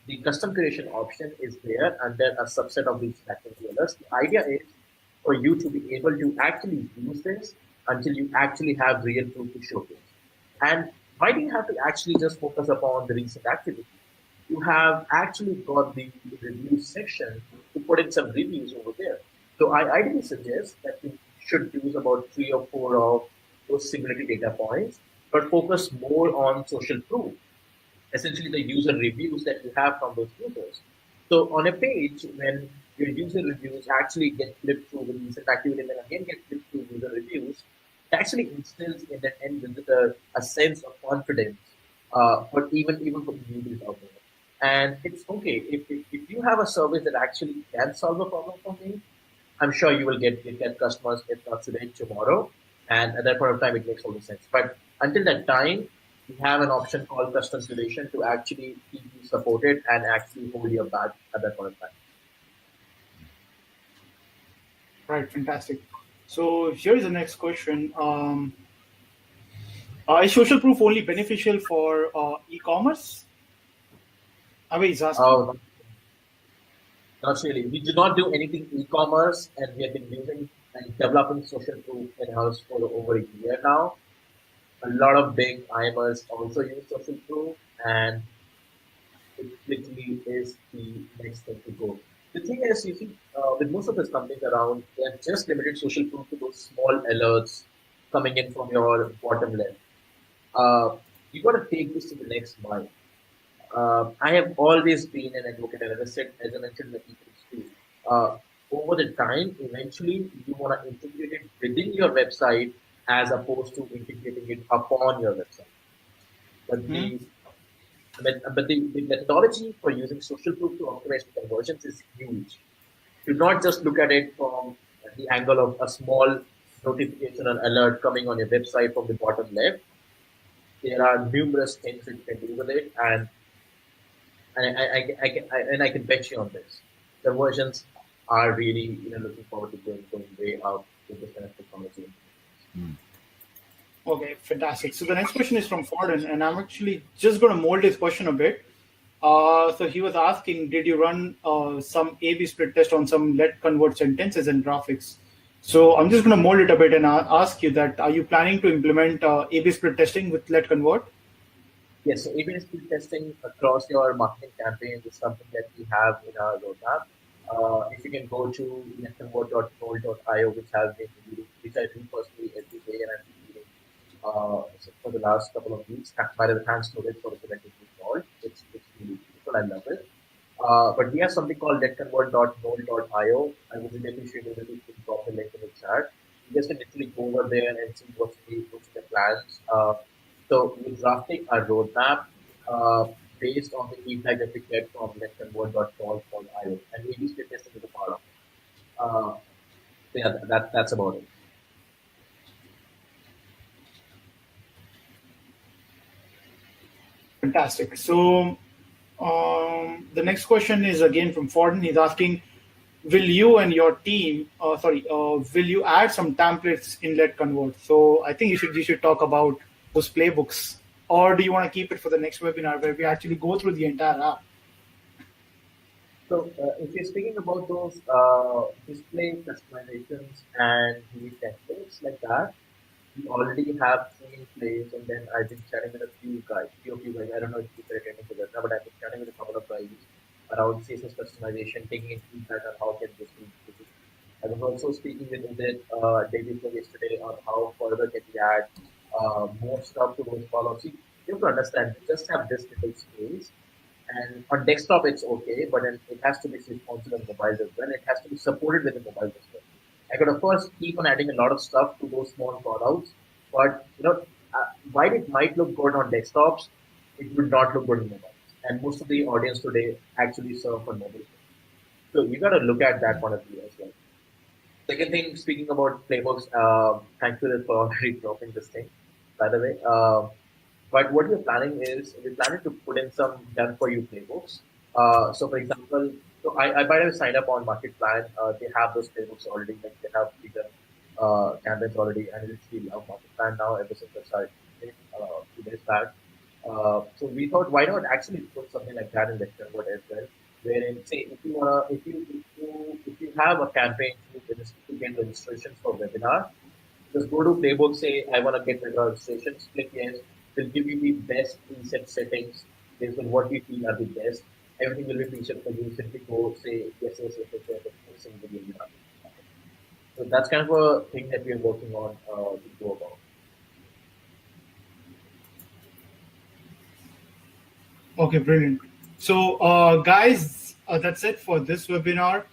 the custom curation option is there under a subset of these backend dealers. The idea is for you to be able to actually use this until you actually have real proof to showcase. And why do you have to actually just focus upon the recent activity? You have actually got the review section to put in some reviews over there. So I ideally suggest that you should use about 3 or 4 of those simulated data points, but focus more on social proof, essentially the user reviews that you have from those users. So on a page, when your user reviews actually get flipped through the recent activity and then again get flipped through user reviews, it actually instills in the end visitor a sense of confidence, but even for the newbies out there. And it's okay if you have a service that actually can solve a problem for me, I'm sure you will get customers, if not today, tomorrow. And at that point of time, it makes all the sense. But until that time, we have an option called custom curation to actually keep you supported and actually hold your back at that point of time. Right, fantastic. So here's the next question. Is social proof only beneficial for e-commerce? He's asking. Not really. We do not do anything e-commerce, and we have been using and developing social proof in-house for over a year now. A lot of big IMers also use social proof, and it literally is the next thing to go. The thing is, you see, with most of these companies around, they have just limited social proof to those small alerts coming in from your bottom left. You got to take this to the next mile. I have always been an advocate, and as I mentioned in the details too. Over the time, eventually you want to integrate it within your website as opposed to integrating it upon your website. But the methodology for using social proof to optimize conversions is huge. Do not just look at it from the angle of a small notification or alert coming on your website from the bottom left. There are numerous things that you can do with it, and I can bet you on this. Conversions are really looking forward to going way up with this kind of technology. Okay, fantastic. So the next question is from Forden, and I'm actually just going to mold his question a bit. So he was asking, did you run some A/B split test on some let convert sentences and graphics? So I'm just going to mold it a bit and ask you that, are you planning to implement A/B split testing with let convert? Yes, so A/B split testing across your marketing campaigns is something that we have in our roadmap. If you can go to letconvert.roll.io, which I do personally every day, and I've been reading for the last couple of weeks. By the way, thanks to it for the collectively called. It's really beautiful. I love it. But we have something called letconvert.roll.io. I would really appreciate it if you could drop the link in the chat. You just can literally go over there and see what's the plans. So we're drafting a roadmap based on the feedback that we get from letconvert.roll.io, and A/B split testing is a part of it. So yeah, that's about it. Fantastic. So the next question is again from Forden. He's asking, will you and your team, will you add some templates in Let Convert? So I think you should talk about those playbooks, or do you want to keep it for the next webinar where we actually go through the entire app? So if you're speaking about those display customizations and the templates like that, we already have three in place, and then I've been chatting with a few of you guys. I don't know if you're attending to that now, but I've been chatting with a couple of guys around CSS customization, taking in feedback on how can this be. I was also speaking with Udit day before yesterday on how further can we add more stuff to those columns. You have to understand, we just have this little space, and on desktop it's okay, but then it has to be responsive on mobile as well. It has to be supported with the mobile as well. I could of course keep on adding a lot of stuff to those small callouts, but while it might look good on desktops, it would not look good on mobile. And most of the audience today actually surf on mobile. So you got to look at that point of view as well. Second thing, speaking about playbooks, thank you for already dropping this thing, by the way. But what we're planning is we're planning to put in some done for you playbooks. So for example, so I by the way signed up on Market Plan. They have those playbooks already, like they have bigger campaigns already, and I really love Market Plan now ever since I started a few days back. So we thought, why not actually put something like that in the Convert as well, wherein say if you have a campaign to get registrations for webinar, just go to playbook, say I want to get registrations, click yes, will give you the best preset settings based on what we feel are the best. Everything will be featured for you. Simply go say yes, webinar. So that's kind of a thing that we are working on to go about. Okay, brilliant. So, guys, that's it for this webinar.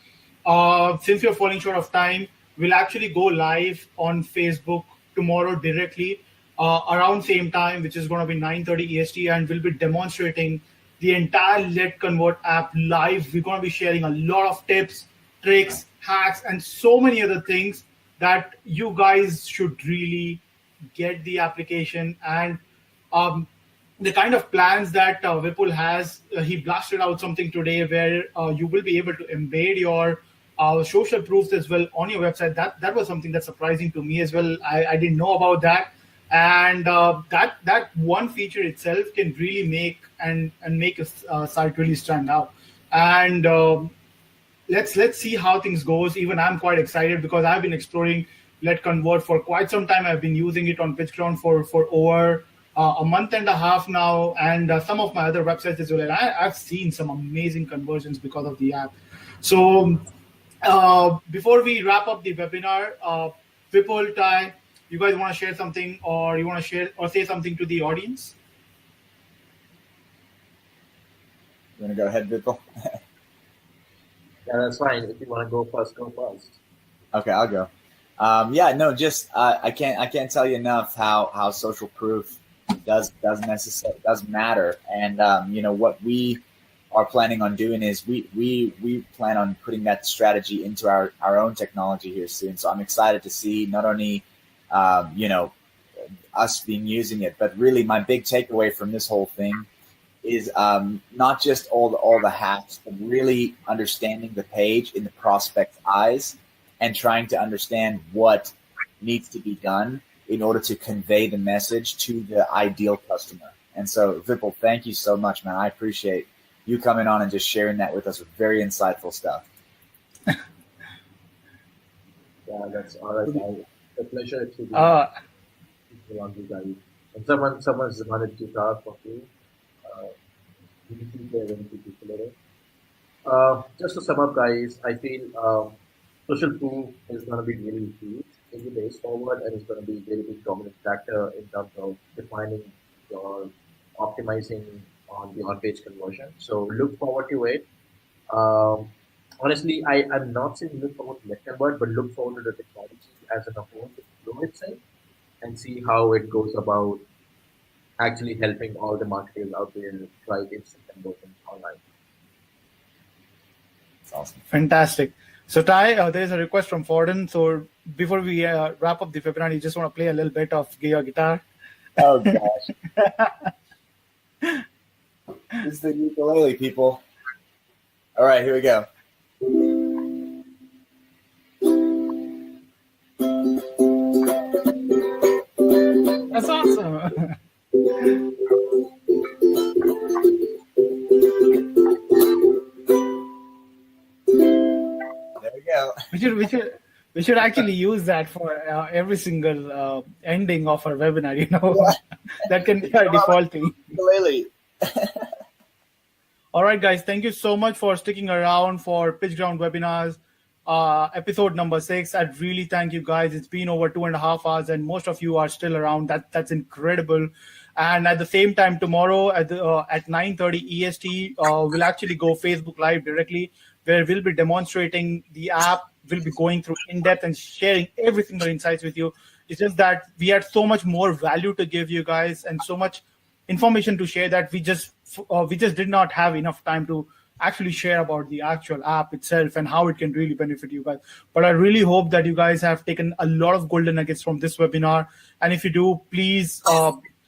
Since you're falling short of time, we'll actually go live on Facebook tomorrow directly around same time, which is going to be 9:30 EST, and we'll be demonstrating the entire Let Convert app live. We're going to be sharing a lot of tips, tricks, hacks, and so many other things that you guys should really get the application. And the kind of plans that Vipul has, he blasted out something today where you will be able to embed your social proofs as well on your website. That was something that's surprising to me as well. I didn't know about that, and that one feature itself can really make a site really stand out. And let's see how things goes. Even I'm quite excited because I've been exploring Let Convert for quite some time. I've been using it on PitchGround for over a month and a half now, and some of my other websites as well. And I've seen some amazing conversions because of the app. So before we wrap up the webinar, Vipul, Ty, you guys want to share something, or you want to share or say something to the audience? You want to go ahead, Vipul? Yeah, that's fine. If you want to go first, go first. Okay, I'll go. Yeah, no, just I can't tell you enough how social proof does matter, and what we are planning on doing is we plan on putting that strategy into our own technology here soon. So I'm excited to see not only us being using it, but really my big takeaway from this whole thing is not just all the hacks, but really understanding the page in the prospect's eyes and trying to understand what needs to be done in order to convey the message to the ideal customer. And so, Vipul, thank you so much, man. I appreciate you coming on and just sharing that with us with very insightful stuff. Yeah, that's all right. The pleasure to be along with you guys. And someone's wanted to talk for you. Just to sum up, guys, I feel social proof is going to be really huge in the days forward, and it's going to be a very big dominant factor in terms of defining your optimizing on the on-page conversion. So look forward to it. Honestly, I'm not saying look forward to Net Convert, but look forward to the technology as a whole to grow itself and see how it goes about actually helping all the marketers out there drive instant conversions online. That's awesome. Fantastic. So Ty, there is a request from Forden. So before we wrap up the webinar, you just want to play a little bit of your guitar? Oh gosh. This is the ukulele, people. All right, here we go. That's awesome. There we go. We should actually use that for every single ending of our webinar. Yeah. That can be our default thing. Ukulele. All right, guys. Thank you so much for sticking around for PitchGround Webinars, episode number 6. I'd really thank you guys. It's been over 2.5 hours, and most of you are still around. That's incredible. And at the same time, tomorrow at 9:30 EST, we'll actually go Facebook Live directly, where we'll be demonstrating the app. We'll be going through in depth and sharing every single insights with you. It's just that we had so much more value to give you guys and so much information to share that we just did not have enough time to actually share about the actual app itself and how it can really benefit you guys. But I really hope that you guys have taken a lot of golden nuggets from this webinar. And if you do, please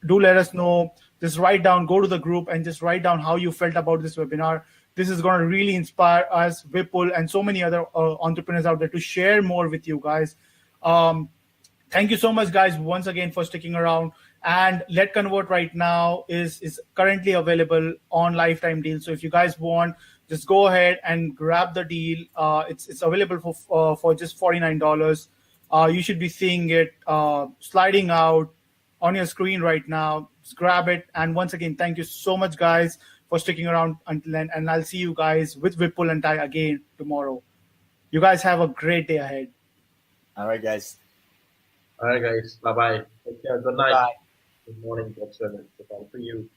do let us know. Just write down, go to the group and just write down how you felt about this webinar. This is going to really inspire us, Vipul, and so many other entrepreneurs out there to share more with you guys. Thank you so much, guys, once again for sticking around. And Let Convert right now is currently available on lifetime deal. So if you guys want, just go ahead and grab the deal. It's available for just $49. You should be seeing it sliding out on your screen right now. Just grab it. And once again, thank you so much, guys, for sticking around until then. And I'll see you guys with Vipul and Ty again tomorrow. You guys have a great day ahead. All right, guys. All right, guys. Bye-bye. Take care. Good night. Bye. Good morning. Good for you.